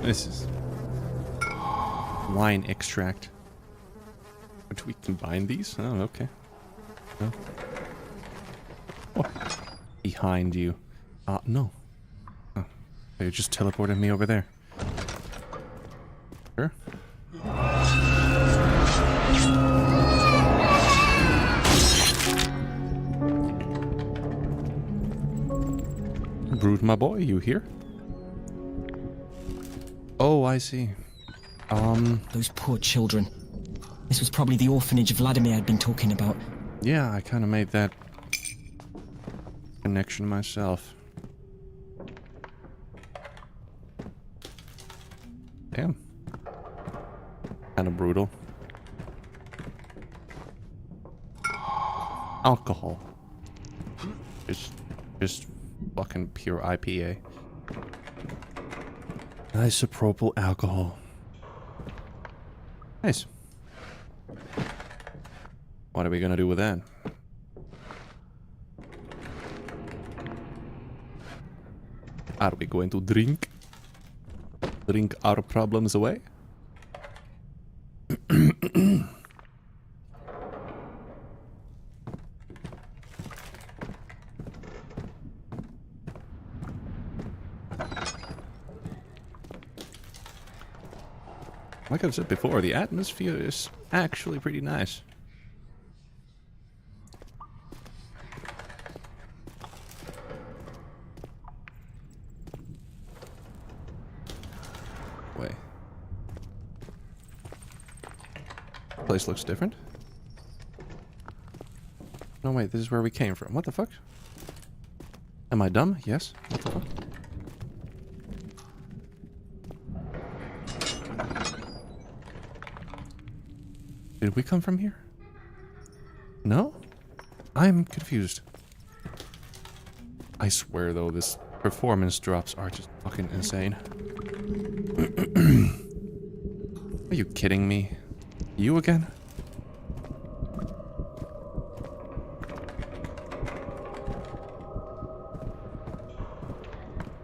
This is wine extract. Do we combine these? Oh, okay. No. Oh. Behind you. No. Oh. They just teleported me over there. Sure. Brood, my boy, you here? Oh, I see. Those poor children. This was probably the orphanage Vladimir had been talking about. Yeah, I kind of made that connection myself. Damn. Kind of brutal. Alcohol. Just fucking pure IPA. Isopropyl alcohol. Nice. What are we gonna do with that? Are we going to drink? Drink our problems away? Like I've said before, the atmosphere is actually pretty nice. Wait. Place looks different. No, wait, this is where we came from. What the fuck? Am I dumb? Yes. What the fuck? Did we come from here? No? I'm confused. I swear, though, this performance drops are just fucking insane. Are you kidding me? You again?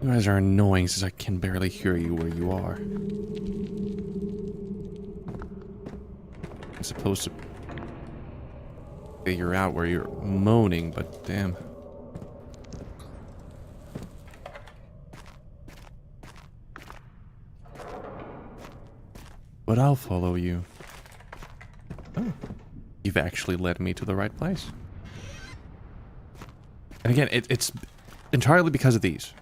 You guys are annoying since I can barely hear you where you are. I'm supposed to figure out where you're moaning, but damn. But I'll follow you. Oh, you've actually led me to the right place. And again, it's entirely because of these.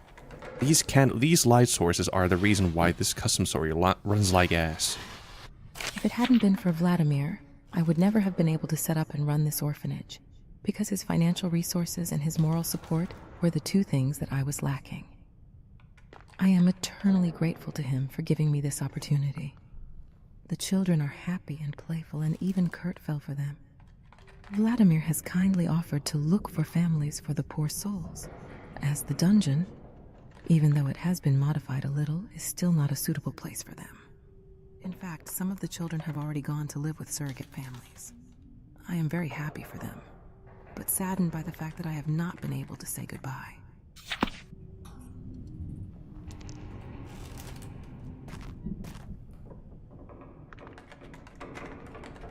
These light sources are the reason why this custom story runs like ass. If it hadn't been for Vladimir, I would never have been able to set up and run this orphanage, because his financial resources and his moral support were the two things that I was lacking. I am eternally grateful to him for giving me this opportunity. The children are happy and playful, and even Kurt fell for them. Vladimir has kindly offered to look for families for the poor souls, as the dungeon, even though it has been modified a little, is still not a suitable place for them. In fact, some of the children have already gone to live with surrogate families. I am very happy for them, but saddened by the fact that I have not been able to say goodbye.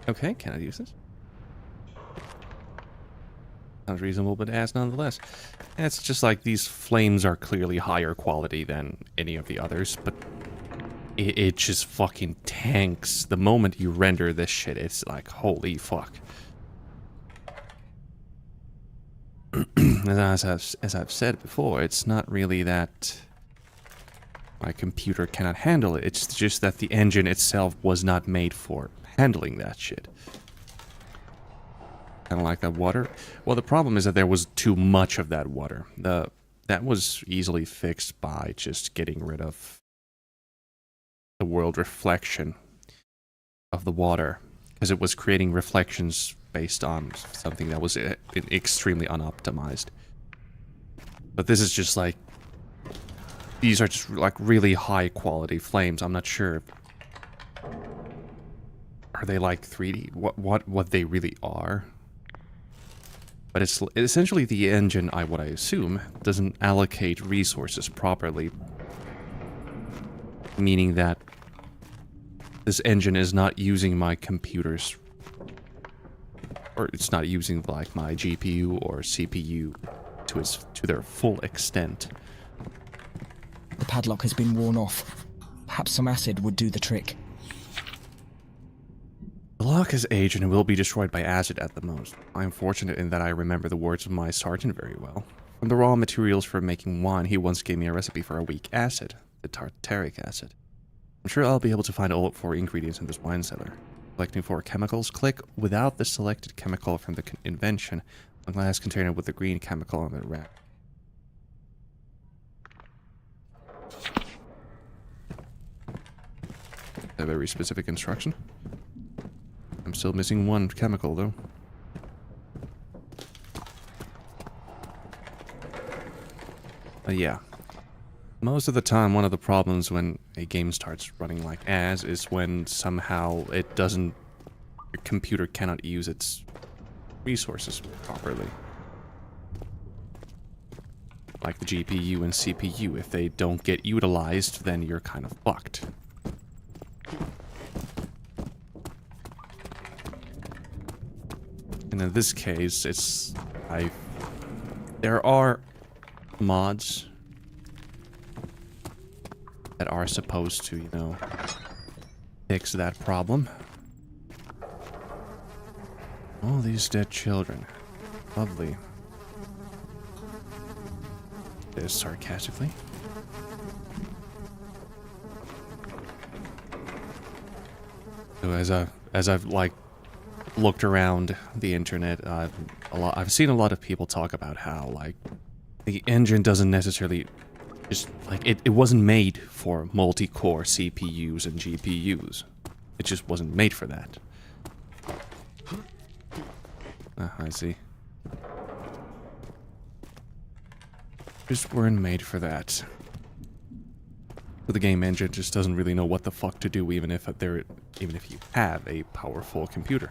Okay, can I use this? Sounds reasonable, but as nonetheless. It's just like these flames are clearly higher quality than any of the others, but it just fucking tanks. The moment you render this shit, it's like, holy fuck. As I've said before, it's not really that my computer cannot handle it. It's just that the engine itself was not made for handling that shit. Kind of like that water. Well, the problem is that there was too much of that water. That was easily fixed by just getting rid of the world reflection of the water, because it was creating reflections based on something that was extremely unoptimized. But this is just like, these are just like really high quality flames. I'm not sure. Are they like 3D? What they really are? But it's essentially the engine, what I assume, doesn't allocate resources properly. Meaning that this engine is not using my computers, or it's not using like my GPU or CPU to their full extent. The padlock has been worn off. Perhaps some acid would do the trick. The lock is aged and will be destroyed by acid at the most. I am fortunate in that I remember the words of my sergeant very well. From the raw materials for making wine, he once gave me a recipe for a weak acid, the tartaric acid. I'm sure I'll be able to find all 4 ingredients in this wine cellar. Selecting 4 chemicals, click without the selected chemical from the invention, a glass container with the green chemical on the rack. A very specific instruction. I'm still missing 1 chemical, though. But yeah. Most of the time, one of the problems when a game starts running like as is when somehow it doesn't... Your computer cannot use its resources properly. Like the GPU and CPU. If they don't get utilized, then you're kind of fucked. And in this case, it's... There are mods that are supposed to, you know, fix that problem. All these dead children. Lovely. This sarcastically. So as I've like looked around the internet, I've seen a lot of people talk about how like the engine doesn't necessarily just like it wasn't made for multi-core CPUs and GPUs. It just wasn't made for that. I see. Just weren't made for that. But the game engine just doesn't really know what the fuck to do, even if you have a powerful computer.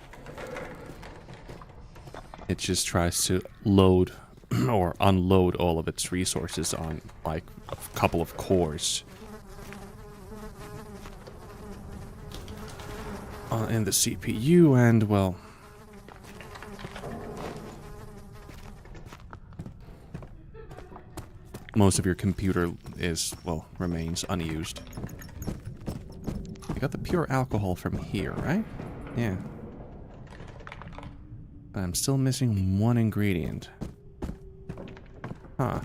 It just tries to load or unload all of its resources on like a couple of cores in the CPU, and well, most of your computer remains unused. You got the pure alcohol from here, right? Yeah. I'm still missing one ingredient. Huh.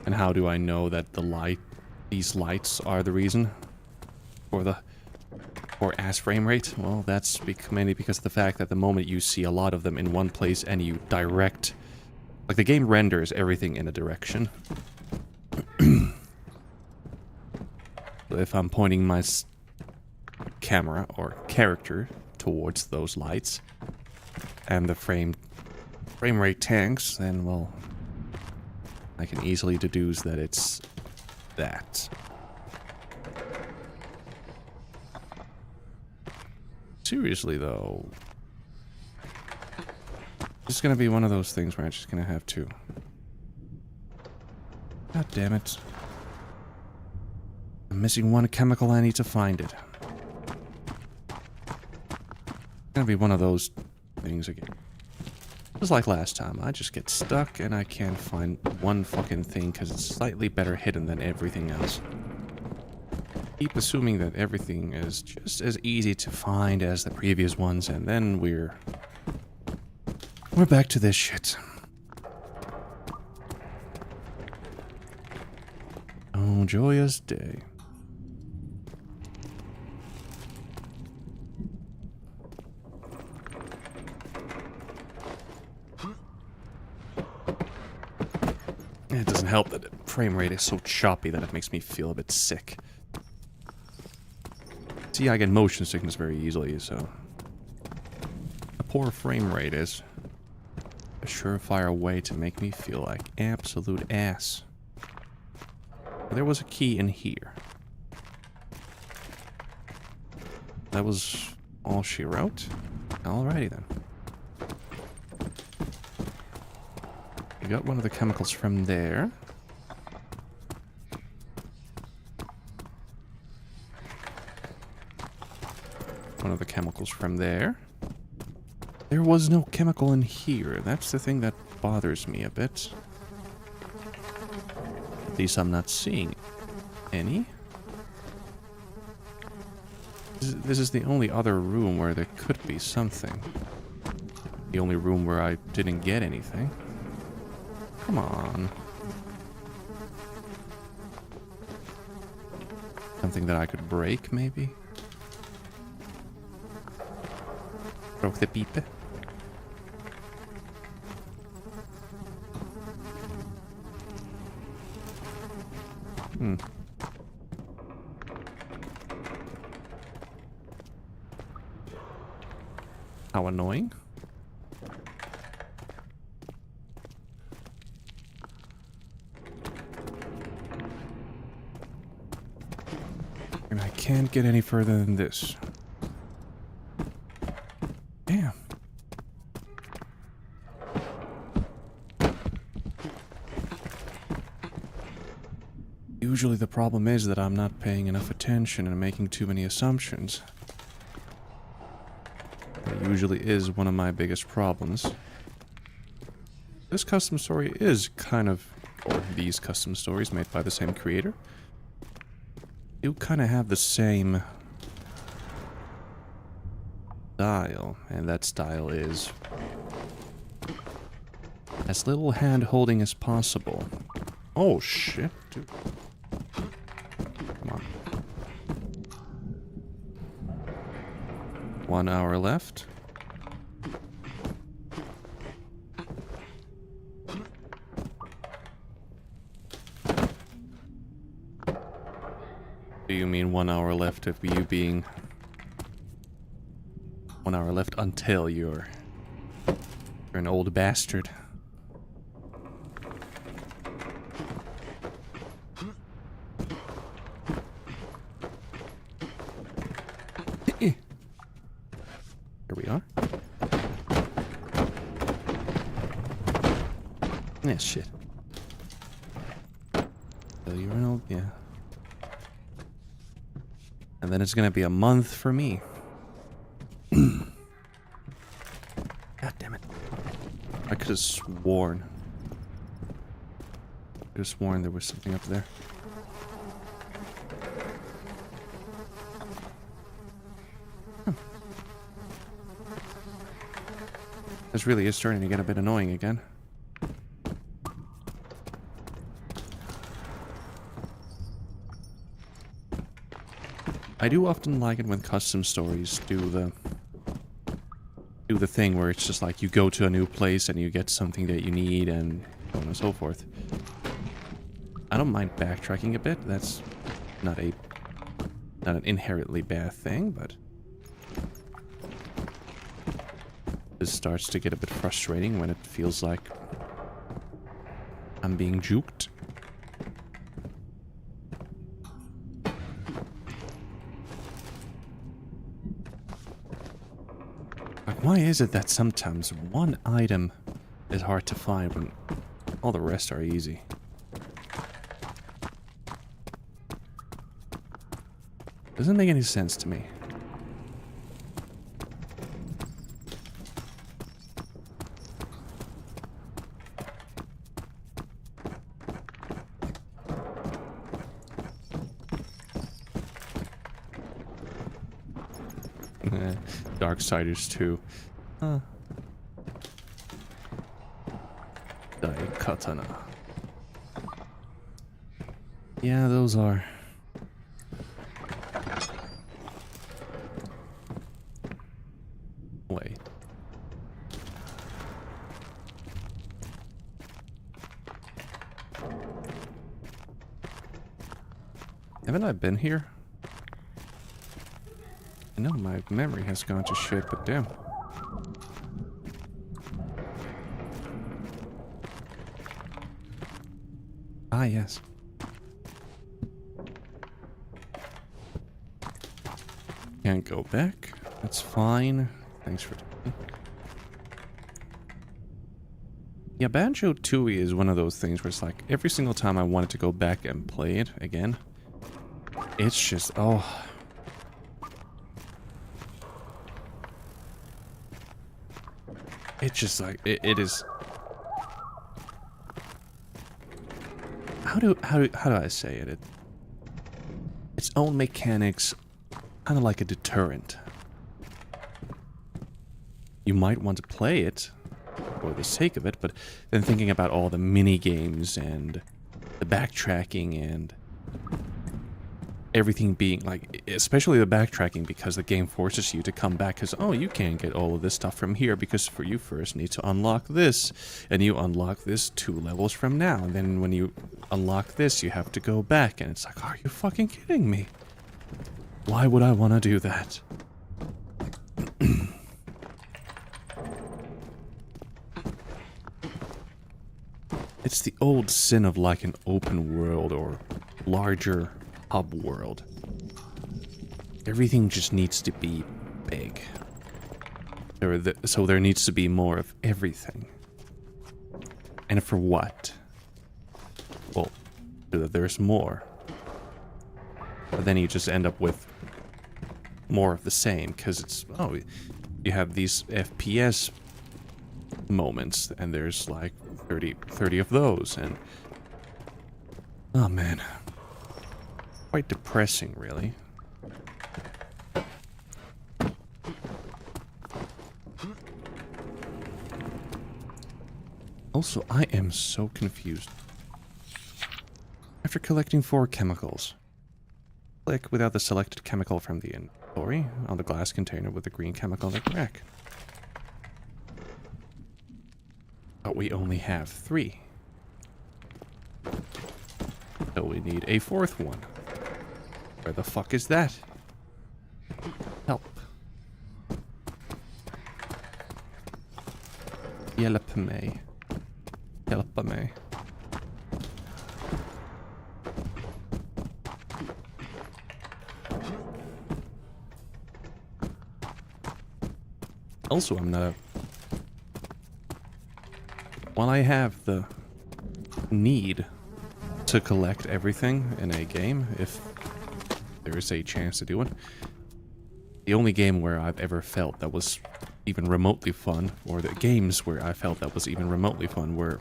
And how do I know that these lights are the reason for ass frame rate? Well, that's mainly because of the fact that the moment you see a lot of them in one place and you direct, like the game renders everything in a direction. So if I'm pointing my camera or character towards those lights and the frame rate tanks, then well, I can easily deduce that it's that. Seriously, though, this is gonna be one of those things where I'm just gonna have to... God damn it. I'm missing one chemical, I need to find it. It's gonna be one of those things again. Just like last time, I just get stuck and I can't find one fucking thing because it's slightly better hidden than everything else. Keep assuming that everything is just as easy to find as the previous ones, and then we're back to this shit. Oh, joyous day. It doesn't help that the frame rate is so choppy that it makes me feel a bit sick. See, I get motion sickness very easily, so... A poor frame rate is a surefire way to make me feel like absolute ass. There was a key in here. That was all she wrote? Alrighty then. We got one of the chemicals from there. One of the chemicals from there. There was no chemical in here. That's the thing that bothers me a bit. At least I'm not seeing any. This is the only other room where there could be something. The only room where I didn't get anything. Come on. Something that I could break, maybe? Broke the pipe. How annoying. And I can't get any further than this. Damn. Usually the problem is that I'm not paying enough attention and making too many assumptions. That usually is one of my biggest problems. This custom story is kind of, or these custom stories made by the same creator, do kind of have the same style, and that style is as little hand-holding as possible. Oh shit, dude. Come on. 1 hour left. Do you mean 1 hour left of you being... 1 hour left until you're an old bastard? Here we are. Yeah, shit. So you're an old... yeah. And then it's gonna be a month for me. God damn it. I could have sworn. There was something up there. Huh. This really is starting to get a bit annoying again. I do often like it when custom stories do the thing where it's just like you go to a new place and you get something that you need and so on and so forth. I don't mind backtracking a bit. That's not an inherently bad thing, but this starts to get a bit frustrating when it feels like I'm being juked. Why is it that sometimes one item is hard to find when all the rest are easy? Doesn't make any sense to me. Darksiders 2. Huh. Daikatana. Yeah, those are. Wait. Haven't I been here? I know my memory has gone to shit, but damn. Ah, yes. Can't go back. That's fine. Thanks for... Yeah, Banjo-Tooie is one of those things where it's like, every single time I wanted to go back and play it again, it's just, oh... It's just like, it is... How do I say it? Its own mechanics, kind of like a deterrent. You might want to play it for the sake of it, but then thinking about all the mini games and the backtracking and everything being like, especially the backtracking, because the game forces you to come back because, oh, you can't get all of this stuff from here because for you first need to unlock this, and you unlock this 2 levels from now, and then when you unlock this you have to go back, and it's like, are you fucking kidding me? Why would I want to do that? It's the old sin of like an open world or larger hub world. Everything just needs to be big. So there needs to be more of everything. And for what? Well, so that there's more. But then you just end up with more of the same, because it's, oh, you have these FPS moments, and there's like 30 of those, and oh man, quite depressing, really. Also, I am so confused. After collecting 4 chemicals, click without the selected chemical from the inventory on the glass container with the green chemical in the crack. But we only have 3. So we need a 4th one. Where the fuck is that? Help. Hjälp mig. Hjälpa mig. Also, I'm not a... While I have the need to collect everything in a game, if there is a chance to do it, the only game where I've ever felt that was even remotely fun, or the games where I felt that was even remotely fun, were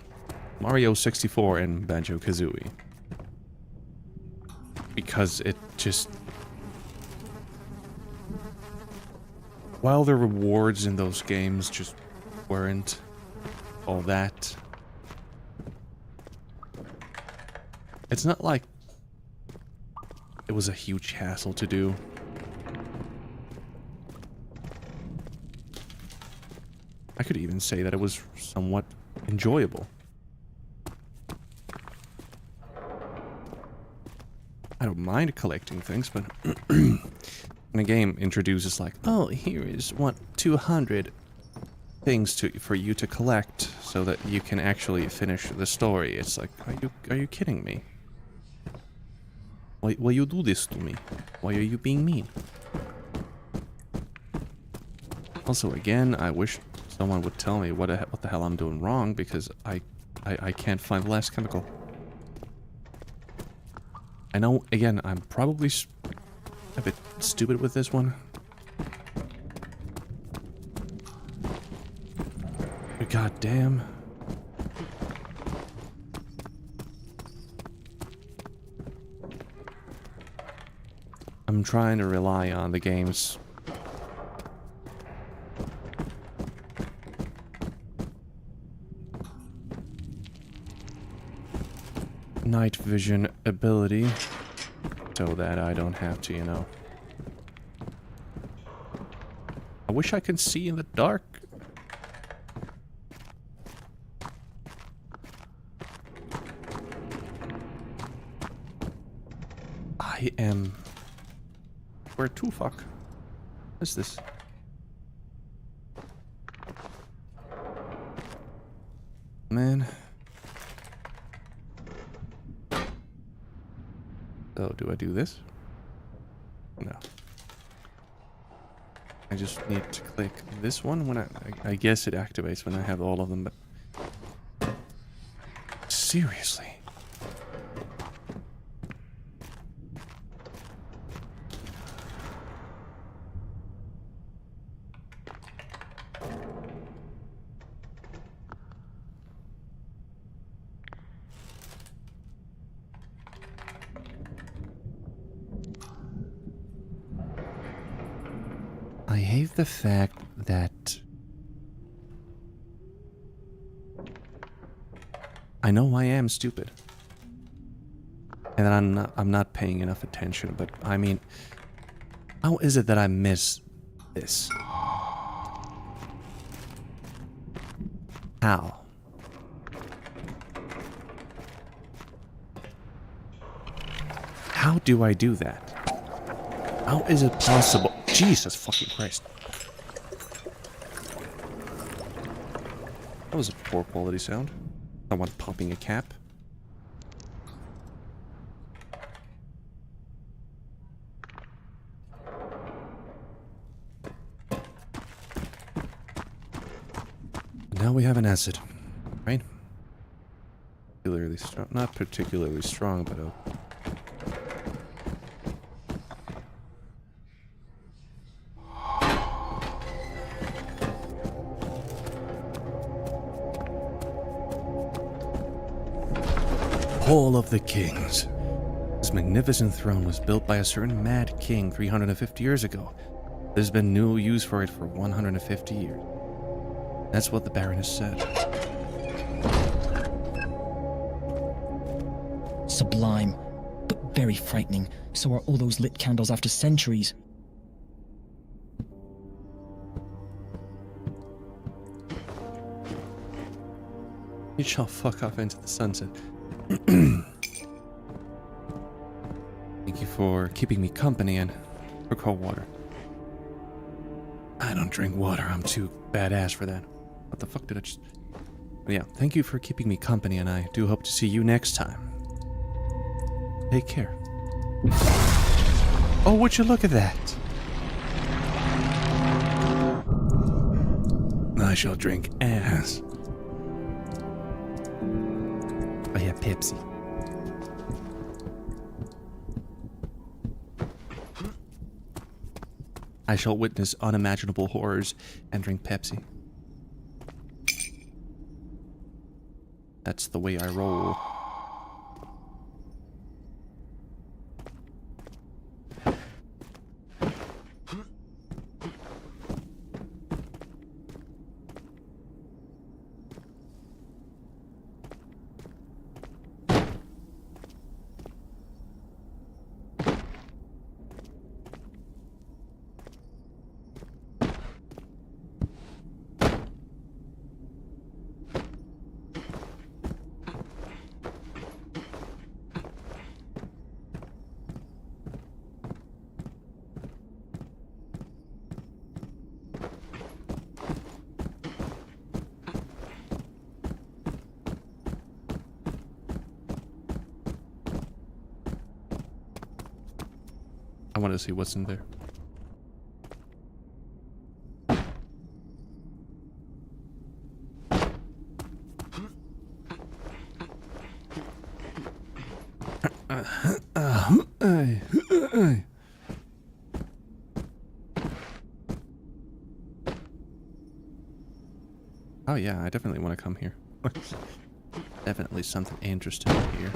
Mario 64 and Banjo-Kazooie. Because it just... While the rewards in those games just weren't all that, it's not like it was a huge hassle to do. I could even say that it was somewhat enjoyable. I don't mind collecting things, but when a game introduces like, oh, here is 200 things for you to collect so that you can actually finish the story, it's like, are you kidding me? Why you do this to me? Why are you being mean? Also, again, I wish someone would tell me what the hell I'm doing wrong, because I can't find the last chemical. I know, again, I'm probably a bit stupid with this one. But goddamn. I'm trying to rely on the game's night vision ability so that I don't have to, you know. I wish I could see in the dark. I am... Where to, fuck? What is this? Man. So, do I do this? No. I just need to click this one when I guess it activates when I have all of them, but... Seriously? I hate the fact that I know I am stupid, and that I'm not paying enough attention. But I mean, how is it that I miss this? How? How do I do that? How is it possible? Jesus fucking Christ. That was a poor quality sound. Someone popping a cap. Now we have an acid, right? Particularly strong. Not particularly strong, but Hall of the Kings. This magnificent throne was built by a certain mad king 350 years ago. There's been no use for it for 150 years. That's what the Baroness said. Sublime, but very frightening. So are all those lit candles after centuries. You shall fuck off into the sunset. Thank you for keeping me company and for cold water. I don't drink water. I'm too badass for that. What the fuck did I just... Yeah, thank you for keeping me company, and I do hope to see you next time. Take care. Oh, would you look at that? I shall drink ass. I have Pepsi. I shall witness unimaginable horrors and drink Pepsi. That's the way I roll. I want to see what's in there. Oh yeah, I definitely want to come here. Definitely something interesting here.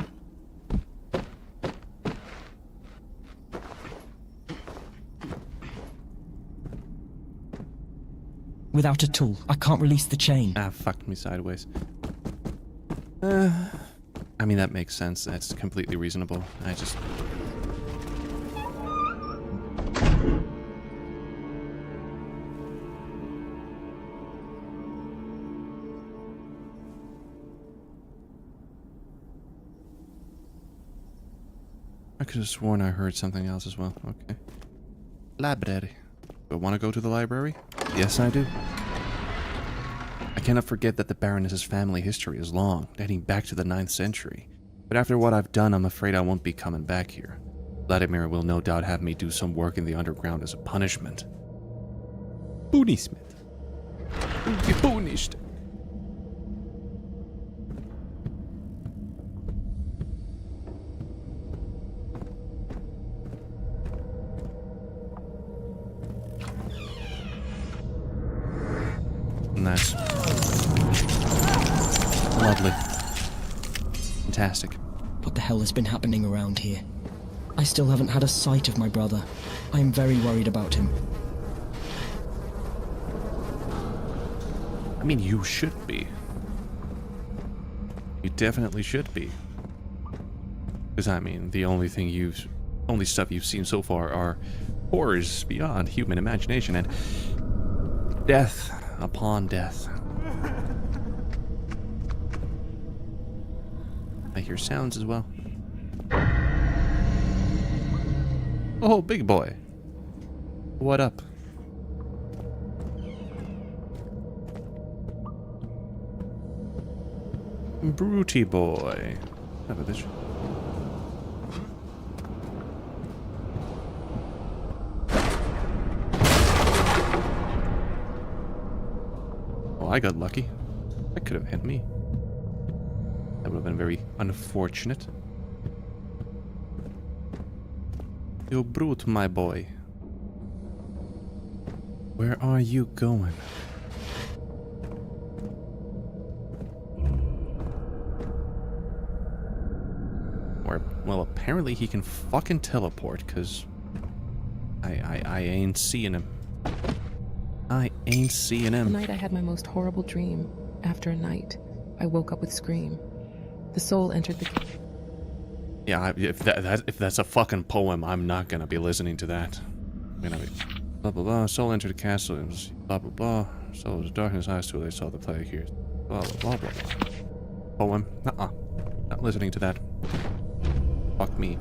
Without a tool, I can't release the chain. Ah, fucked me sideways. I mean, that makes sense. That's completely reasonable. I just... I could have sworn I heard something else as well. Okay. Library. Do I want to go to the library? Yes, I do. I cannot forget that the Baroness's family history is long, dating back to the 9th century. But after what I've done, I'm afraid I won't be coming back here. Vladimir will no doubt have me do some work in the underground as a punishment. Punishment. Be punished. Nice. Lovely. Fantastic. What the hell has been happening around here? I still haven't had a sight of my brother. I am very worried about him. I mean, you should be. You definitely should be. Because, I mean, the only stuff you've seen so far are horrors beyond human imagination and death upon death. I hear sounds as well. Oh, big boy. What up? Broody boy. Have a bitch. I got lucky. That could have hit me. That would have been very unfortunate. Yo, brute, my boy. Where are you going? Or, well, apparently he can fucking teleport, because I ain't seeing him. I ain't seeing him. The night I had my most horrible dream. After a night, I woke up with scream. The soul entered the... Yeah, if that's a fucking poem, I'm not gonna be listening to that. I'm gonna be... Blah, blah, blah. Soul entered the castle. It was blah, blah, blah. Soul was darkness eyes till they saw the plague here. Blah, blah, blah, blah, blah. Poem. Not listening to that. Fuck me.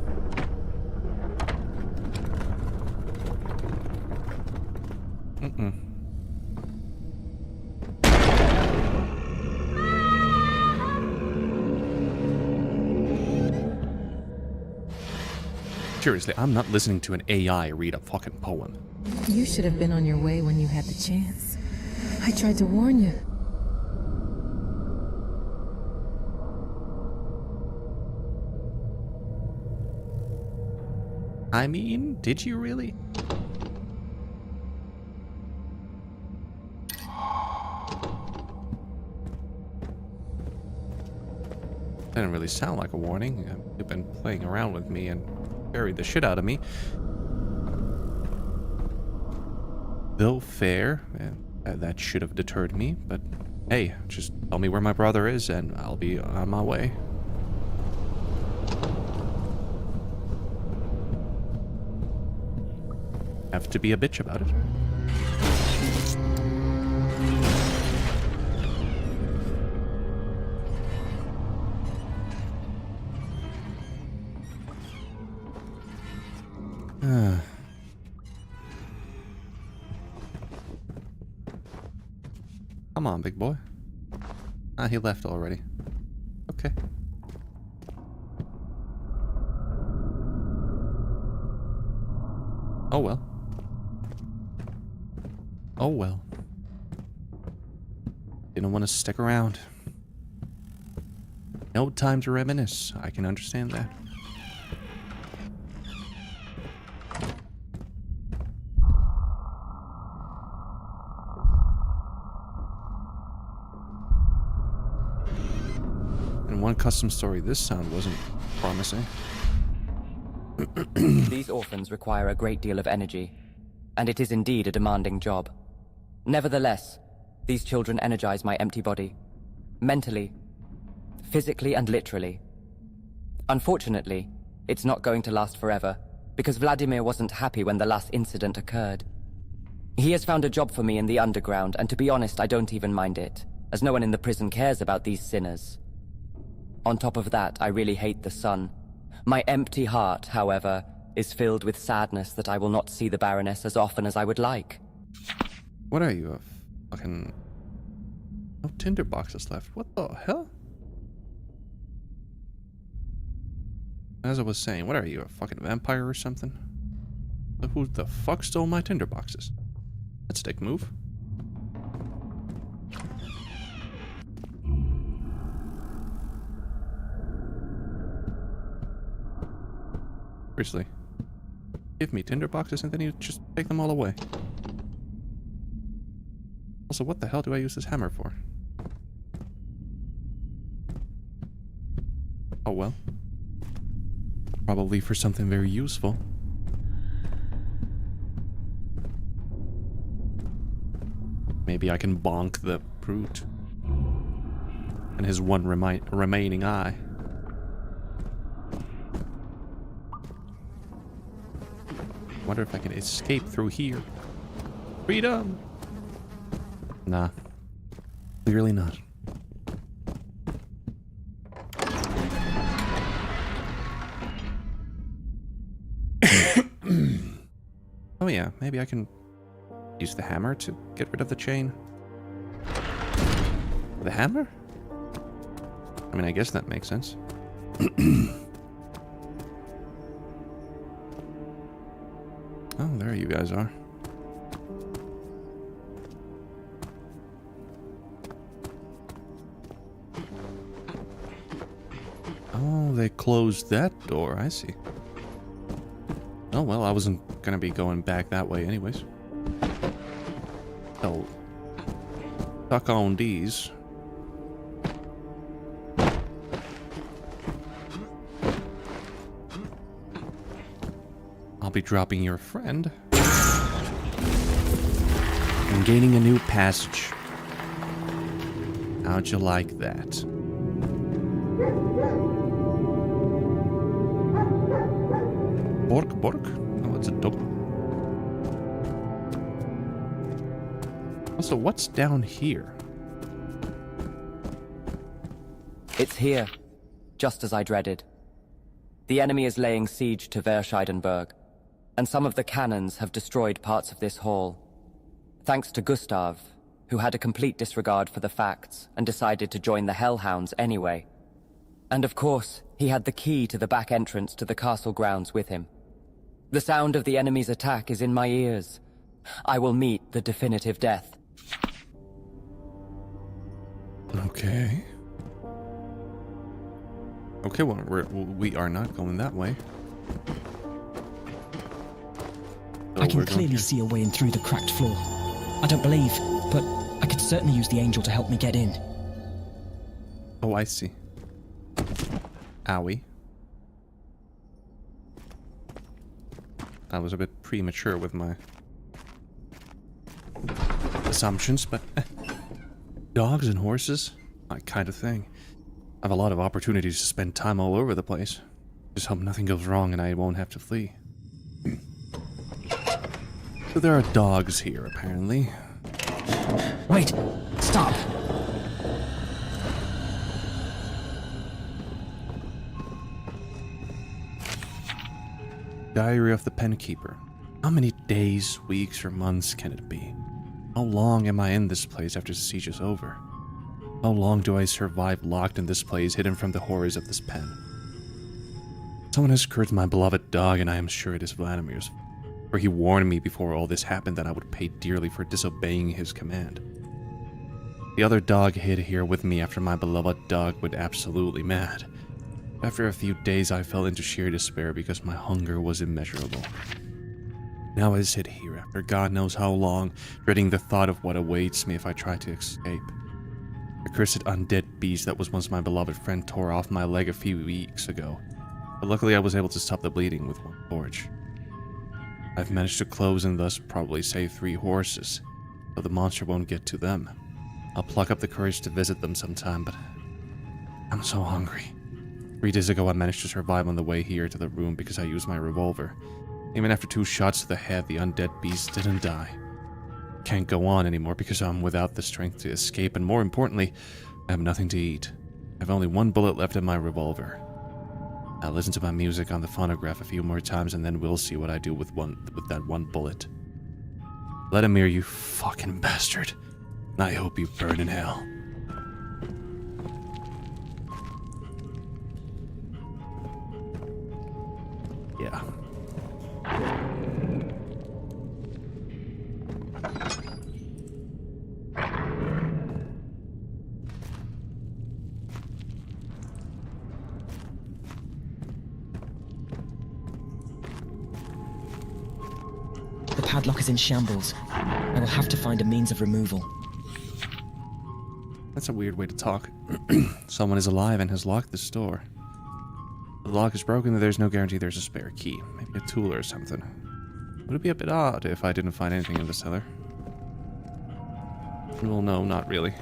Seriously, I'm not listening to an AI read a fucking poem. You should have been on your way when you had the chance. I tried to warn you. I mean, did you really? Didn't really sound like a warning. You've been playing around with me and buried the shit out of me. Though fair, that should have deterred me, but hey, just tell me where my brother is and I'll be on my way. Have to be a bitch about it. Come on, big boy. Ah, he left already. Okay. Oh well. Oh well. Didn't want to stick around. No time to reminisce. I can understand that. In one custom story, this sound wasn't promising. These orphans require a great deal of energy, and it is indeed a demanding job. Nevertheless, these children energize my empty body. Mentally, physically and literally. Unfortunately, it's not going to last forever, because Vladimir wasn't happy when the last incident occurred. He has found a job for me in the underground, and to be honest, I don't even mind it, as no one in the prison cares about these sinners. On top of that, I really hate the sun. My empty heart, however, is filled with sadness that I will not see the Baroness as often as I would like. What are you, a fucking... No tinder boxes left. What the hell? As I was saying, what are you, a fucking vampire or something? Who the fuck stole my tinder boxes? That's a dick move. Seriously. Give me tinder boxes and then you just take them all away. Also, what the hell do I use this hammer for? Oh well. Probably for something very useful. Maybe I can bonk the brute. And his one remaining eye. Wonder if I can escape through here. Freedom! Nah. Clearly not. Oh yeah, maybe I can use the hammer to get rid of the chain. The hammer? I mean, I guess that makes sense. Oh, there you guys are. Oh, they closed that door. I see. Oh, well, I wasn't gonna be going back that way anyways. So, tuck on these. I'll be dropping your friend. And gaining a new passage. How'd you like that? Bork, bork? Oh, it's a dog. Also, what's down here? It's here, just as I dreaded. The enemy is laying siege to Verscheidenberg, and some of the cannons have destroyed parts of this hall. Thanks to Gustav, who had a complete disregard for the facts and decided to join the Hellhounds anyway. And of course, he had the key to the back entrance to the castle grounds with him. The sound of the enemy's attack is in my ears. I will meet the definitive death. Okay. Okay, well, we are not going that way. So I can we're going clearly here. see a way in through the cracked floor. I don't believe, but I could certainly use the angel to help me get in. Oh, I see. Owie. I was a bit premature with my assumptions, but dogs and horses? My kind of thing. I have a lot of opportunities to spend time all over the place. Just hope nothing goes wrong and I won't have to flee. So there are dogs here, apparently. Wait! Stop! Diary of the Penkeeper. How many days, weeks, or months can it be? How long am I in this place after the siege is over? How long do I survive locked in this place, hidden from the horrors of this pen? Someone has cursed my beloved dog, and I am sure it is Vladimir's. For he warned me before all this happened that I would pay dearly for disobeying his command. The other dog hid here with me after my beloved dog went absolutely mad. After a few days, I fell into sheer despair because my hunger was immeasurable. Now I sit here after God knows how long, dreading the thought of what awaits me if I try to escape. The cursed undead beast that was once my beloved friend tore off my leg a few weeks ago, but luckily I was able to stop the bleeding with one torch. I've managed to close and thus probably save 3 horses, so the monster won't get to them. I'll pluck up the courage to visit them sometime, but I'm so hungry. 3 days ago I managed to survive on the way here to the room because I used my revolver. Even after 2 shots to the head, the undead beast didn't die. Can't go on anymore because I'm without the strength to escape, and more importantly, I have nothing to eat. I have only 1 bullet left in my revolver. I'll listen to my music on the phonograph a few more times and then we'll see what I do with that 1 bullet. Vladimir, you fucking bastard. I hope you burn in hell. Yeah. The padlock is in shambles. I will have to find a means of removal. That's a weird way to talk. Someone is alive and has locked this door. The lock is broken and there's no guarantee there's a spare key. Maybe a tool or something. Would it be a bit odd if I didn't find anything in the cellar? Well, no, not really.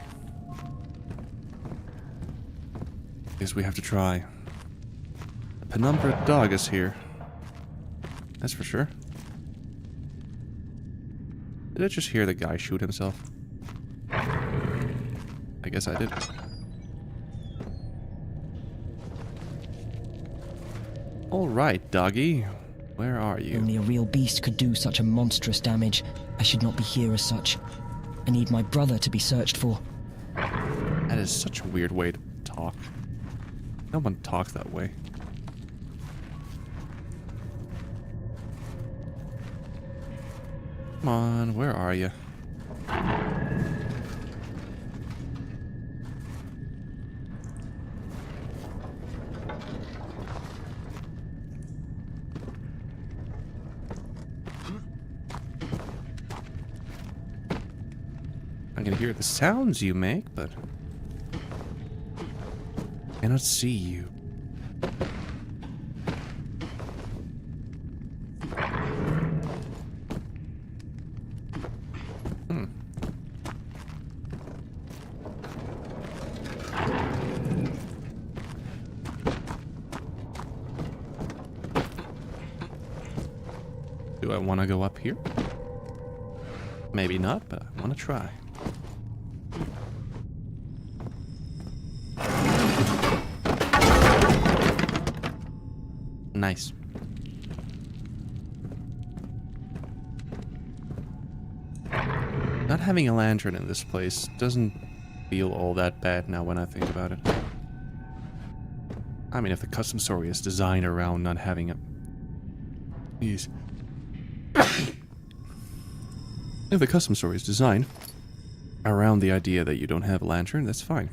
Guess we have to try. A penumbra dog is here. That's for sure. Did I just hear the guy shoot himself? I guess I did. Alright, doggy. Where are you? Only a real beast could do such a monstrous damage. I should not be here as such. I need my brother to be searched for. That is such a weird way to talk. No one talks that way. Come on, where are you? I can hear the sounds you make, but I cannot see you. Do I want to go up here? Maybe not, but I want to try. Nice. having a lantern in this place doesn't feel all that bad now when I think about it. I mean, if the custom story is designed around not having a... Jeez. If the custom story is designed around the idea that you don't have a lantern, that's fine.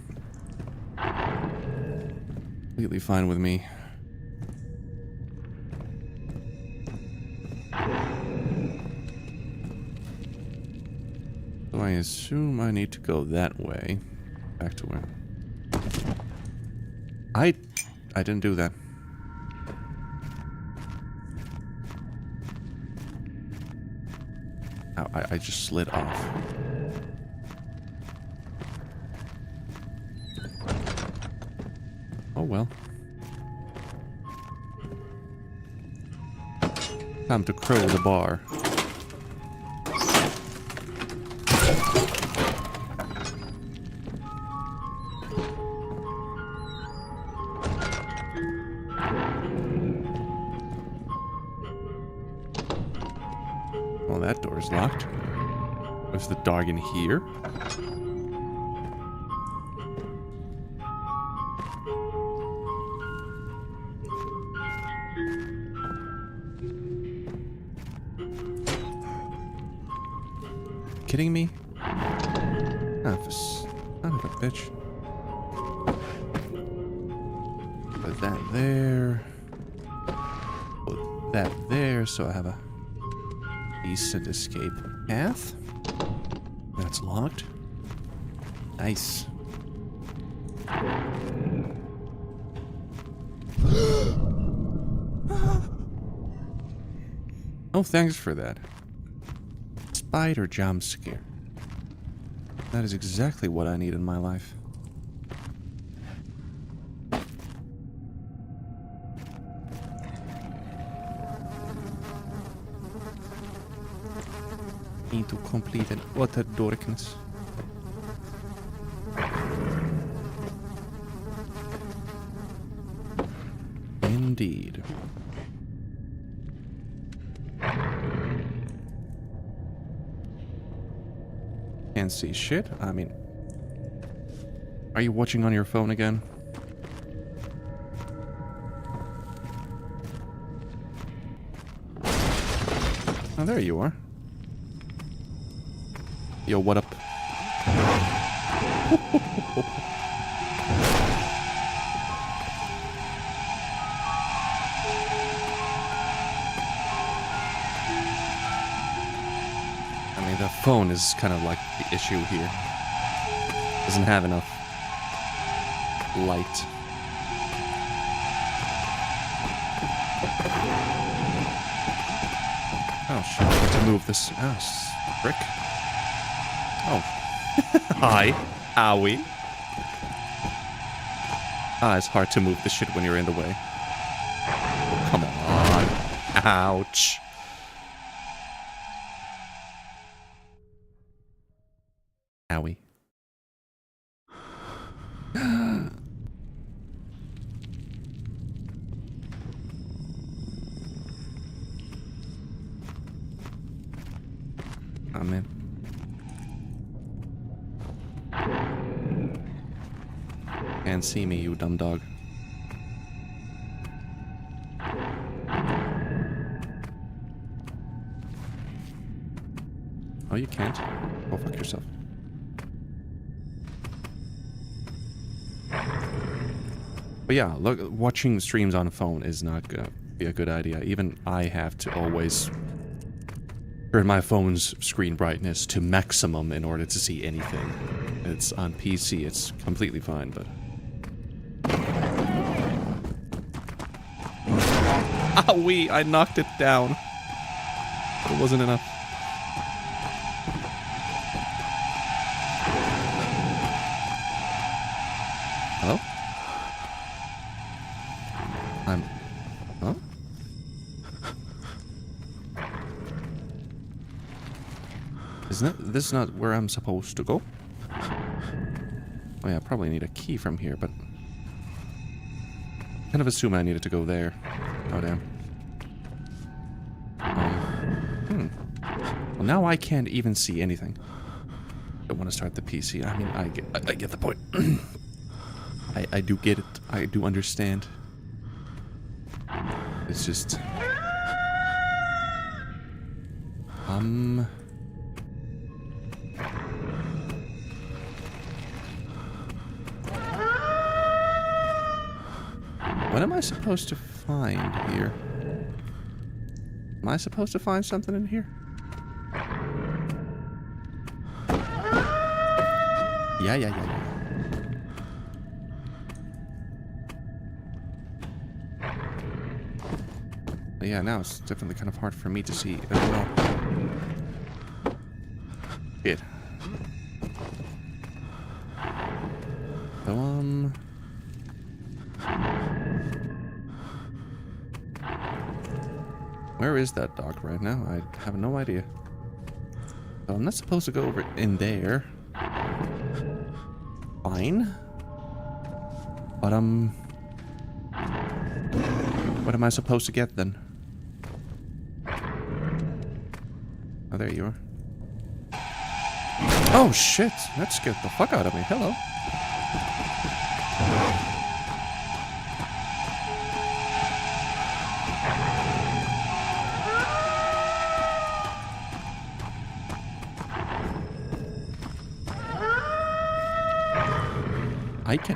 Completely fine with me. So I assume I need to go that way. Back to where... I didn't do that. Ow, I just slid off. Oh well. Time to crow the bar. Well, that door's locked. Was the dog in here? Kidding me? Ah, son of a bitch. Put that there. Put that there, so I have a decent escape path. That's locked. Nice. Oh, thanks for that. Spider jump scare. That is exactly what I need in my life. Need to complete an utter darkness. Indeed. Can't see shit. I mean, are you watching on your phone again? Oh, there you are. Yo, what up? I mean, the phone is kind of like the issue here. Doesn't have enough light. Oh shit, I have to move this. Oh, frick. Oh. Hi. Owie. Ah, it's hard to move the shit when you're in the way. Oh, come on. Ouch. Owie. Oh, man. Can't see me, you dumb dog. Oh, you can't? Go fuck yourself. But yeah, look, watching streams on a phone is not gonna be a good idea. Even I have to always turn my phone's screen brightness to maximum in order to see anything. It's on PC, it's completely fine, but... Owie! I knocked it down. It wasn't enough. Hello? Huh? Isn't this not where I'm supposed to go? Oh yeah, I probably need a key from here, but... kind of assume I needed to go there. Oh damn. Well, now I can't even see anything. don't want to start the PC. I mean, I get the point. I do get it. I do understand. It's just... What am I supposed to find here? Am I supposed to find something in here? Yeah. But yeah, now it's definitely kind of hard for me to see as well. Shit. So, where is that dog right now? I have no idea. So I'm not supposed to go over in there. Fine. But, what am I supposed to get then? Oh, there you are. Oh, shit! That scared the fuck out of me. Hello.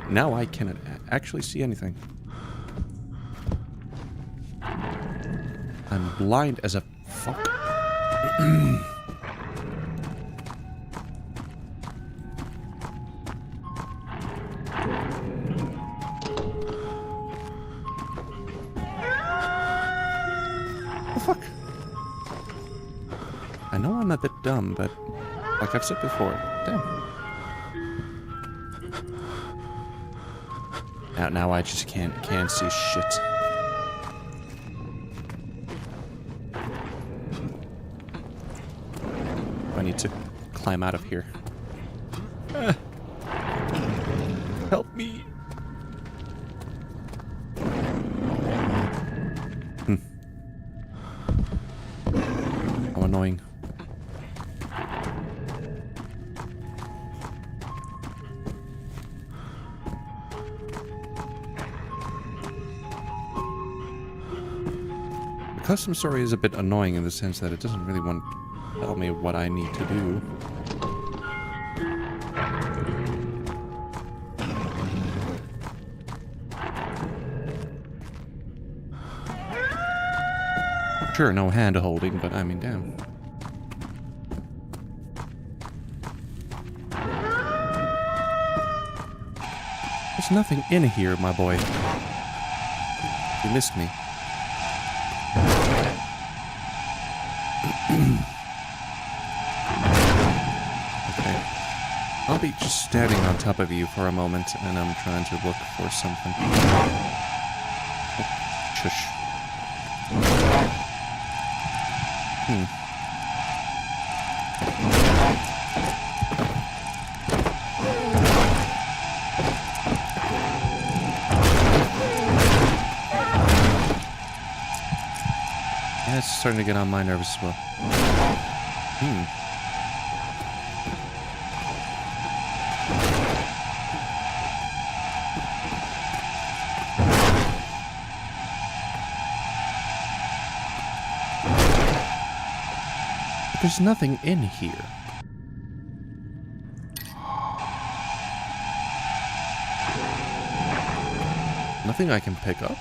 Now I cannot actually see anything. I'm blind as a fuck. The fuck? I know I'm a bit dumb, but like I've said before, damn. Now I just can't see shit. I need to climb out of here. Help me. How annoying. Custom story is a bit annoying in the sense that it doesn't really want to tell me what I need to do. Sure, no hand holding, but I mean, damn. There's nothing in here, my boy. You missed me. Okay. I'll be just standing on top of you for a moment, and I'm trying to look for something. Oh, shush. Yeah, it's starting to get on my nerves as well. There's nothing in here. Nothing I can pick up.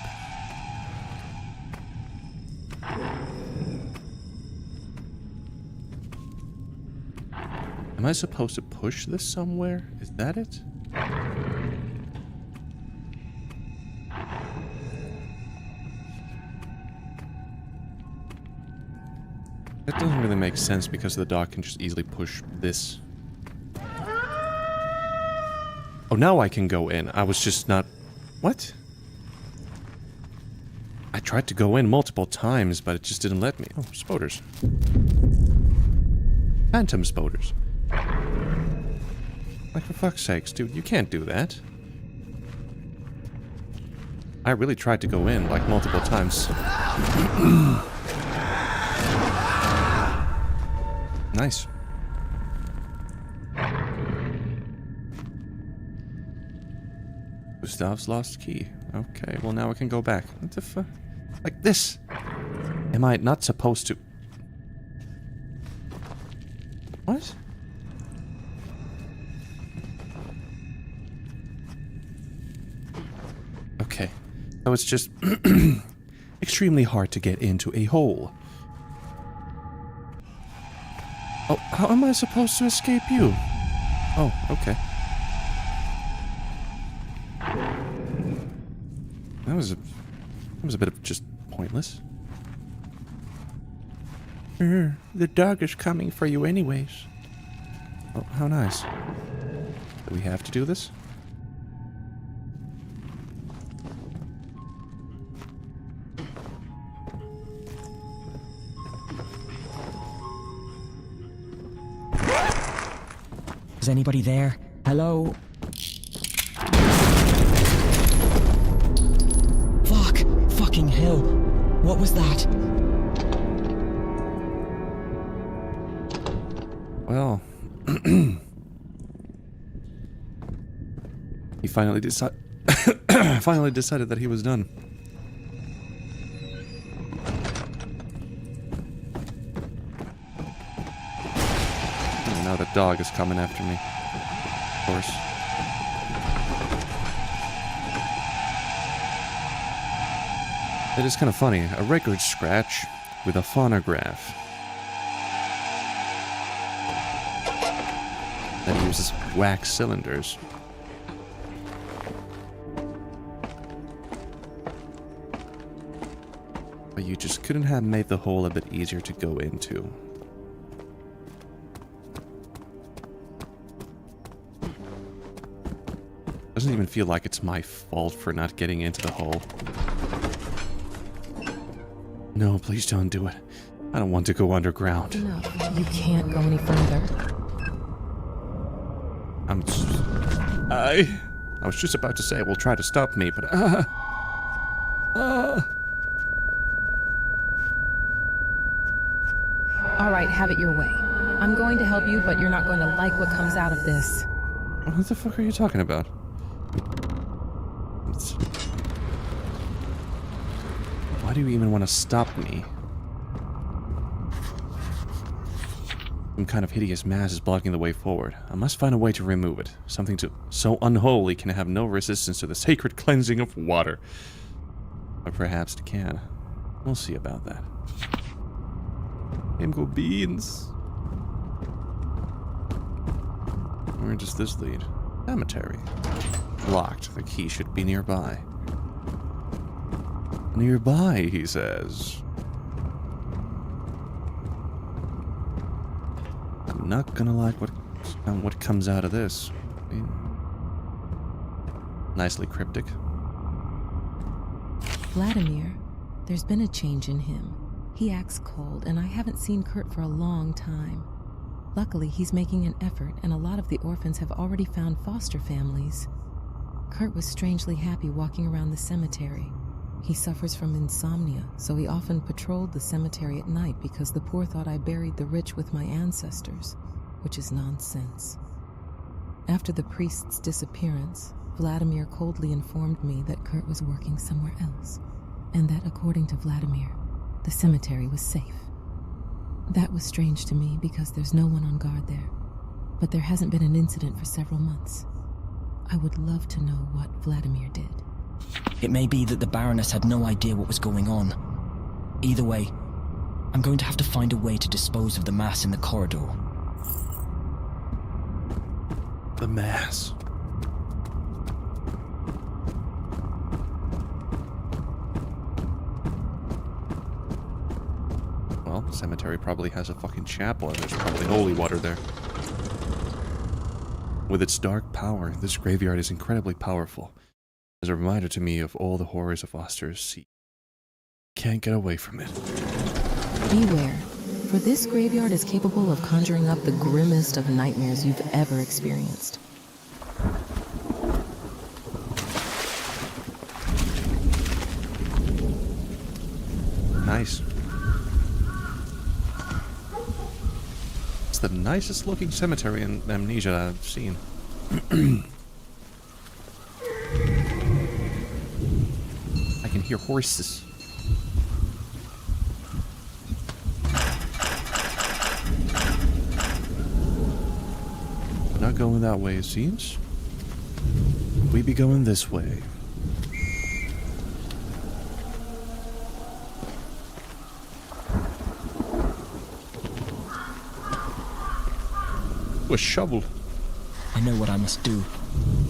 Am I supposed to push this somewhere? Is that it? That doesn't really make sense because the dog can just easily push this. Oh, now I can go in. I was just not... What? I tried to go in multiple times, but it just didn't let me. Oh, spoders. Phantom spoders. Like, for fuck's sakes, dude, you can't do that. I really tried to go in, like, multiple times. Nice. Gustav's lost key. Okay, well now I can go back. What the fuck? Like this? Am I not supposed to... What? Okay. So it's just extremely hard to get into a hole. Oh, how am I supposed to escape you? Oh, okay. That was a bit of just pointless. The dog is coming for you anyways. Oh, how nice. Do we have to do this? Is anybody there? Hello? Fuck! Fucking hell! What was that? Well, he finally decided that he was done. And now the dog is coming after me. Of course. It is kind of funny. A record scratch with a phonograph that uses wax cylinders. But you just couldn't have made the hole a bit easier to go into. Doesn't even feel like it's my fault for not getting into the hole. No, please don't do it. I don't want to go underground. No, you can't go any further. I was just about to say it will try to stop me, but All right, have it your way. I'm going to help you, but you're not going to like what comes out of this. What the fuck are you talking about? Why do you even want to stop me? Some kind of hideous mass is blocking the way forward. I must find a way to remove it. Something so unholy can have no resistance to the sacred cleansing of water. Or perhaps it can. We'll see about that. Go beans. Where does this lead? Cemetery. Locked. The key should be nearby. Nearby, he says. I'm not gonna like what comes out of this. Nicely cryptic. Vladimir, there's been a change in him. He acts cold, and I haven't seen Kurt for a long time. Luckily, he's making an effort, and a lot of the orphans have already found foster families. Kurt was strangely happy walking around the cemetery. He suffers from insomnia, so he often patrolled the cemetery at night because the poor thought I buried the rich with my ancestors, which is nonsense. After the priest's disappearance, Vladimir coldly informed me that Kurt was working somewhere else, and that according to Vladimir, the cemetery was safe. That was strange to me because there's no one on guard there, but there hasn't been an incident for several months. I would love to know what Vladimir did. It may be that the Baroness had no idea what was going on. Either way, I'm going to have to find a way to dispose of the mass in the corridor. The mass. Well, the cemetery probably has a fucking chapel and there's probably holy water there. With its dark power, this graveyard is incredibly powerful. As a reminder to me of all the horrors of Oster's Sea. Can't get away from it. Beware, for this graveyard is capable of conjuring up the grimmest of nightmares you've ever experienced. Nice. It's the nicest looking cemetery in Amnesia I've seen. hear horses. We're not going that way, it seems. We be going this way. A shovel. I know what I must do.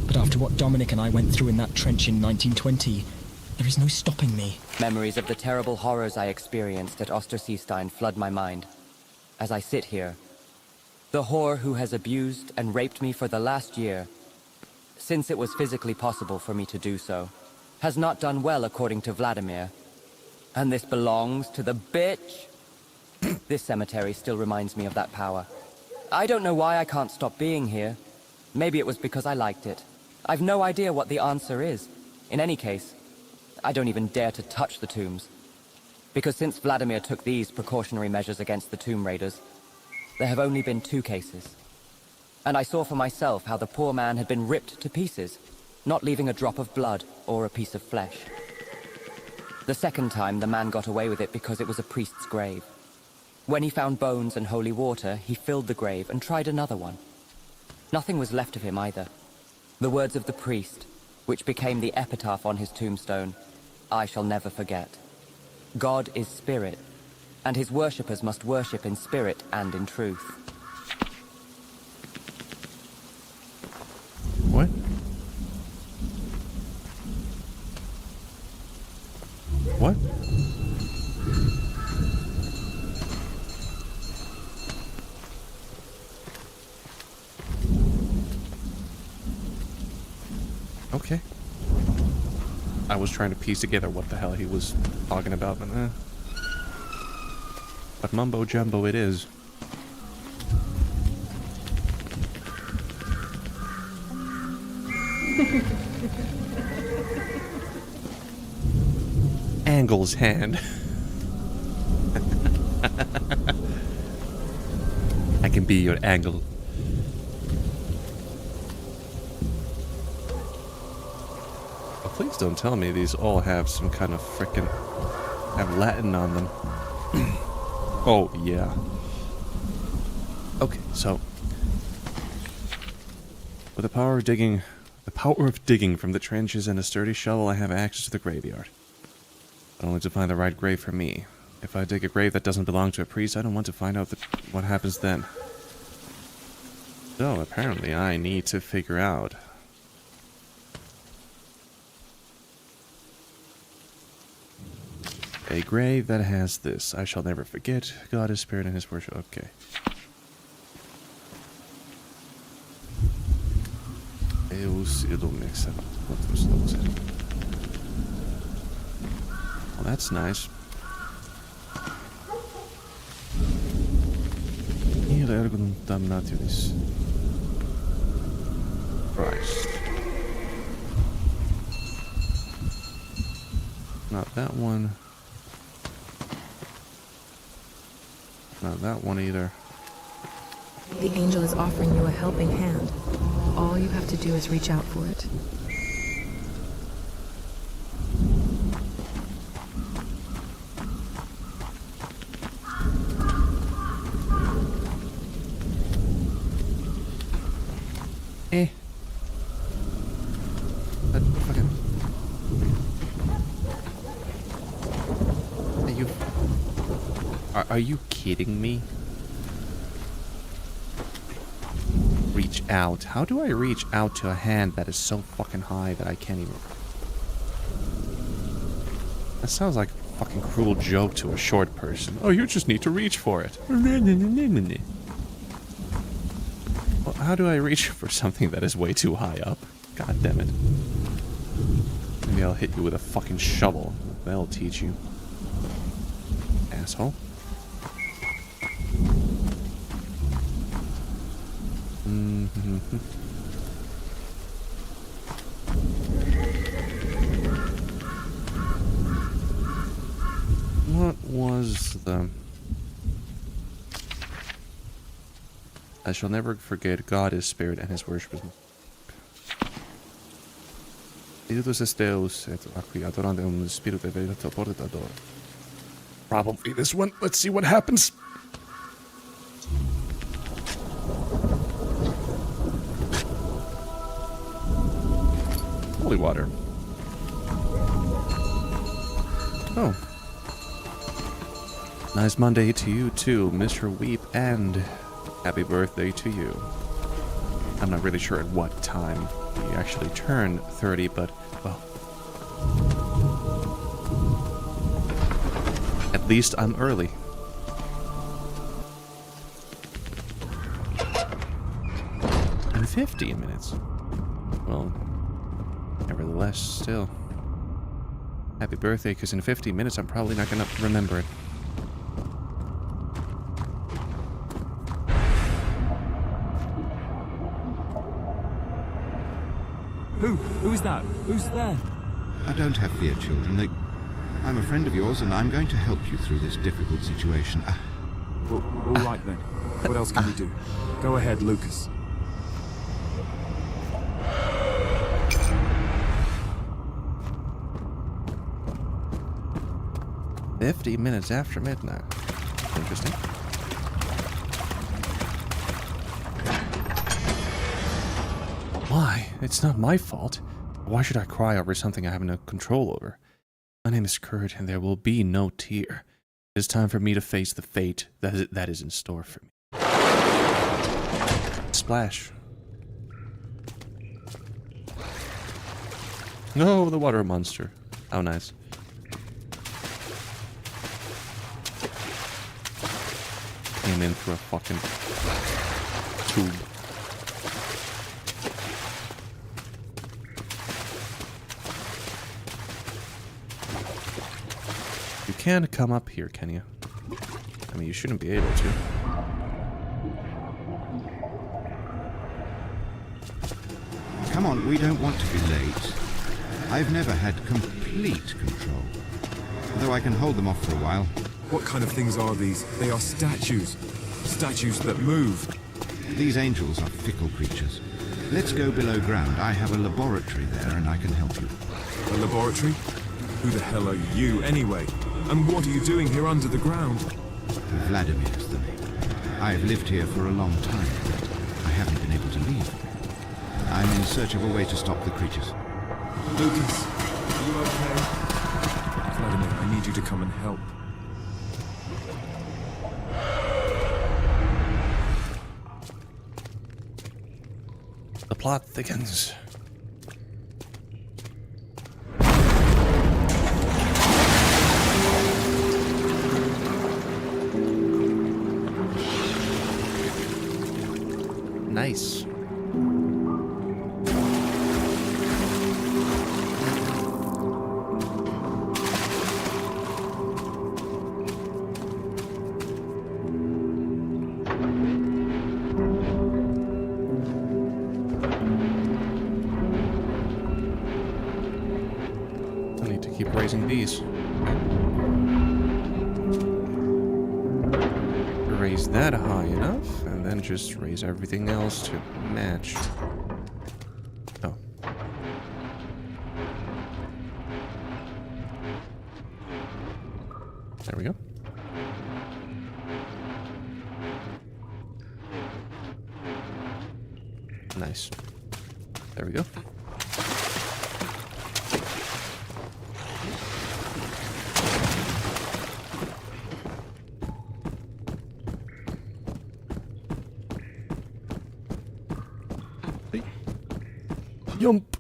But after what Dominic and I went through in that trench in 1920, there is no stopping me. Memories of the terrible horrors I experienced at Osterseestein flood my mind. As I sit here, the whore who has abused and raped me for the last year, since it was physically possible for me to do so, has not done well according to Vladimir. And this belongs to the bitch? This cemetery still reminds me of that power. I don't know why I can't stop being here. Maybe it was because I liked it. I've no idea what the answer is. In any case, I don't even dare to touch the tombs. Because since Vladimir took these precautionary measures against the tomb raiders, there have only been 2 cases. And I saw for myself how the poor man had been ripped to pieces, not leaving a drop of blood or a piece of flesh. The second time, the man got away with it because it was a priest's grave. When he found bones and holy water, he filled the grave and tried another one. Nothing was left of him either. The words of the priest, which became the epitaph on his tombstone, I shall never forget. God is spirit, and his worshippers must worship in spirit and in truth. What? What? Okay. I was trying to piece together what the hell he was talking about, but mumbo jumbo it is. Angle's hand. I can be your angle. Please don't tell me these all have some kind of frickin' have Latin on them. Oh, yeah. Okay, so with the power of digging from the trenches and a sturdy shovel, I have access to the graveyard. But only to find the right grave for me. If I dig a grave that doesn't belong to a priest, I don't want to find out what happens then. So, apparently I need to figure out a grave that has this. I shall never forget. God is spirit and his worship. Okay. Well, that's nice. Christ. Not that one. Not that one either. The angel is offering you a helping hand. All you have to do is reach out for it. Are you kidding me? Reach out. How do I reach out to a hand that is so fucking high that I can't even... That sounds like a fucking cruel joke to a short person. Oh, you just need to reach for it. Well, how do I reach for something that is way too high up? God damn it. Maybe I'll hit you with a fucking shovel. That'll teach you. Asshole. What was the... I shall never forget God is spirit and his worship is... Spiritus est Deus, et qui adorandum spiritu veritato portador. Probably this one. Let's see what happens. Holy water. Oh. Nice Monday to you too, Mr. Weep, and happy birthday to you. I'm not really sure at what time you actually turn 30, but, well. At least I'm early. In 15 minutes. Well, nevertheless, still. Happy birthday, because in 15 minutes I'm probably not going to remember it. Who's that? Who's there? Don't have fear, children. I'm a friend of yours, and I'm going to help you through this difficult situation. Well, all right then. What else can we do? Go ahead, Lucas. "50 minutes after midnight." Interesting. Why? It's not my fault. Why should I cry over something I have no control over? My name is Kurt, and there will be no tear. It is time for me to face the fate that is in store for me. Splash. No, the water monster. How nice. Came in through a fucking tube. You can't come up here, can you? I mean, you shouldn't be able to. Come on, we don't want to be late. I've never had complete control. Though I can hold them off for a while. What kind of things are these? They are statues. Statues that move. These angels are fickle creatures. Let's go below ground. I have a laboratory there and I can help you. A laboratory? Who the hell are you, anyway? And what are you doing here under the ground? Vladimir is the name. I've lived here for a long time, but I haven't been able to leave. I'm in search of a way to stop the creatures. Lucas, are you okay? Vladimir, I need you to come and help. The plot thickens. Nice. I need to keep raising these. Raise that high enough, and then just raise everything else to match. Oh. There we go. Nice. There we go. Yump.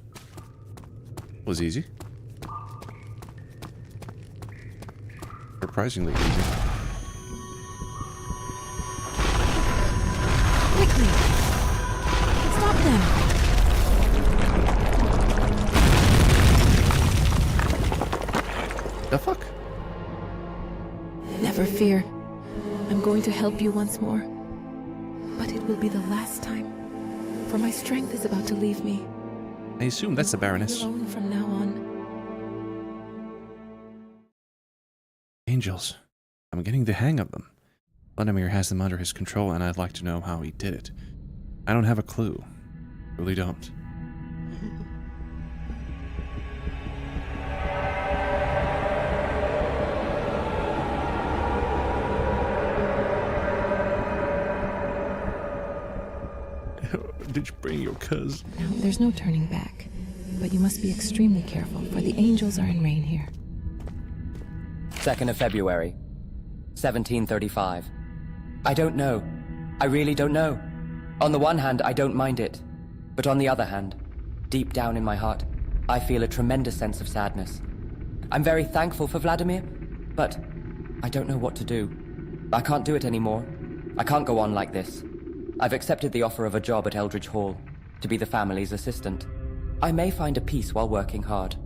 Was easy. Surprisingly easy. Quickly! Stop them! The fuck? Never fear. I'm going to help you once more. But it will be the last time. For my strength is about to leave me. I assume that's the Baroness. Alone from now on. Angels. I'm getting the hang of them. Vladimir has them under his control, and I'd like to know how he did it. I don't have a clue. Really don't. Did you bring your cousin? Now, there's no turning back, but you must be extremely careful, for the angels are in reign here. 2nd of February, 1735. I don't know. I really don't know. On the one hand, I don't mind it. But on the other hand, deep down in my heart, I feel a tremendous sense of sadness. I'm very thankful for Vladimir, but I don't know what to do. I can't do it anymore. I can't go on like this. I've accepted the offer of a job at Eldridge Hall, to be the family's assistant. I may find a peace while working hard.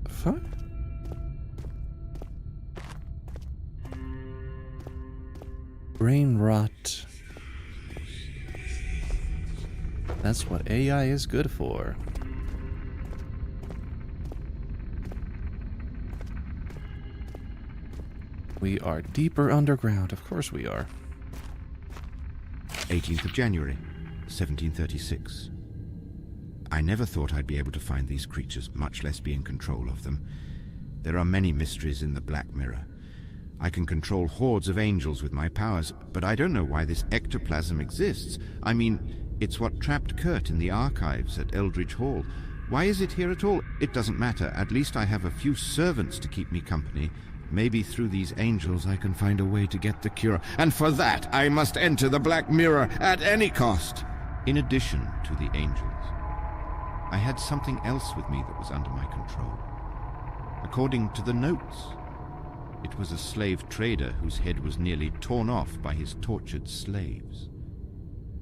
Fuck? Brain rot. That's what AI is good for. We are deeper underground. Of course we are. 18th of January, 1736. I never thought I'd be able to find these creatures, much less be in control of them. There are many mysteries in the Black Mirror. I can control hordes of angels with my powers, but I don't know why this ectoplasm exists. I mean, it's what trapped Kurt in the archives at Eldridge Hall. Why is it here at all? It doesn't matter. At least I have a few servants to keep me company. Maybe through these angels I can find a way to get the cure. And for that, I must enter the Black Mirror at any cost. In addition to the angels, I had something else with me that was under my control. According to the notes, it was a slave trader whose head was nearly torn off by his tortured slaves.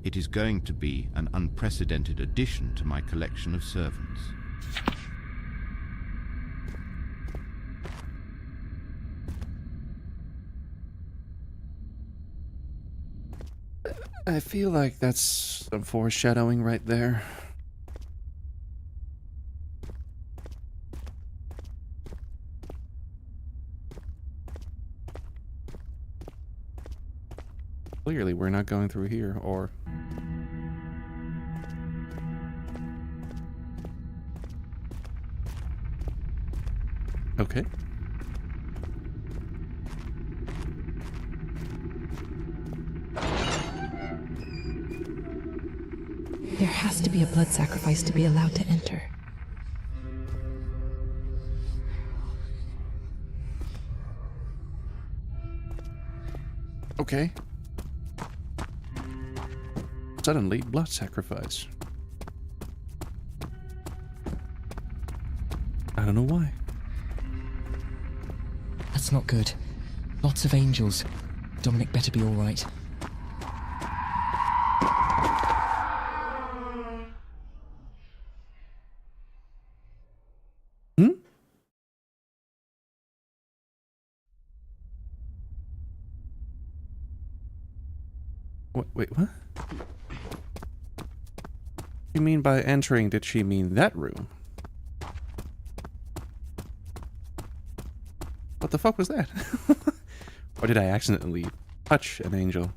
It is going to be an unprecedented addition to my collection of servants. I feel like that's some foreshadowing right there. Clearly, we're not going through here, or... Okay. There has to be a blood sacrifice to be allowed to enter. Okay. Suddenly, blood sacrifice. I don't know why. That's not good. Lots of angels. Dominic better be all right. Wait, what? You mean by entering, did she mean that room? What the fuck was that? Or did I accidentally touch an angel?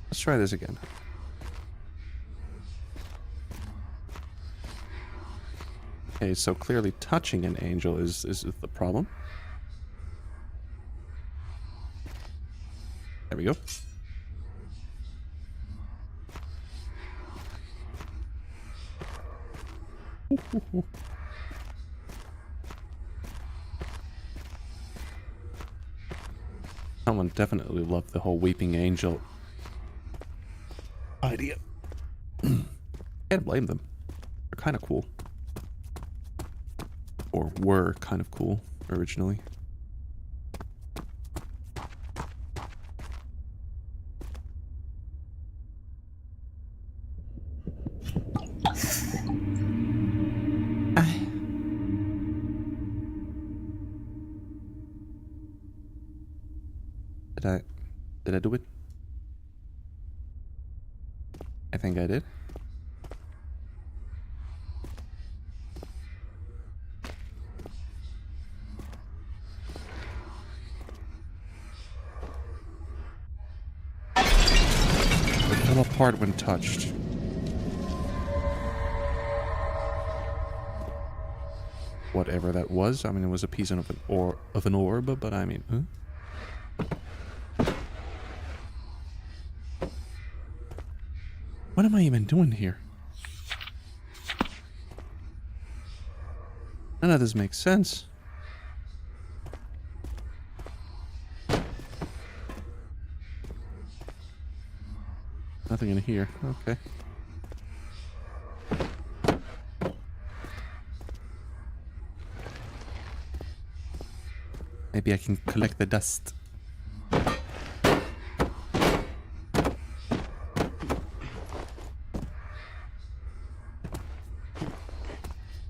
Let's try this again. Okay, so clearly touching an angel is the problem. There we go. Someone definitely loved the whole weeping angel idea. Can't blame them. They're kind of cool. Or were kind of cool originally. Did I do it? I think I did. Fell apart when touched. whatever that was. I mean, it was a piece of an orb, but I mean, huh? What am I even doing here? None of this makes sense. Nothing in here. Okay. Maybe I can collect the dust. What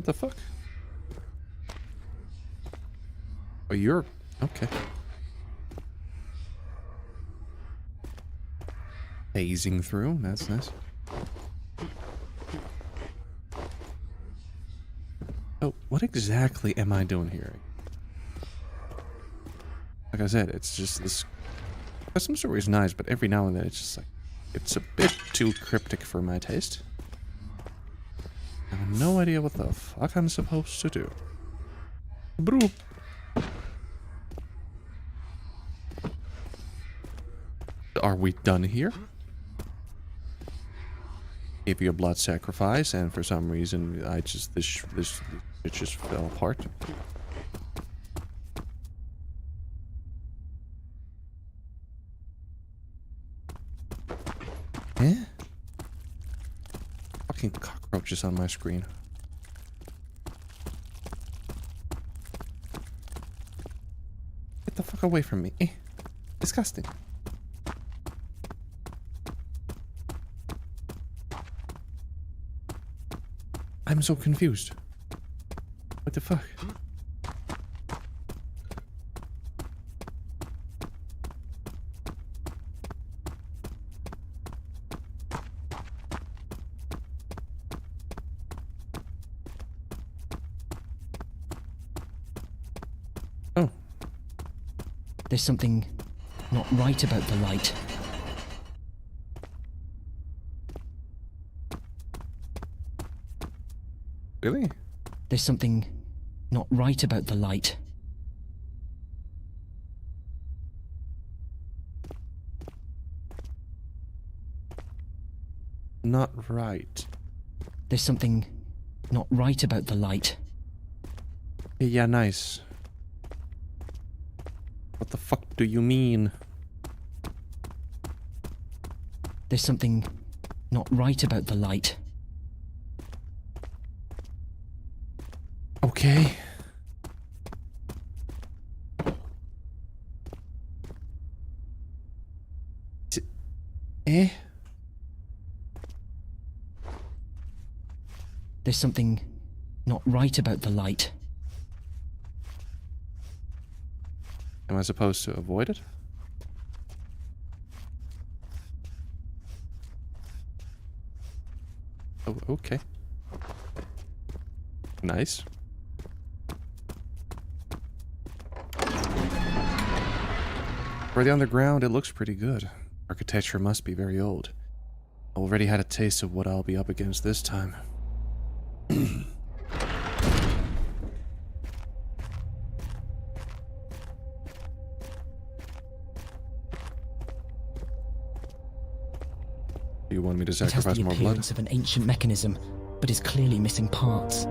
the fuck? Oh, you're... okay. Phasing through, that's nice. Oh, what exactly am I doing here? Like I said, it's just this... Custom story is nice, but every now and then it's just like... It's a bit too cryptic for my taste. I have no idea what the fuck I'm supposed to do. Bro. Are we done here? Gave you a blood sacrifice, and for some reason, it just fell apart. Eh? Fucking cockroaches on my screen. Get the fuck away from me. Eh? Disgusting. I'm so confused. What the fuck? Oh. There's something not right about the light. Really? There's something not right about the light. Not right. There's something not right about the light. Yeah, nice. What the fuck do you mean? There's something not right about the light. Okay. Eh? There's something not right about the light. Am I supposed to avoid it? Oh, okay. Nice. For the underground, it looks pretty good. Architecture must be very old. I already had a taste of what I'll be up against this time. You want me to sacrifice more blood? It has the appearance of an ancient mechanism, but is clearly missing parts.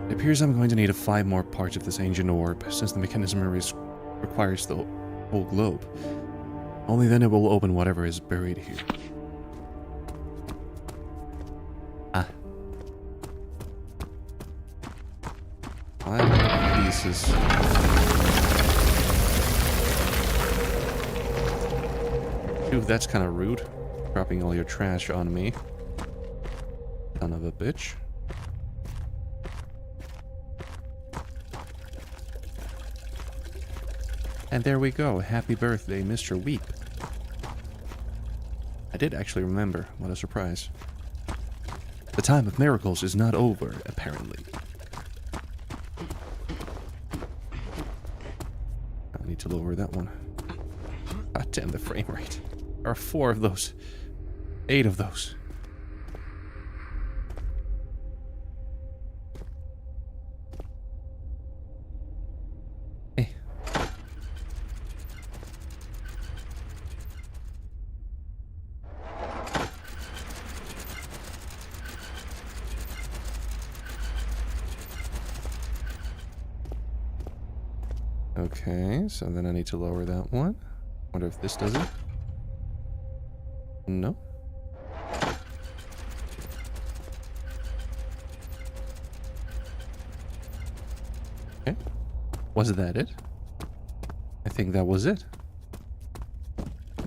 It appears I'm going to need 5 more parts of this ancient orb, since the mechanism requires the whole globe. Only then it will open whatever is buried here. Ah. 5 pieces. Dude, that's kind of rude. Dropping all your trash on me. Son of a bitch. And there we go. Happy birthday, Mr. Weep. I did actually remember. What a surprise. The time of miracles is not over, apparently. I need to lower that one. God damn the frame rate. There are 4 of those. 8 of those. Okay, so then I need to lower that one. Wonder if this does it. No. Okay. Was that it? I think that was it.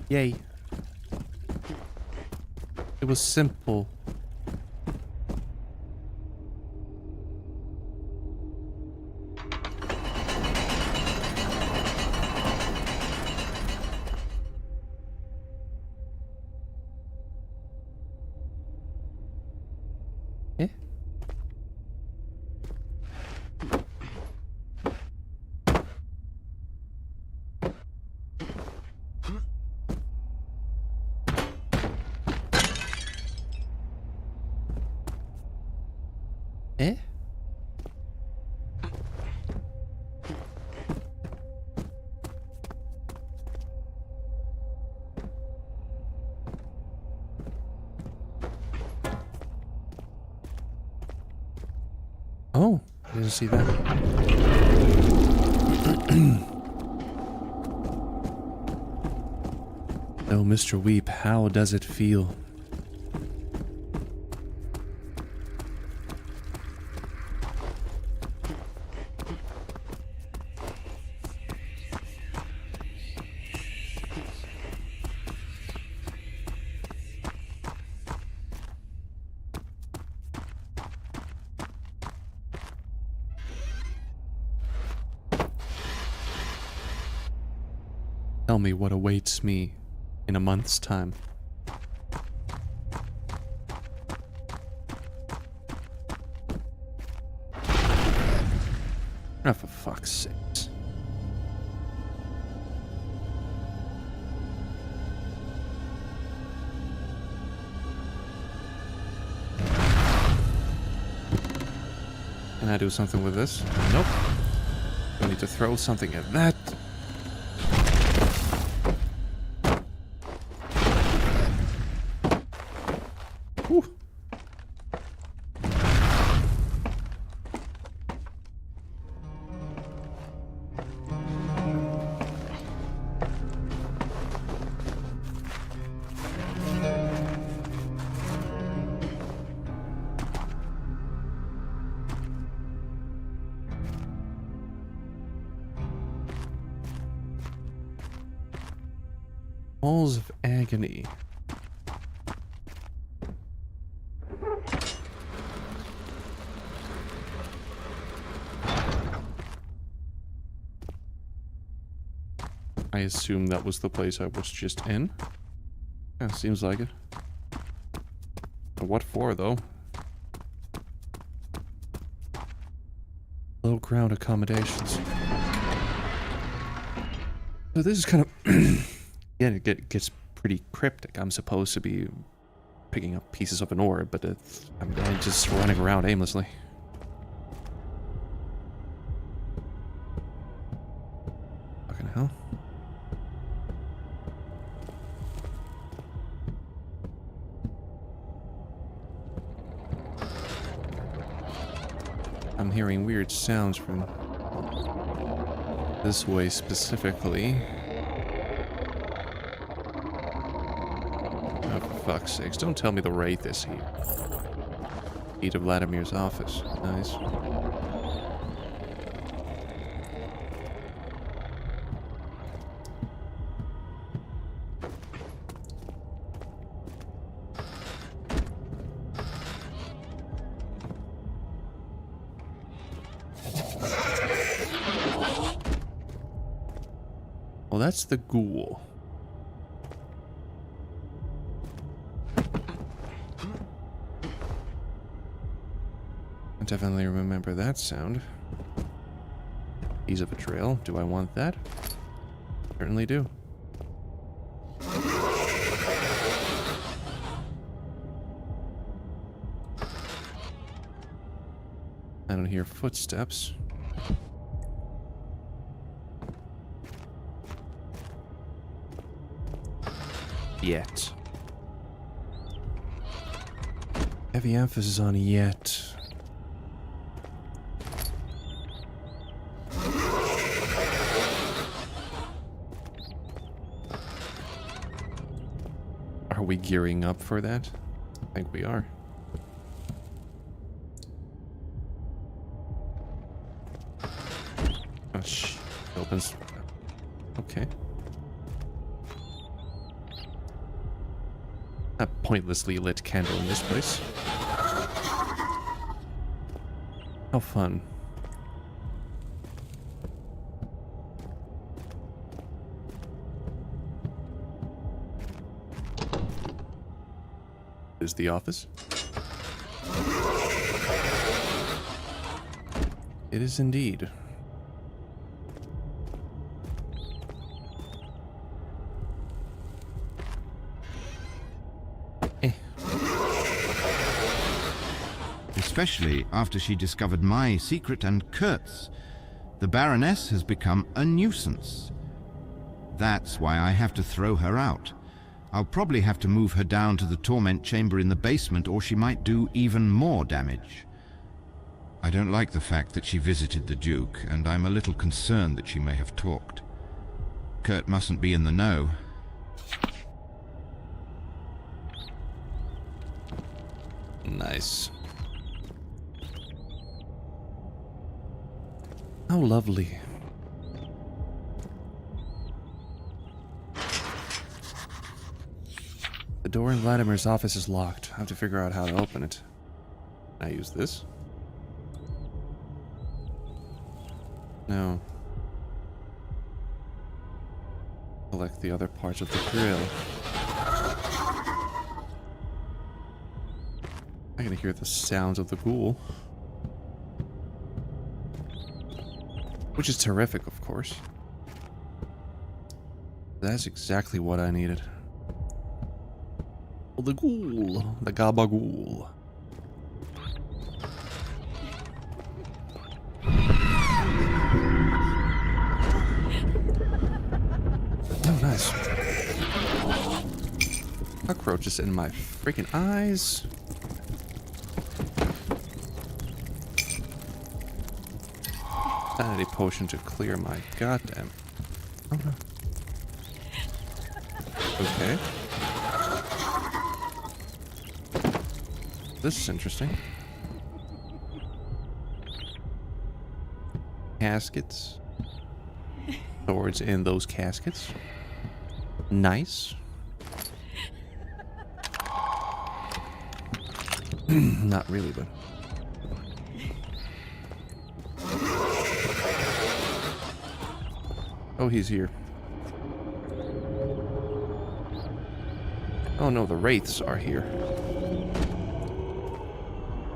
Yay. It was simple. Eh? Eh? Oh, I didn't see that. Oh, Mr. Weep, how does it feel? Tell me what awaits me in a month's time. Oh, for fuck's sake. Can I do something with this? Nope. I need to throw something at that. Whew. Halls of Agony. I assume that was the place I was just in. Yeah, seems like it. But what for, though? Low ground accommodations. So this is kind of... yeah, it gets pretty cryptic. I'm supposed to be picking up pieces of an orb, but I'm just running around aimlessly. Fucking hell. I'm hearing weird sounds from this way specifically. Oh, for fuck's sakes, don't tell me the wraith is here. Key to Vladimir's office. Nice. Well, that's the ghoul. I definitely remember that sound. Ease of a trail. Do I want that? Certainly do. I don't hear footsteps. Yet. Heavy emphasis on yet. Are we gearing up for that? I think we are. Oh, shh. It opens. Okay. A pointlessly lit candle in this place. How fun. Is the office? It is indeed. Especially after she discovered my secret and Kurt's. The Baroness has become a nuisance. That's why I have to throw her out. I'll probably have to move her down to the torment chamber in the basement, or she might do even more damage. I don't like the fact that she visited the Duke, and I'm a little concerned that she may have talked. Kurt mustn't be in the know. Nice. How lovely. The door in Vladimir's office is locked. I have to figure out how to open it. Can I use this? No. Collect the other parts of the grill. I can hear the sounds of the ghoul. Which is terrific, of course. That's exactly what I needed. Oh, the ghoul. The gabagool. Oh, nice. Cockroaches in my freaking eyes. Sanity potion to clear my goddamn. Oh no. Okay. This is interesting. Caskets. Swords in those caskets. Nice. Not really, but. Oh, he's here. Oh no, the wraiths are here.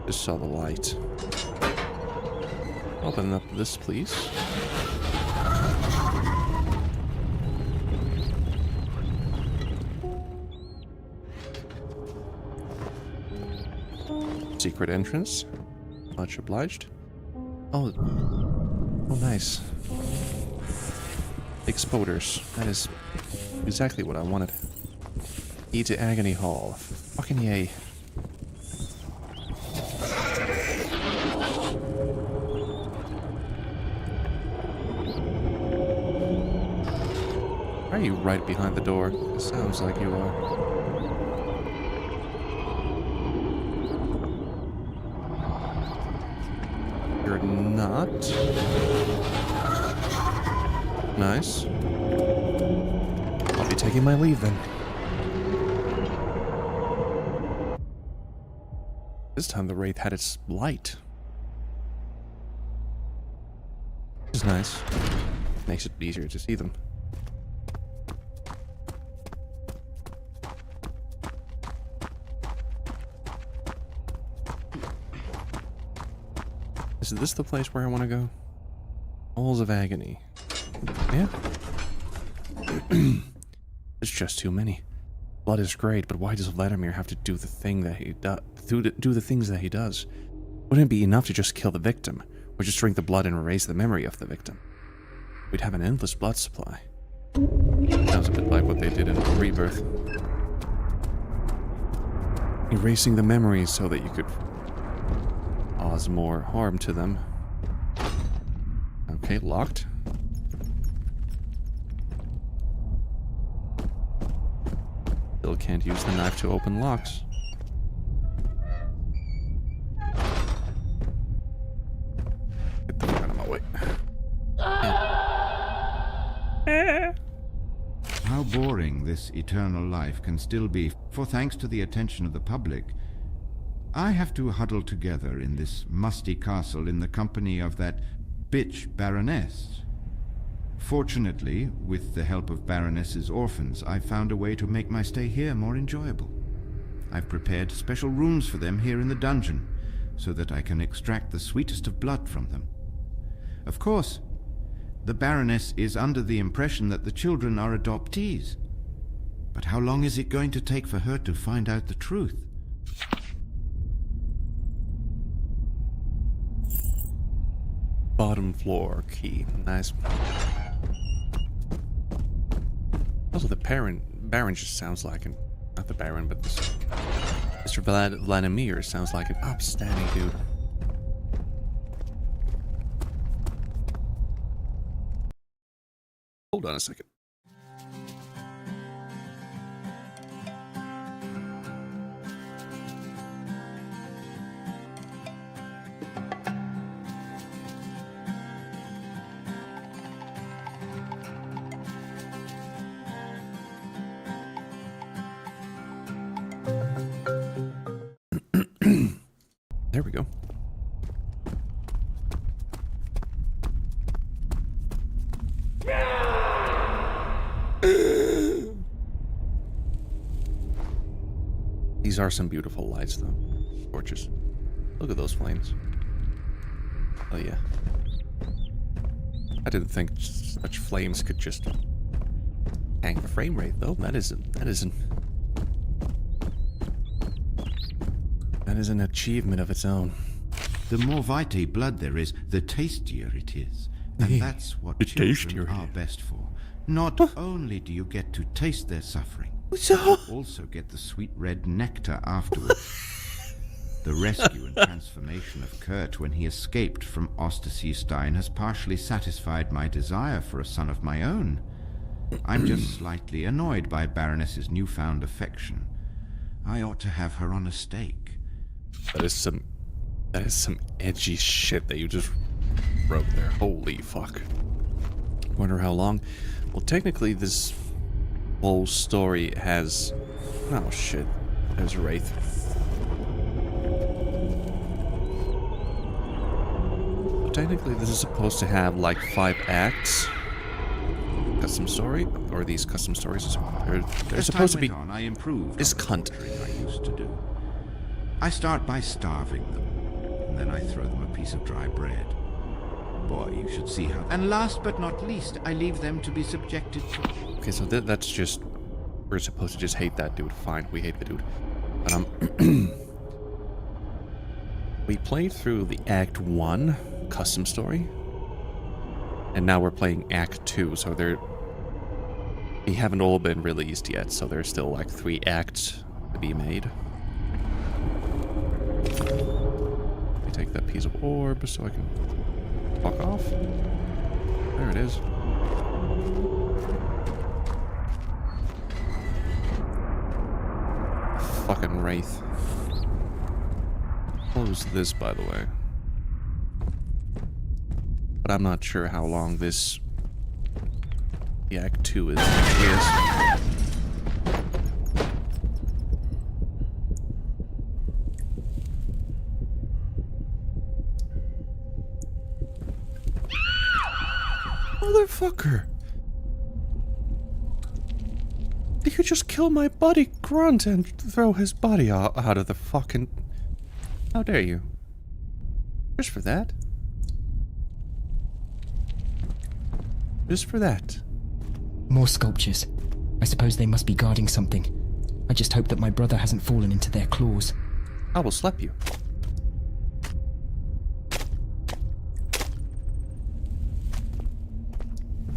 Just saw the light. Open up this, please. Secret entrance. Much obliged. Oh. Oh, nice. Exploders. That is exactly what I wanted. Key to Agony Hall. Fucking yay. Are you right behind the door? It sounds like you are. You're not. Nice. I'll be taking my leave then. This time the wraith had its light. Which is nice. Makes it easier to see them. Is this the place where I want to go? Halls of Agony. Yeah. It's just too many. Blood is great, but why does Vladimir have to do the thing that he do the things that he does? Wouldn't it be enough to just kill the victim, or just drink the blood and erase the memory of the victim? We'd have an endless blood supply. Sounds a bit like what they did in Rebirth. Erasing the memories so that you could cause more harm to them. Okay, locked. Still can't use the knife to open locks. Get the fuck out of my way. How boring this eternal life can still be, for thanks to the attention of the public, I have to huddle together in this musty castle in the company of that bitch Baroness. Fortunately, with the help of Baroness's orphans, I've found a way to make my stay here more enjoyable. I've prepared special rooms for them here in the dungeon, so that I can extract the sweetest of blood from them. Of course, the Baroness is under the impression that the children are adoptees. But how long is it going to take for her to find out the truth? Bottom floor key. Nice. Also, the Baron just sounds like an... Not the Baron, but this... Mr. Vladimir sounds like an upstanding dude. Hold on a second. There we go. These are some beautiful lights, though. Gorgeous. Look at those flames. Oh, yeah. I didn't think such flames could just tank the frame rate, though. That is an achievement of its own. The more vitae blood there is, the tastier it is. And that's what children are best for. Not only do you get to taste their suffering, you also get the sweet red nectar afterwards. The rescue and transformation of Kurt when he escaped from Osterseestein has partially satisfied my desire for a son of my own. I'm just slightly annoyed by Baroness's newfound affection. I ought to have her on a stake. That is some edgy shit that you just wrote there. Holy fuck. Wonder how long. Well, technically this whole story has... Oh shit. There's a Wraith. Technically this is supposed to have like 5 acts. Custom story, or these custom stories, they're supposed to be... I improved this cunt. I used to do. I start by starving them, and then I throw them a piece of dry bread. Boy, you should see how... And last but not least, I leave them to be subjected to... Okay, so that's just... We're supposed to just hate that dude. Fine, we hate the dude. But, we played through the Act 1 custom story. And now we're playing Act 2, so they haven't all been released yet, so there's still like 3 acts to be made. Let me take that piece of orb so I can fuck off. There it is. Fucking Wraith. Close this, by the way. But I'm not sure how long this... The Act 2 is. Motherfucker! Did you just kill my buddy Grunt and throw his body out of the fucking... How dare you? Just for that? Just for that. More sculptures. I suppose they must be guarding something. I just hope that my brother hasn't fallen into their claws. I will slap you.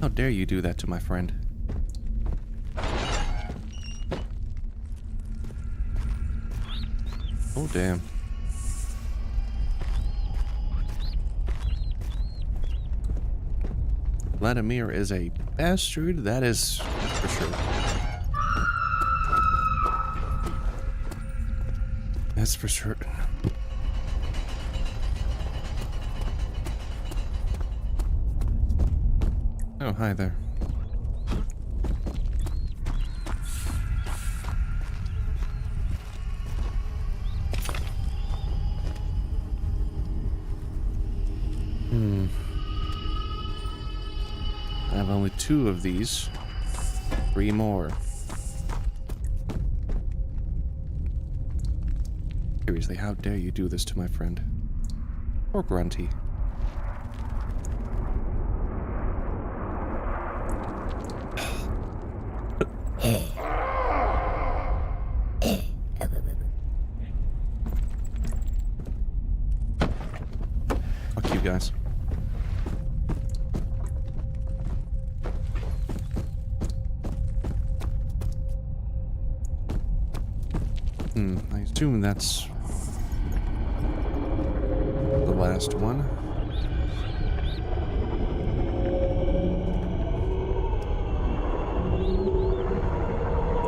How dare you do that to my friend? Oh, damn. Vladimir is a bastard, that is for sure. That's for certain. Oh, hi there. I have only 2 of these. 3 more. Seriously, how dare you do this to my friend? Or Grunty. Fuck you guys. I assume that's the last one.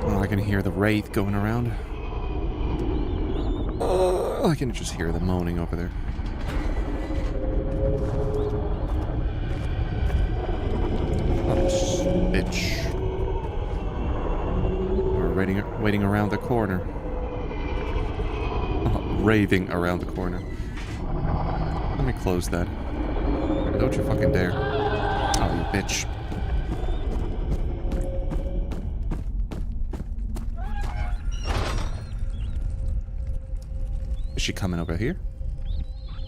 Oh, I can hear the wraith going around. I can just hear the moaning over there. Oh, bitch. We're waiting around the corner. Raving around the corner. Let me close that. Don't you fucking dare. Oh, you bitch. Is she coming over here?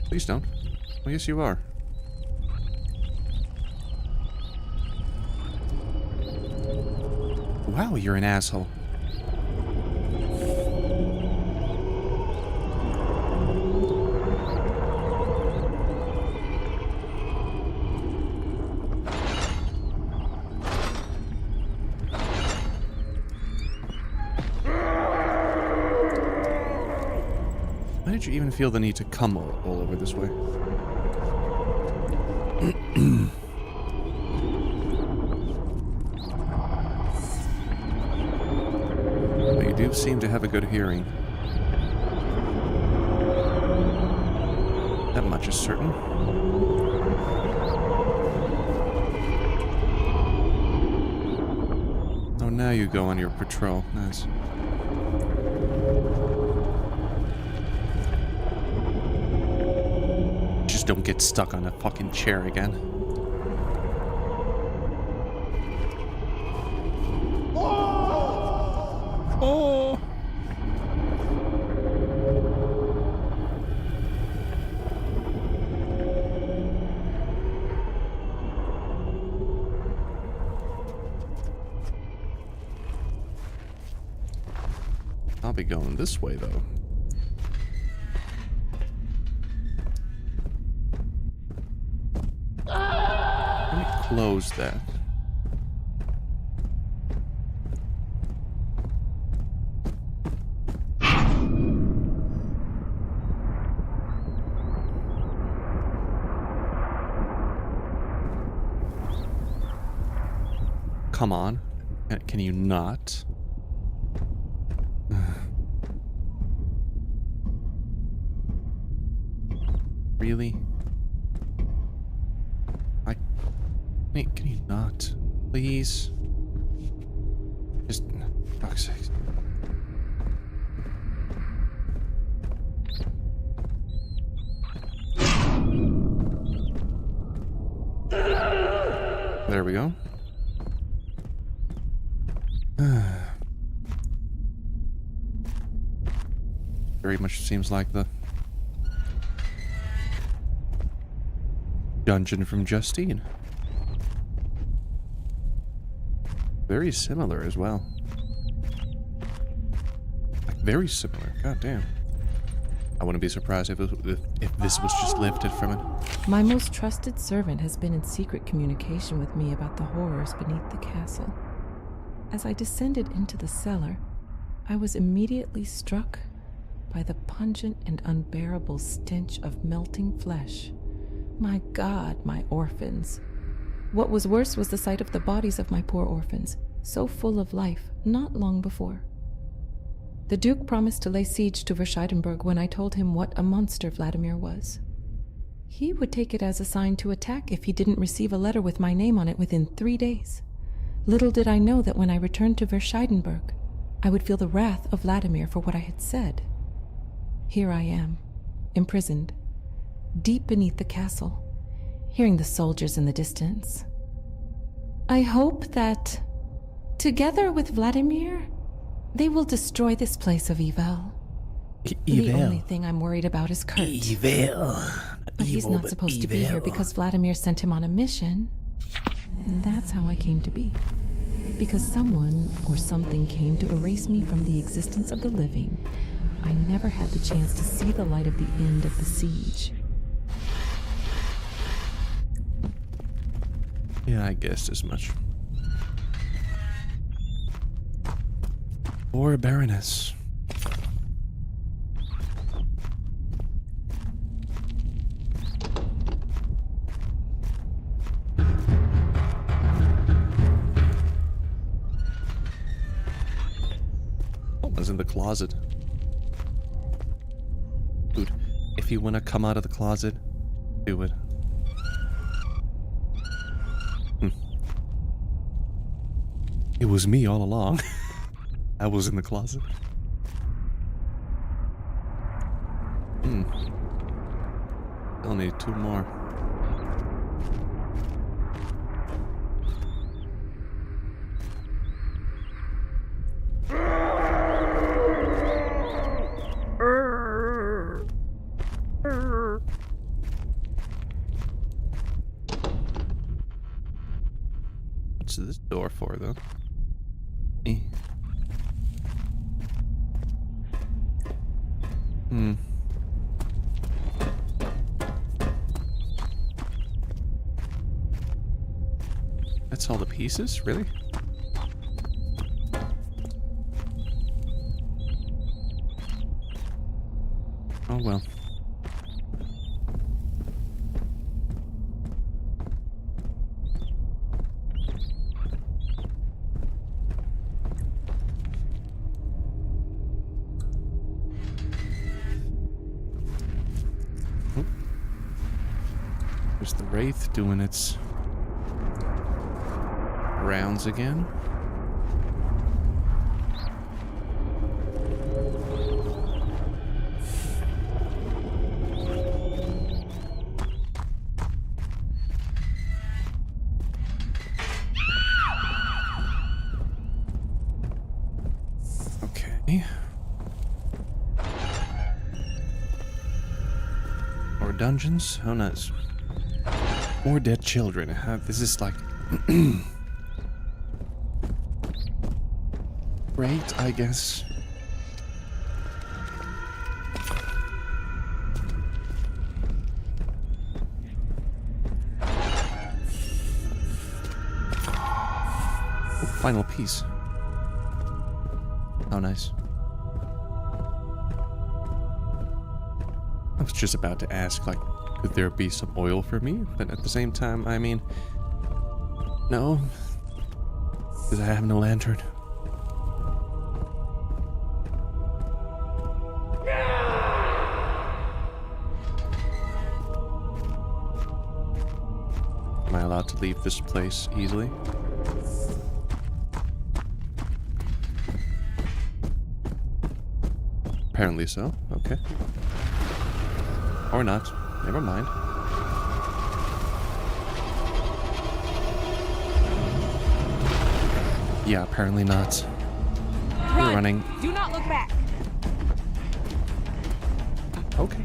Please don't. Well, yes, you are. Wow, you're an asshole. Why did you even feel the need to come all over this way? But you do seem to have a good hearing. That much is certain. Oh, now you go on your patrol. Nice. Don't get stuck on a fucking chair again. Oh! I'll be going this way, though. Close that. Come on. Can you not? Really? Wait, can you not? Please? Just... fuck's sake. There we go. Very much seems like the dungeon from Justine. Very similar as well. Like, very similar. God damn. I wouldn't be surprised if this was just lifted from it. My most trusted servant has been in secret communication with me about the horrors beneath the castle. As I descended into the cellar, I was immediately struck by the pungent and unbearable stench of melting flesh. My God, my orphans. What was worse was the sight of the bodies of my poor orphans, so full of life, not long before. The Duke promised to lay siege to Verscheidenberg when I told him what a monster Vladimir was. He would take it as a sign to attack if he didn't receive a letter with my name on it within 3 days. Little did I know that when I returned to Verscheidenberg, I would feel the wrath of Vladimir for what I had said. Here I am, imprisoned, deep beneath the castle, hearing the soldiers in the distance. I hope that, together with Vladimir, they will destroy this place of evil. The only thing I'm worried about is Kurt. But he's not supposed to be here because Vladimir sent him on a mission. And that's how I came to be. Because someone or something came to erase me from the existence of the living, I never had the chance to see the light of the end of the siege. Yeah, I guessed as much. Or a Baroness. In the closet. Dude, if you want to come out of the closet, do it. It was me all along. I was in the closet. Still need 2 more. What's this door for, though? That's all the pieces? Really? Oh well. There's the Wraith doing its rounds again. Okay. More dungeons? Oh, nice. More dead children. This is like... great, I guess. Oh, final piece. Oh, nice. I was just about to ask, like, could there be some oil for me? But at the same time, I mean, no, because I have no lantern. Am I allowed to leave this place easily? Apparently so. Okay. Or not. Never mind. Yeah, apparently not. We're running. Do not look back. Okay.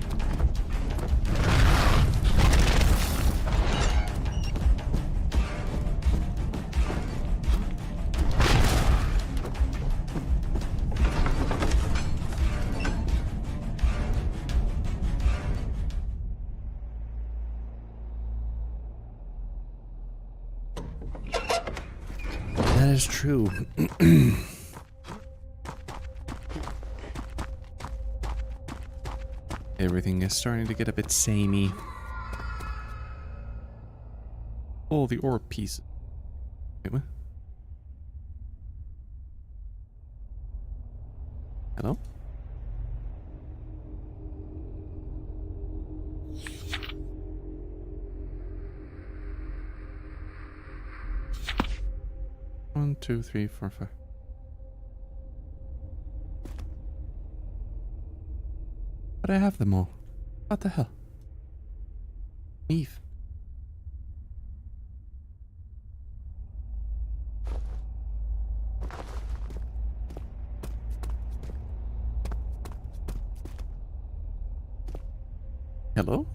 That is true. Everything is starting to get a bit samey. Oh, the ore piece. Wait, what? Hello? One, two, three, four, five. But I have them all. What the hell? Eve. Hello?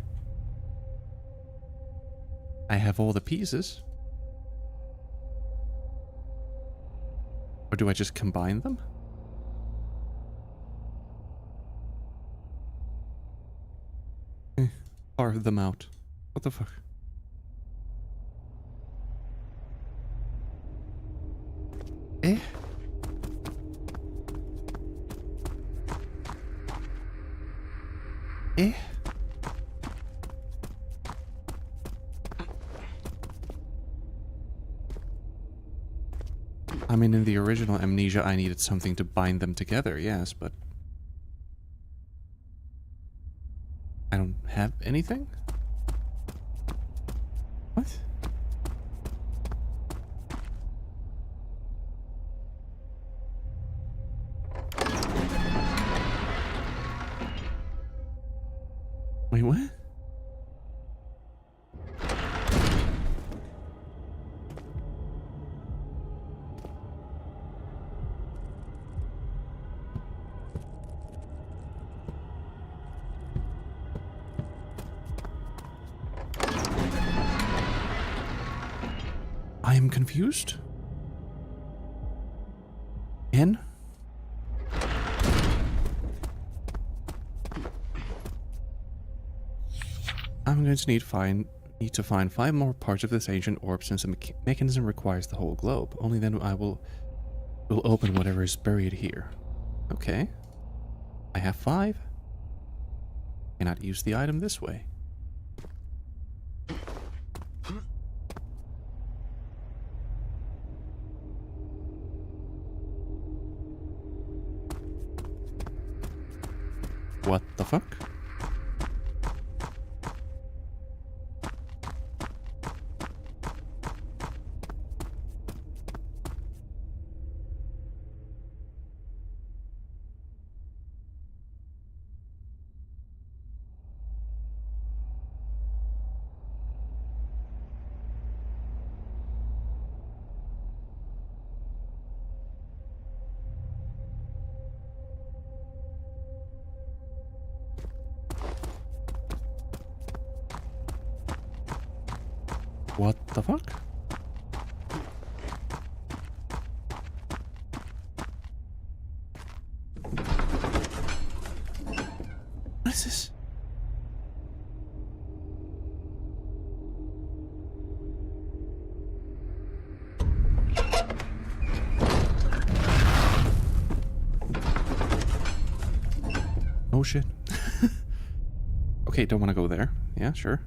I have all the pieces. Or do I just combine them? Carve them out. What the fuck? Eh? Eh? I mean, in the original Amnesia, I needed something to bind them together, yes, but... I don't have anything? What? Wait, what? I am confused. N? I'm going to need to find 5 more parts of this ancient orb since the mechanism requires the whole globe. Only then I will open whatever is buried here. Okay. I have 5. Cannot use the item this way. What the fuck? What the fuck? What is this? Oh shit. Okay, don't want to go there. Yeah, sure.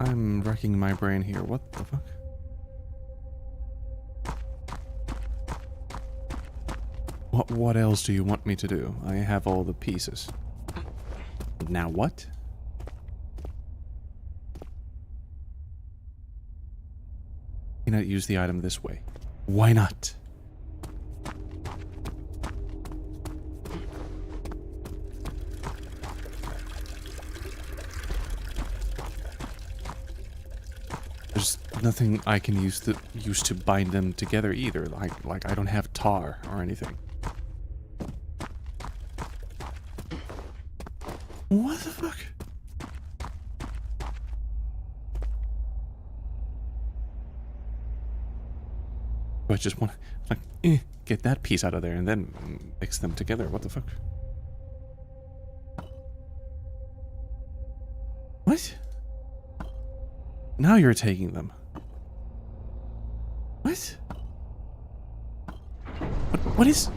I'm wrecking my brain here. What the fuck? What else do you want me to do? I have all the pieces. Now what? Cannot use the item this way. Why not? There's nothing I can use to bind them together either. Like I don't have tar or anything. What the fuck? Do I just want to, like, get that piece out of there and then mix them together? What the fuck? What? Now you're taking them. What? What is...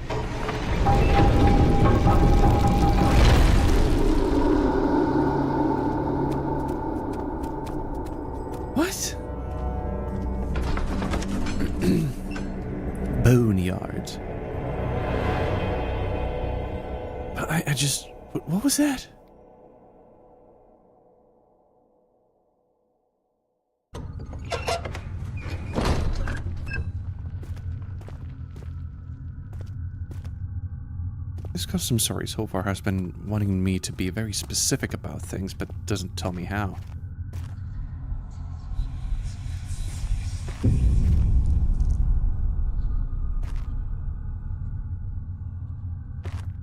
What? Boneyard. I just... What was that? This custom story so far has been wanting me to be very specific about things, but doesn't tell me how.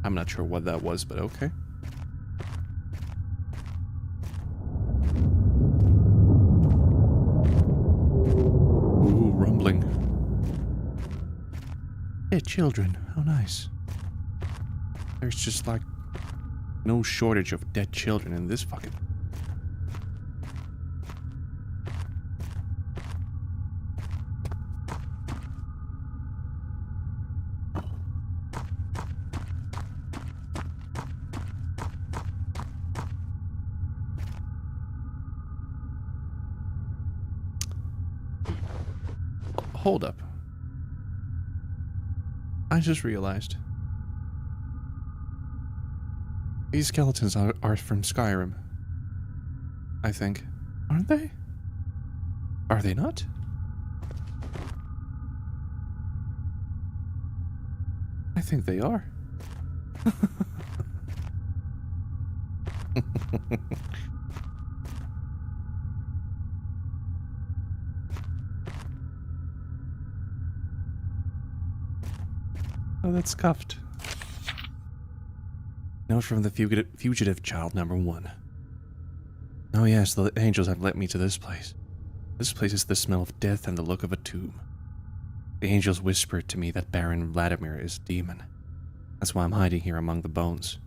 I'm not sure what that was, but okay. Ooh, rumbling. Dead children, how nice. There's just like no shortage of dead children in this fucking... Hold up. I just realized. These skeletons are from Skyrim. I think. Aren't they? Are they not? I think they are. Oh, that's scuffed. Note from the fugitive child number 1. Oh yes, the angels have led me to this place. This place is the smell of death and the look of a tomb. The angels whispered to me that Baron Vladimir is a demon. That's why I'm hiding here among the bones.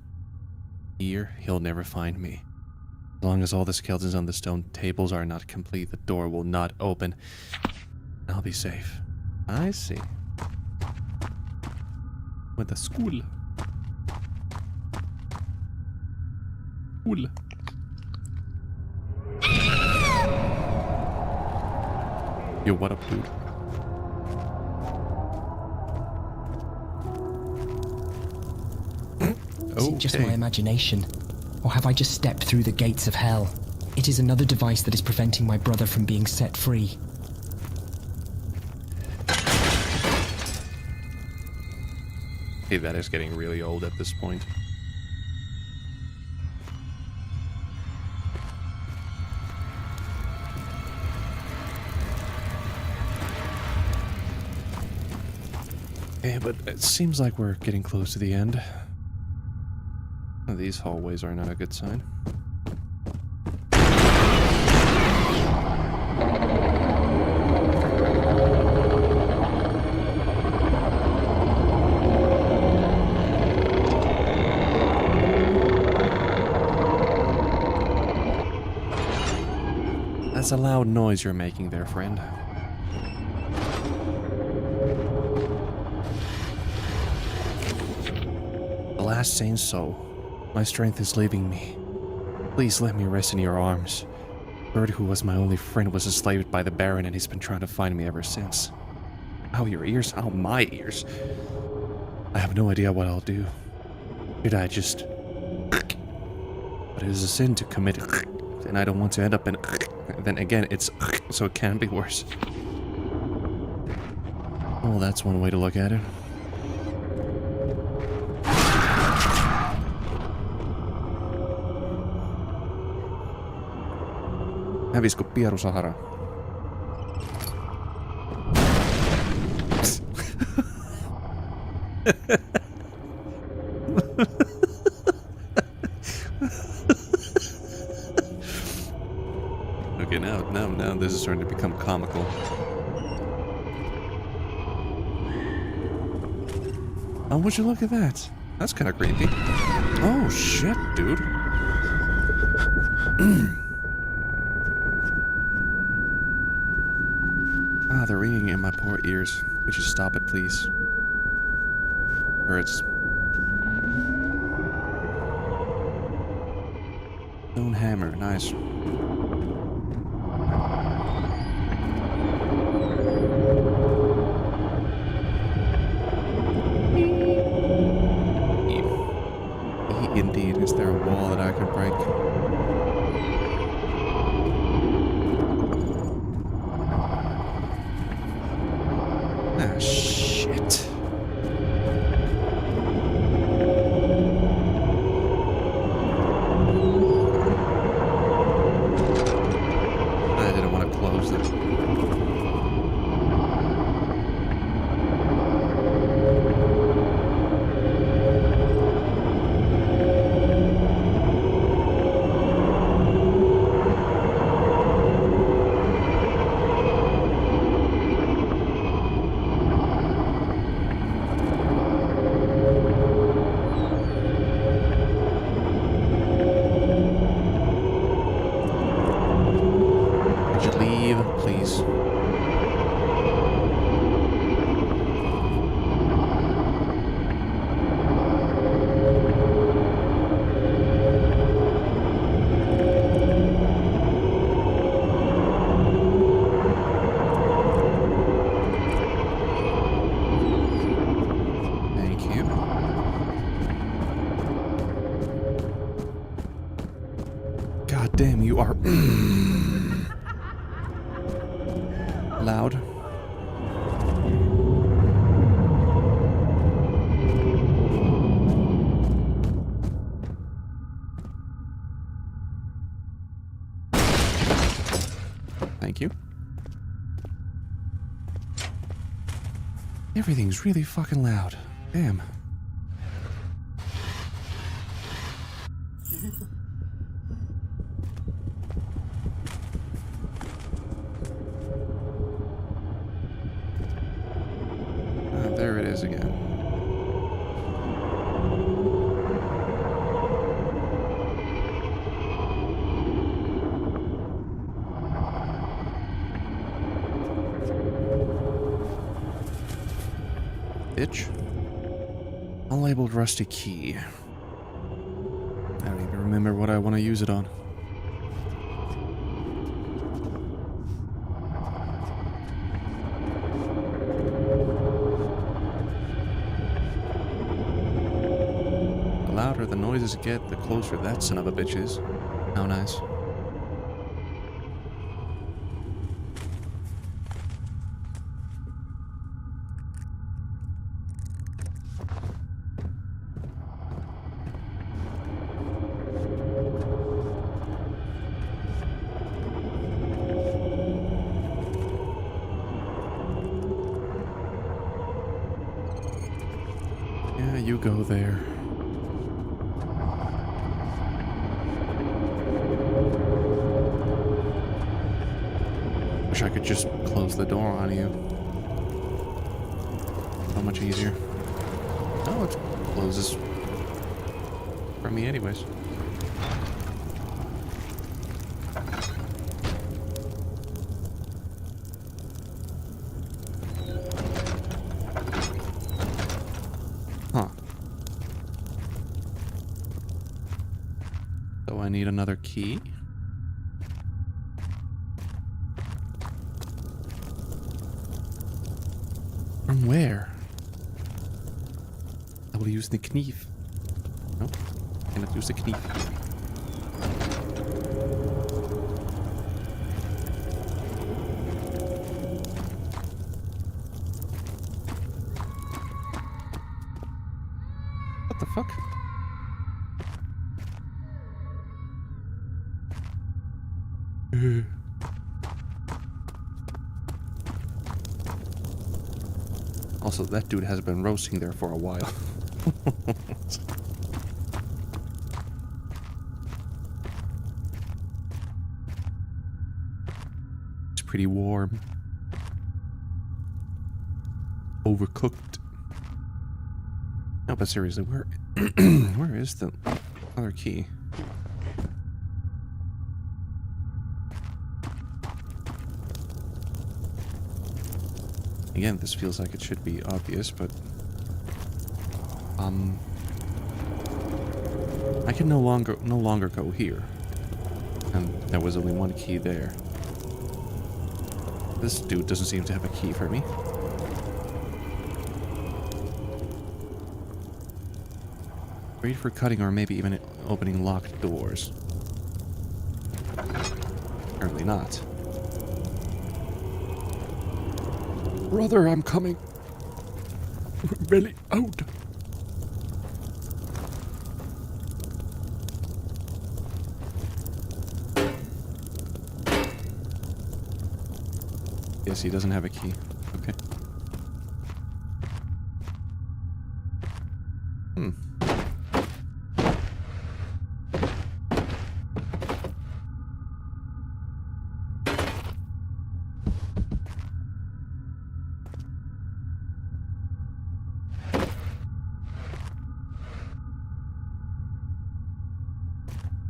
Here, he'll never find me. As long as all the skeletons on the stone tables are not complete, the door will not open. I'll be safe. I see. With the school. Cool. Yo, what up, dude? Is it just my imagination? Or have I just stepped through the gates of hell? It is another device that is preventing my brother from being set free. Hey, that is getting really old at this point. Okay, but it seems like we're getting close to the end. These hallways are not a good sign. That's a loud noise you're making there, friend. Alas, saying so, my strength is leaving me. Please let me rest in your arms. Bird, who was my only friend, was enslaved by the Baron, and he's been trying to find me ever since. Ow, your ears? Ow, my ears. I have no idea what I'll do. Should I just... But it is a sin to commit, and I don't want to end up in... Then again, it's... So it can be worse. Well, that's one way to look at it. Hävisikö Pieru Sahara? Okay, now this is starting to become comical. Oh, would you look at that? That's kind of creepy. Oh shit, dude. Ah, the ringing in my poor ears. Would you stop it, please? Hurts. Stone hammer, nice. Indeed, is there a wall that I could break? Ah, shit. I didn't want to close it. Could you leave, please? Thank you. God damn, you are loud. Thank you. Everything's really fucking loud. Damn. There it is again. Bitch. Unlabeled rusty key. I don't even remember what I want to use it on. The louder the noises get, the closer that son of a bitch is. How nice. Yeah, you go there. Wish I could just close the door on you. So much easier. Oh, it closes from me anyways. Huh. So I need another key. From where? I will use the knife. No, cannot use the knife. What the fuck? Also, that dude has been roasting there for a while. It's pretty warm. Overcooked. No, but seriously, where where is the other key? Again, this feels like it should be obvious, but I can no longer go here. And there was only one key there. This dude doesn't seem to have a key for me. Great for cutting or maybe even opening locked doors. Apparently not. Brother, I'm coming. We're really out. Yes, he doesn't have a key. Okay.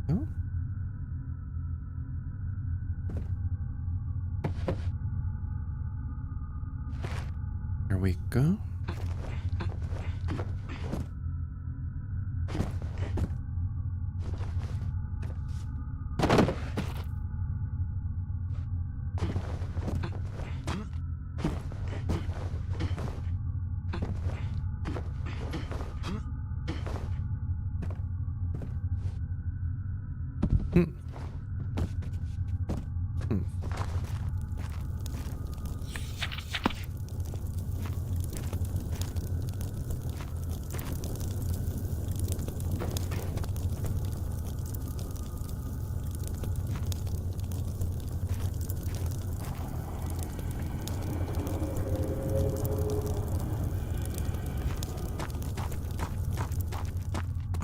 Oh. There we go.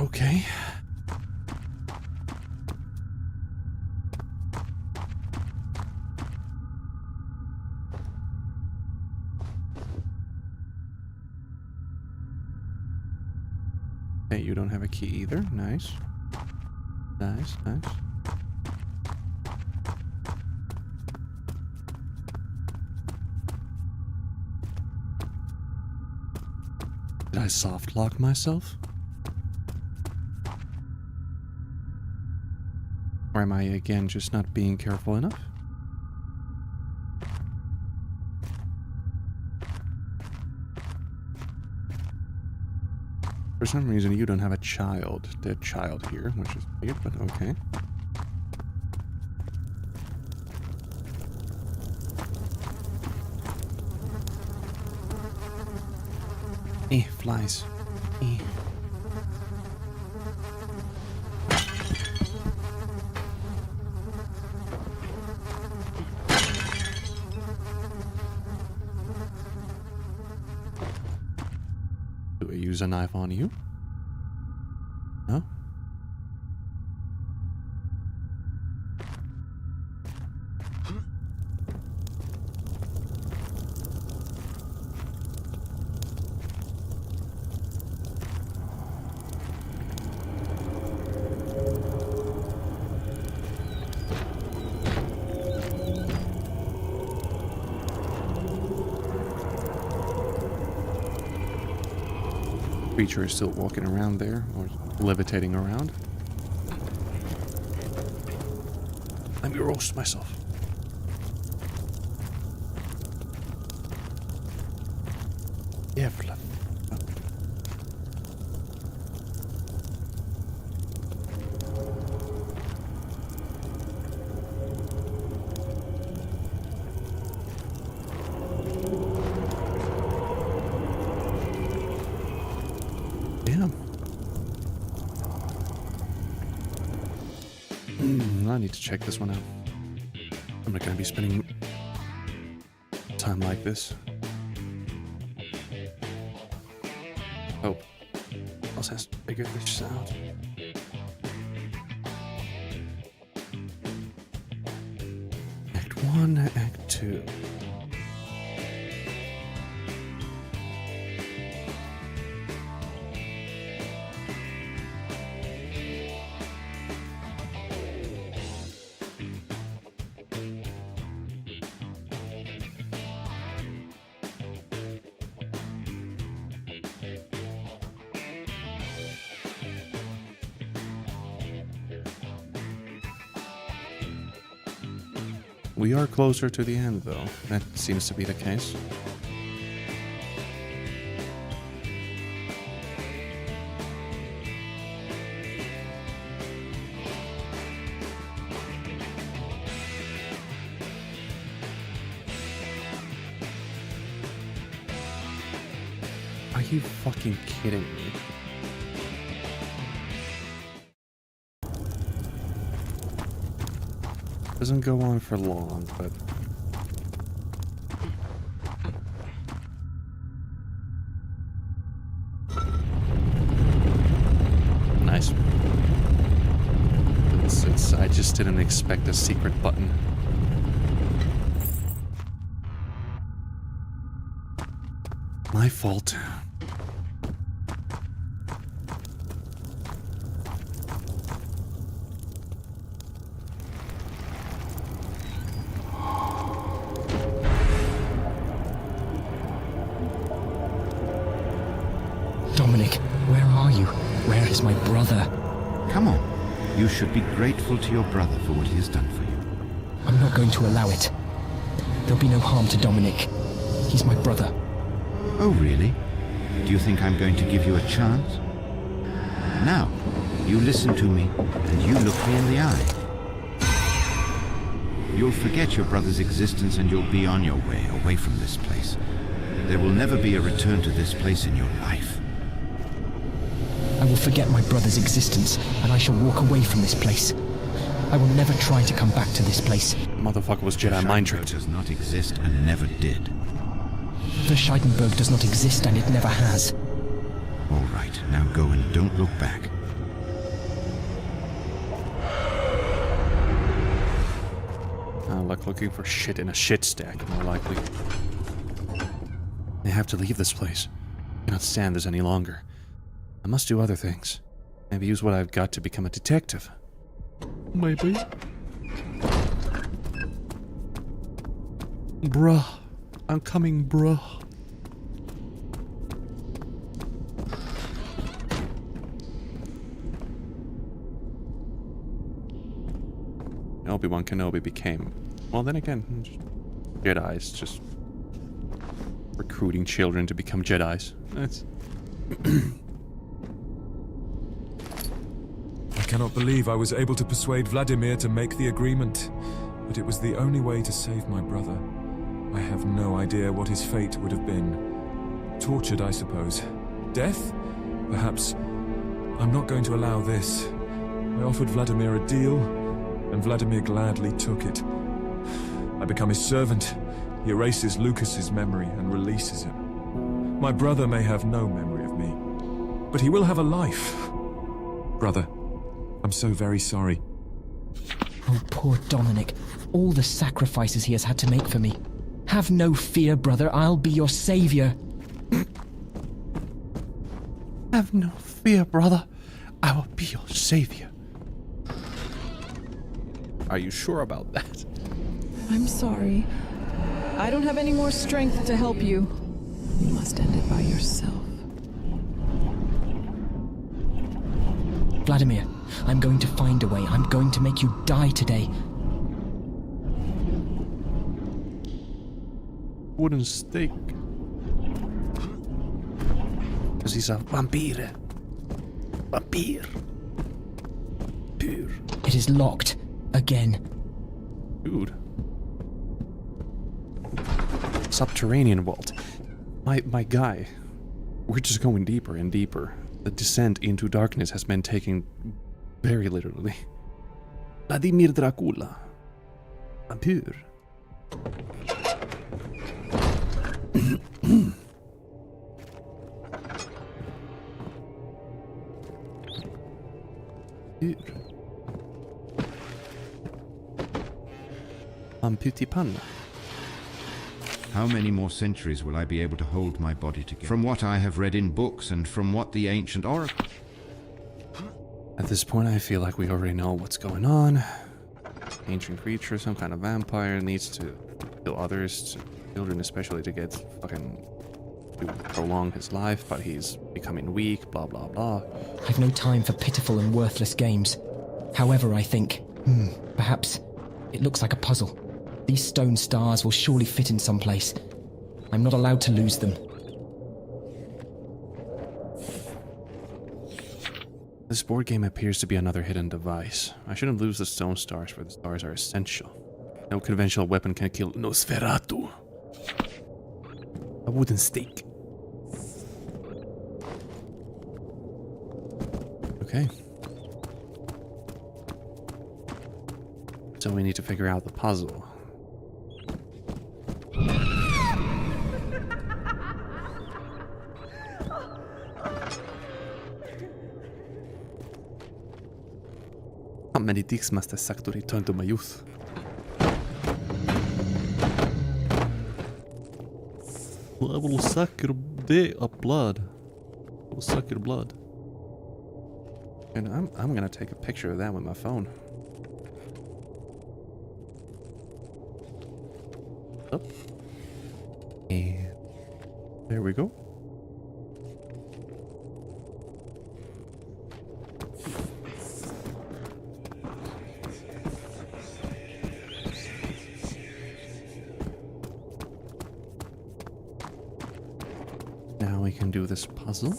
Okay. Hey, you don't have a key either. Nice. Nice, nice. Did I soft lock myself? Or am I again just not being careful enough? For some reason, you don't have a dead child here, which is weird, but okay. Flies. Do I use a knife on you? No? Creature is still walking around there, or levitating around. Let me roast myself. Jävlar. I need to check this one out. I'm not going to be spending time like this. Oh. Also has to figure this out. Act 1, Act 2. We are closer to the end, though. That seems to be the case. Are you fucking kidding me? Doesn't go on for long, but... Nice. I just didn't expect a secret button. My fault. Dominic, where are you? Where is my brother? Come on. You should be grateful to your brother for what he has done for you. I'm not going to allow it. There'll be no harm to Dominic. He's my brother. Oh, really? Do you think I'm going to give you a chance? Now, you listen to me, and you look me in the eye. You'll forget your brother's existence, and you'll be on your way, away from this place. There will never be a return to this place in your life. I will forget my brother's existence, and I shall walk away from this place. I will never try to come back to this place. Motherfucker was Jedi mind tricked. Does not exist and never did. The Scheidenberg does not exist, and it never has. All right, now go and don't look back. Like looking for shit in a shit stack, more likely. I have to leave this place. I cannot stand this any longer. I must do other things. Maybe use what I've got to become a detective. Maybe. Bruh. I'm coming, bruh. Obi-Wan Kenobi became... Well, then again, Jedis, just recruiting children to become Jedis. That's... I cannot believe I was able to persuade Vladimir to make the agreement, but it was the only way to save my brother. I have no idea what his fate would have been. Tortured, I suppose. Death? Perhaps. I'm not going to allow this. I offered Vladimir a deal, and Vladimir gladly took it. I become his servant. He erases Lucas's memory and releases him. My brother may have no memory of me, but he will have a life. Brother, I'm so very sorry. Oh, poor Dominic. All the sacrifices he has had to make for me. Have no fear, brother. I'll be your savior. Have no fear, brother. I will be your savior. Are you sure about that? I'm sorry. I don't have any more strength to help you. You must end it by yourself. Vladimir, I'm going to find a way. I'm going to make you die today. Wooden stake. Because he's a vampire. Vampire. Pure. It is locked. Again. Dude. Subterranean vault. My guy. We're just going deeper and deeper. The descent into darkness has been taken very literally. Vladimir Dracula. Vampire. Pyttipanna. How many more centuries will I be able to hold my body together? From what I have read in books and from what the ancient oracle... At this point, I feel like we already know what's going on. Ancient creature, some kind of vampire, needs to kill others, children especially, to get fucking... to prolong his life, but he's becoming weak, blah blah blah. I've no time for pitiful and worthless games. However, I think, perhaps, it looks like a puzzle. These stone stars will surely fit in someplace. I'm not allowed to lose them. This board game appears to be another hidden device. I shouldn't lose the stone stars, for the stars are essential. No conventional weapon can kill Nosferatu. A wooden stake. Okay. So we need to figure out the puzzle. How many dicks must I suck to return to my youth? I will suck your blood. I will suck your blood. And I'm gonna take a picture of that with my phone. Up. And there we go. Now we can do this puzzle.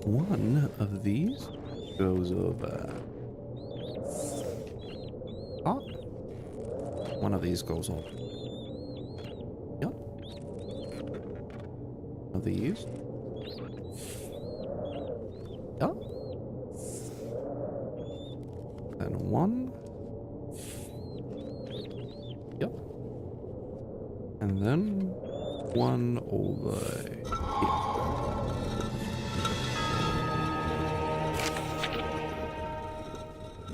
One of these goes over top. One of these goes over. Yep. One of these. Yep. Then one. Yep. And then one over here.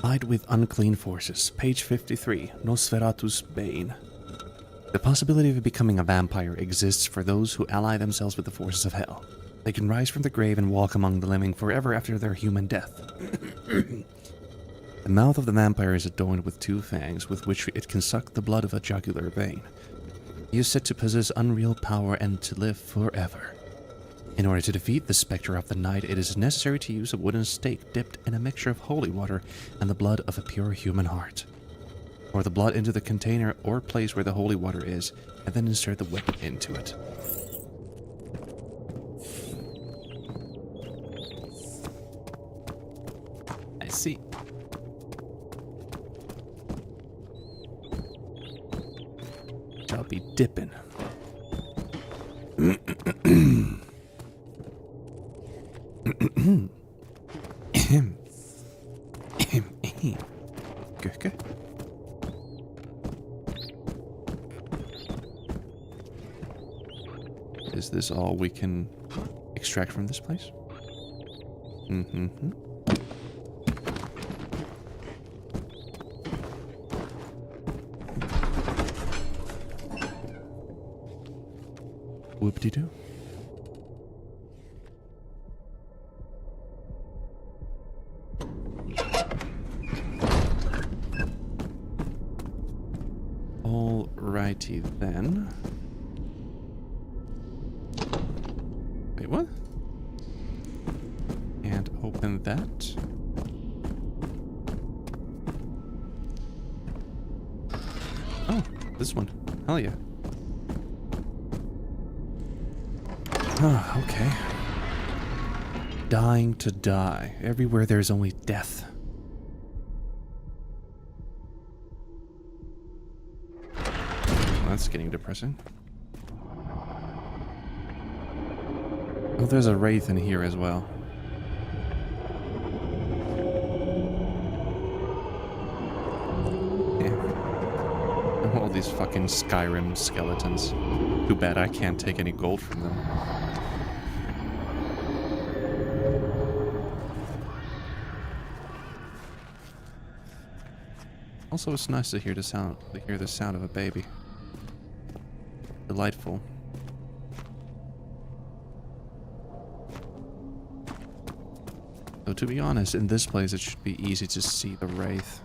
Allied with unclean forces. Page 53. Nosferatu's Bane. The possibility of becoming a vampire exists for those who ally themselves with the forces of hell. They can rise from the grave and walk among the living forever after their human death. The mouth of the vampire is adorned with 2 fangs with which it can suck the blood of a jugular vein. He is said to possess unreal power and to live forever. In order to defeat the specter of the night, it is necessary to use a wooden stake dipped in a mixture of holy water and the blood of a pure human heart. Pour the blood into the container or place where the holy water is, and then insert the weapon into it. I see. I'll be dipping. Okay. Is this all we can extract from this place? Whoop-de-doo. Alrighty then. Wait, what? And open that. Oh, this one. Hell yeah. Oh, okay. Dying to die. Everywhere there's only death. Well, that's getting depressing. Oh, there's a wraith in here as well. Yeah. All these fucking Skyrim skeletons. Too bad I can't take any gold from them. Also, it's nice to hear the sound of a baby. Delightful. So to be honest, in this place it should be easy to see the wraith.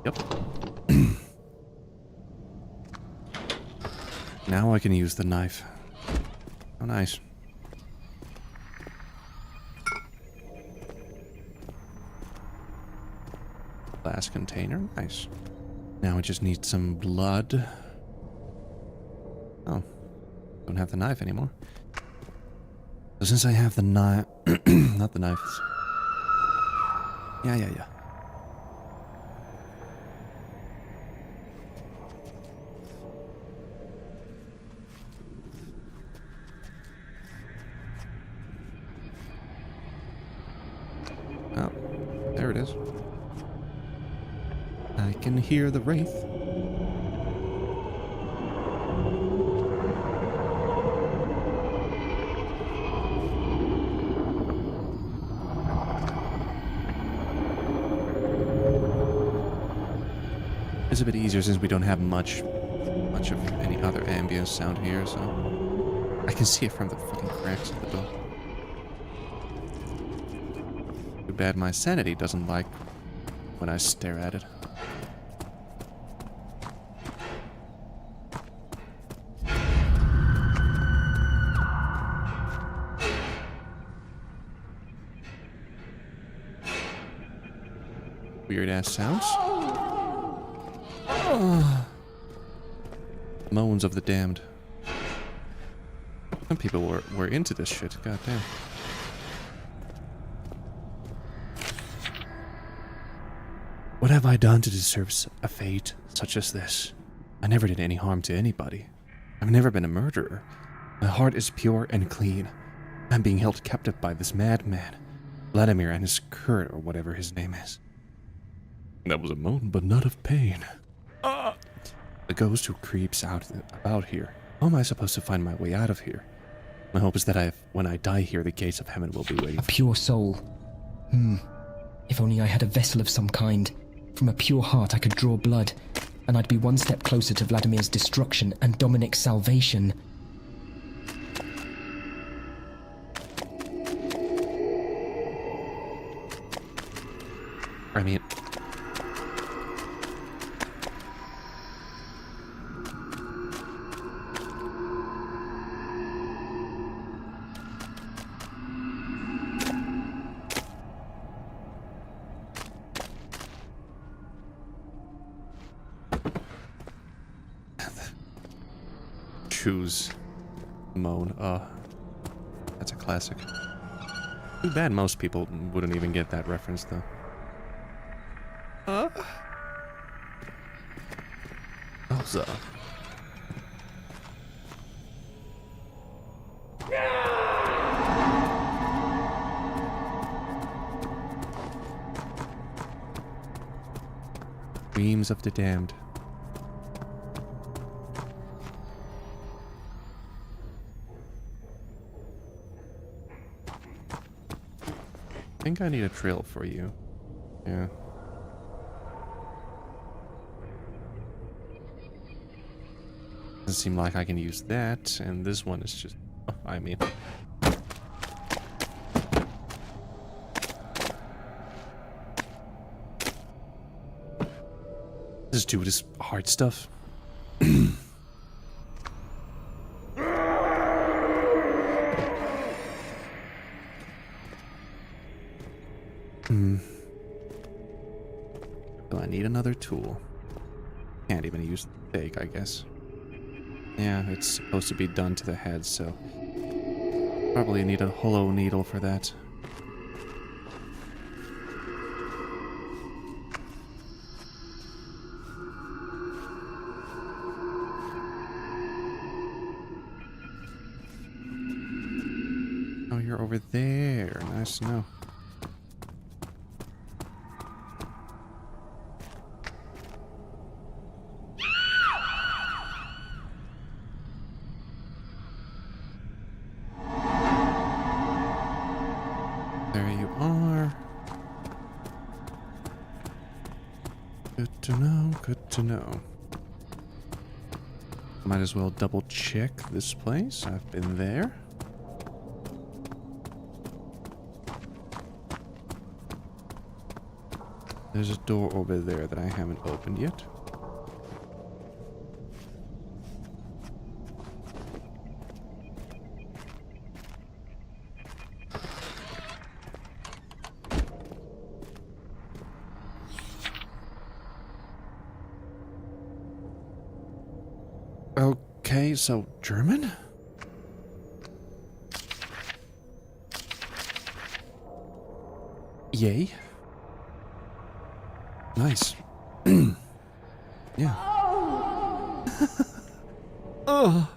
Yep. Now I can use the knife. Oh, nice. Glass container. Nice. Now I just need some blood. Oh. Don't have the knife anymore. So since I have the knife... not the knives. Yeah. Oh, there it is. I can hear the wraith. It's a bit easier since we don't have much of any other ambient sound here, so I can see it from the fucking cracks of the door. Too bad my sanity doesn't like when I stare at it. Weird ass sounds. Moans of the damned. Some people were into this shit. God damn. What have I done to deserve a fate such as this? I never did any harm to anybody. I've never been a murderer. My heart is pure and clean. I'm being held captive by this madman, Vladimir, and his Kurt, or whatever his name is. That was a moan, but not of pain. The ghost who creeps about here. How am I supposed to find my way out of here? My hope is that when I die here, the gates of heaven will be waiting. A pure soul. If only I had a vessel of some kind. From a pure heart I could draw blood, and I'd be one step closer to Vladimir's destruction and Dominic's salvation. I mean... choose moan. That's a classic. Too bad most people wouldn't even get that reference, though. Elsa. Dreams of the damned. I think I need a drill for you. Yeah. Doesn't seem like I can use that, and this one is just... Oh, I mean... This dude is hard stuff. Do I need another tool? Can't even use the stake, I guess. Yeah, it's supposed to be done to the head, so... Probably need a hollow needle for that. Oh, you're over there. Nice to know. There you are. Good to know, good to know. Might as well double check this place. I've been there. There's a door over there that I haven't opened yet. Okay, so German? Yay. Nice. Yeah. Ugh.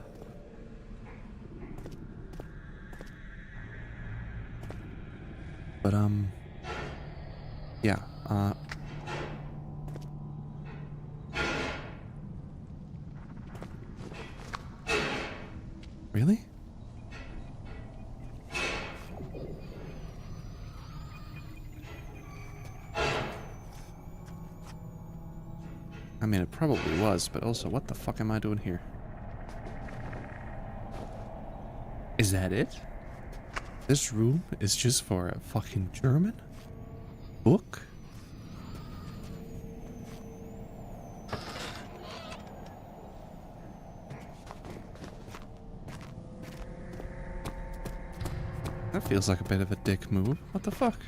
But, yeah, really? I mean, it probably was, but also, what the fuck am I doing here? Is that it? This room is just for a fucking German book? That feels like a bit of a dick move. What the fuck?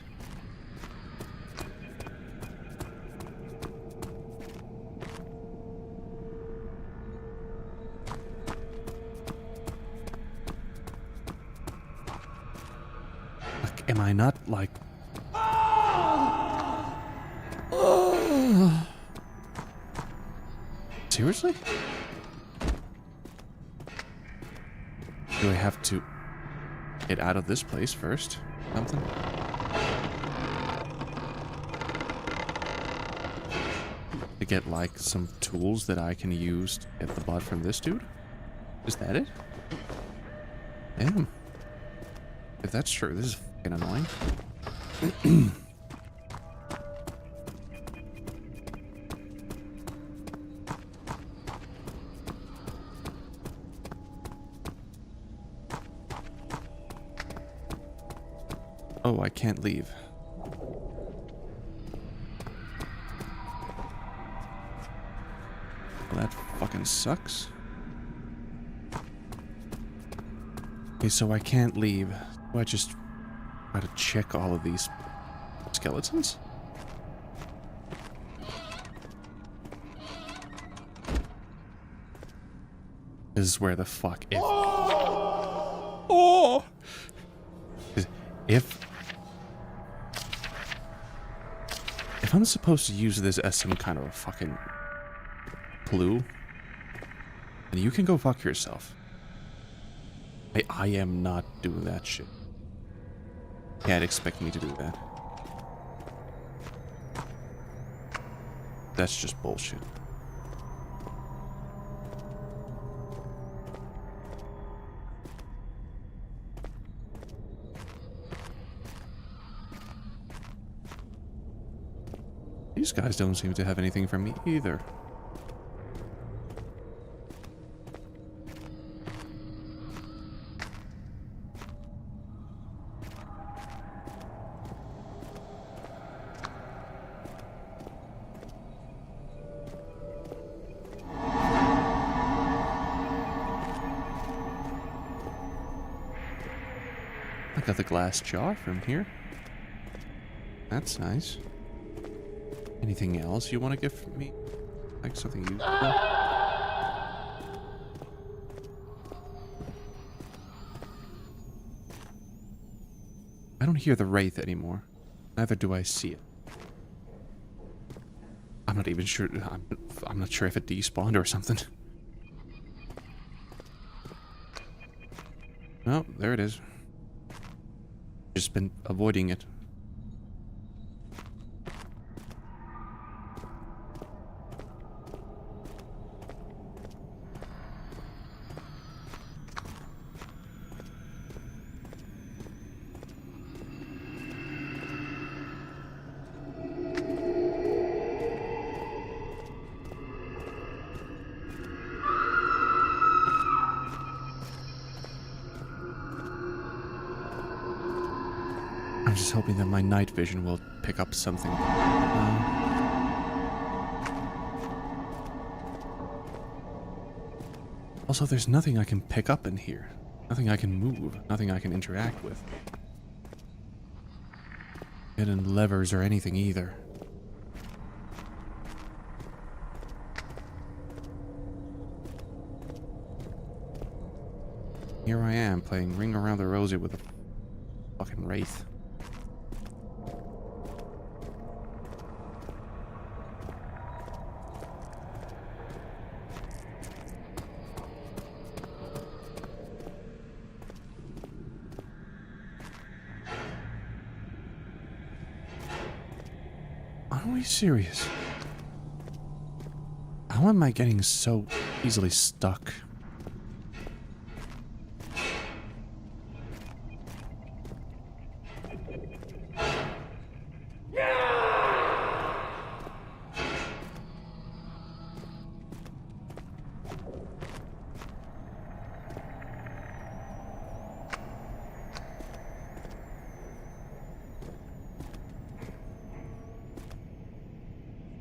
Am I not like... Seriously? Do I have to get out of this place first? Something? To get like some tools that I can use to get the blood from this dude? Is that it? Damn. If that's true, this is fucking annoying. Oh, I can't leave. Well, that fucking sucks. Okay, so I can't leave. Do I just try to check all of these skeletons? This is where the fuck if... Oh! If I'm supposed to use this as some kind of a fucking clue, then you can go fuck yourself. I am not doing that shit. Can't expect me to do that. That's just bullshit. These guys don't seem to have anything for me either. I got the glass jar from here. That's nice. Anything else you want to get from me? Like something useful? I don't hear the wraith anymore. Neither do I see it. I'm not even sure. I'm not sure if it despawned or something. Oh, there it is. Just been avoiding it. I'm just hoping that my night vision will pick up something. Also, there's nothing I can pick up in here. Nothing I can move. Nothing I can interact with. Hidden levers or anything either. Here I am playing Ring Around the Rosie with a fucking wraith. Are we serious? How am I getting so easily stuck?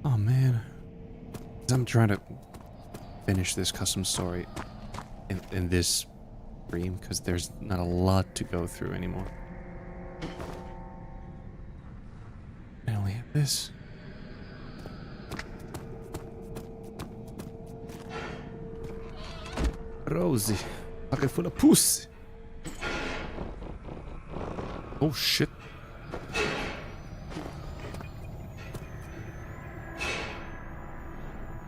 Oh man, I'm trying to finish this custom story in this stream because there's not a lot to go through anymore. I only have this. Rosie, pocket full of pussy. Oh shit.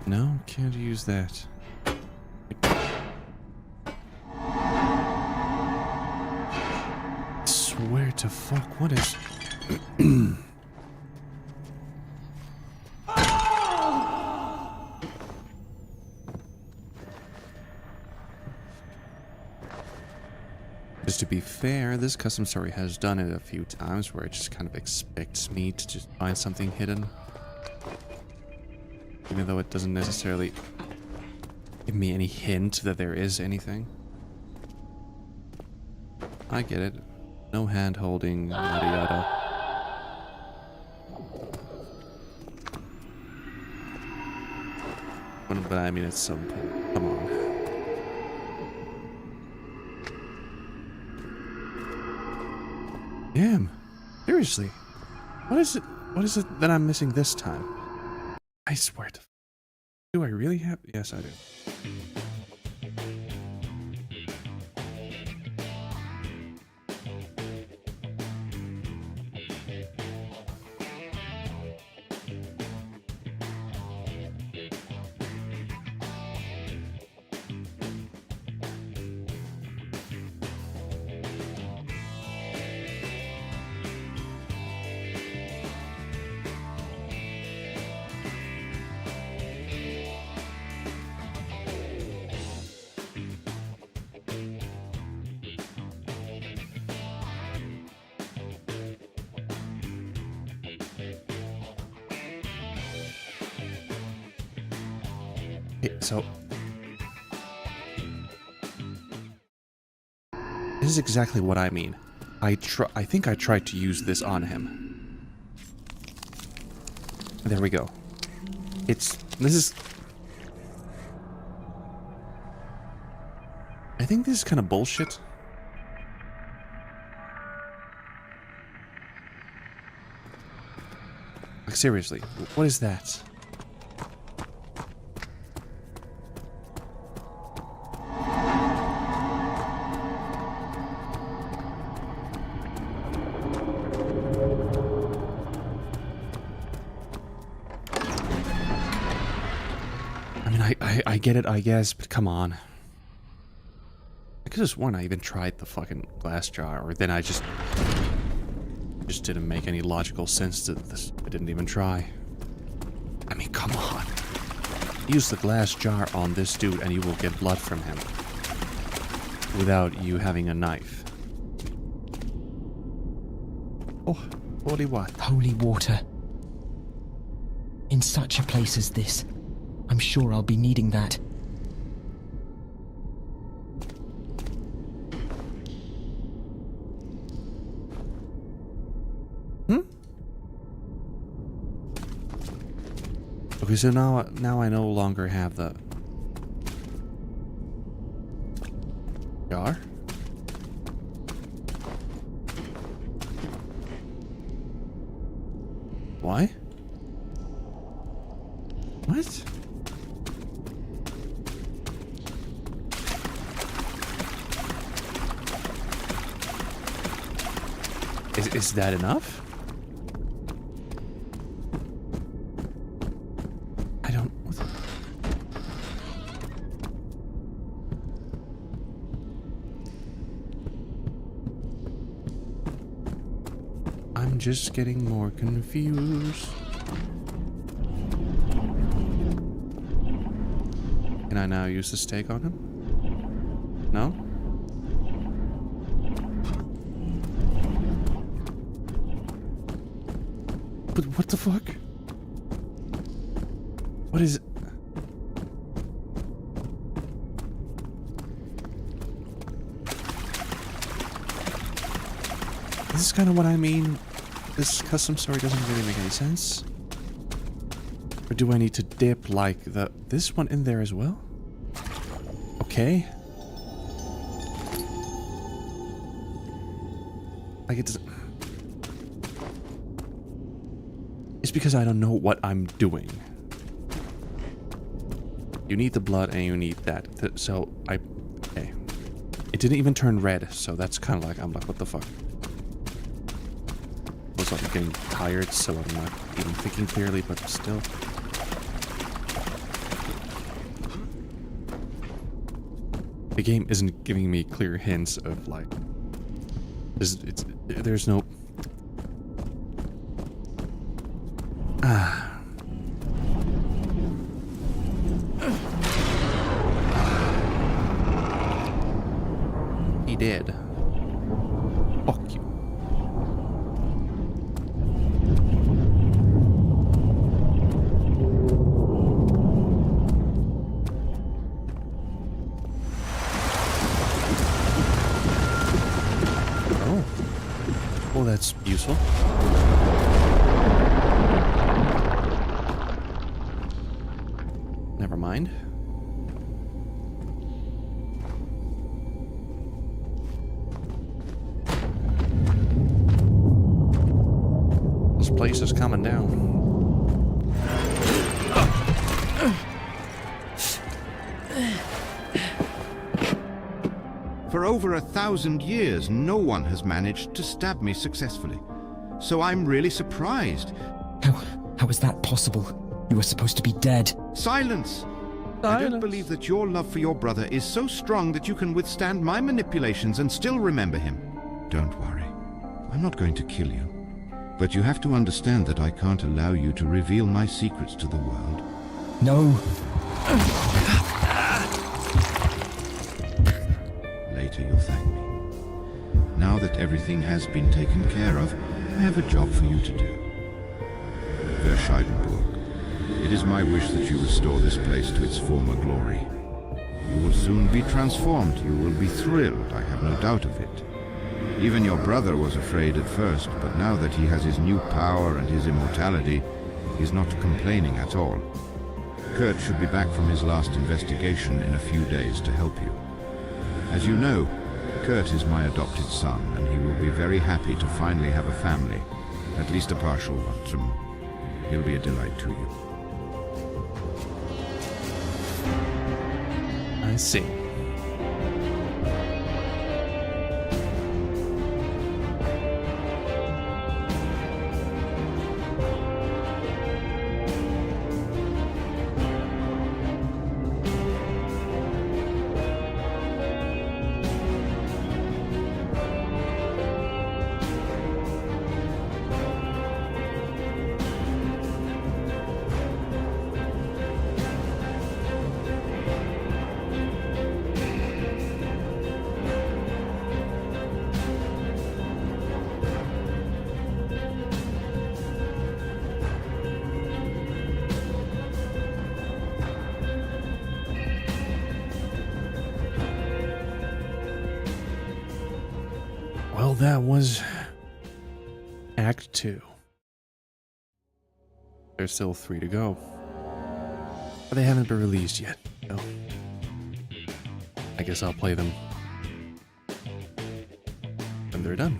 No, can't use that. I swear to fuck, what is... Just to be fair, this custom story has done it a few times where it just kind of expects me to just find something hidden. Even though it doesn't necessarily give me any hint that there is anything. I get it. No hand holding, yada yada. But I mean, at some point, come on. Damn. Seriously. What is it? What is it that I'm missing this time? I swear to... Do I really have... Yes, I do. So, this is exactly what I mean. I think I tried to use this on him. There we go. This is... I think this is kind of bullshit. Like, seriously, what is that? I get it, I guess, but come on. I could have sworn I even tried the fucking glass jar, or then I just didn't make any logical sense to this. I didn't even try. I mean, come on. Use the glass jar on this dude and you will get blood from him. Without you having a knife. Oh, holy what? Holy water. In such a place as this, I'm sure I'll be needing that. Hmm? Okay, so now I no longer have the jar. Why? What? Is that enough? I don't... I'm just getting more confused. Can I now use the stake on him? No? But what the fuck? What is... This is kind of what I mean. This custom story doesn't really make any sense. Or do I need to dip like this one in there as well? Okay. Like it doesn't... It's because I don't know what I'm doing. You need the blood and you need that. So okay. It didn't even turn red, so that's kind of like, I'm like, what the fuck? I was like getting tired, so I'm not even thinking clearly, but still. The game isn't giving me clear hints of like, there's no... He did. Fuck you. Oh. Well, that's useful. Never mind. This place is coming down. For over 1,000 years, no one has managed to stab me successfully. So I'm really surprised. How is that possible? You were supposed to be dead. Silence! I don't believe that your love for your brother is so strong that you can withstand my manipulations and still remember him. Don't worry. I'm not going to kill you. But you have to understand that I can't allow you to reveal my secrets to the world. No. Later you'll thank me. Now that everything has been taken care of, I have a job for you to do. Verscheidenburg. It is my wish that you restore this place to its former glory. You will soon be transformed. You will be thrilled, I have no doubt of it. Even your brother was afraid at first, but now that he has his new power and his immortality, he's not complaining at all. Kurt should be back from his last investigation in a few days to help you. As you know, Kurt is my adopted son, and he will be very happy to finally have a family. At least a partial one. He'll be a delight to you. I see. Well, that was Act 2. There's still 3 to go. But they haven't been released yet, so I guess I'll play them when they're done.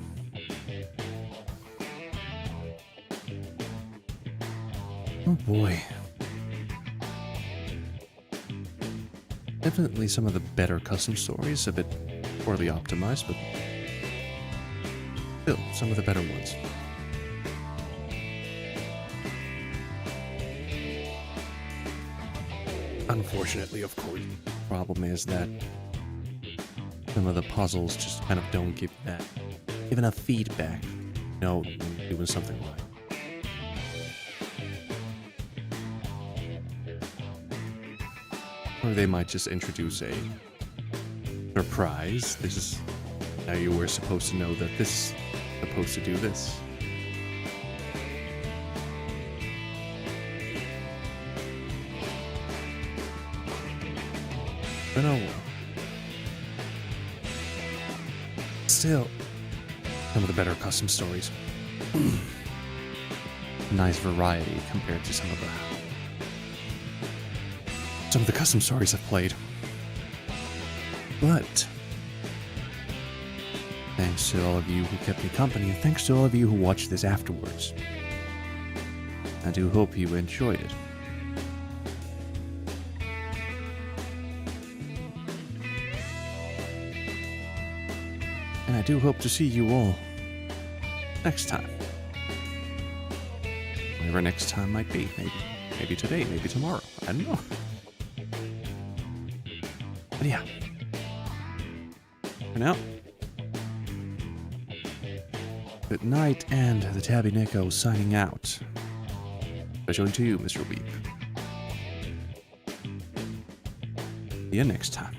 Oh boy. Definitely some of the better custom stories, a bit poorly optimized, but Still, some of the better ones. Unfortunately, of course, the problem is that some of the puzzles just kind of don't give that, give enough feedback. No, you're doing something right. Or they might just introduce a surprise. This is now you were supposed to know that this is supposed to do this. But oh well. Still, some of the better custom stories. Nice variety compared to some of the custom stories I've played. But thanks to all of you who kept me company, and thanks to all of you who watched this afterwards. I do hope you enjoyed it. And I do hope to see you all next time. Whatever next time might be. Maybe today, maybe tomorrow. I don't know. But yeah. For now. Good night, and the Tabby Nico signing out. Especially to you, Mr. Weep. See you next time.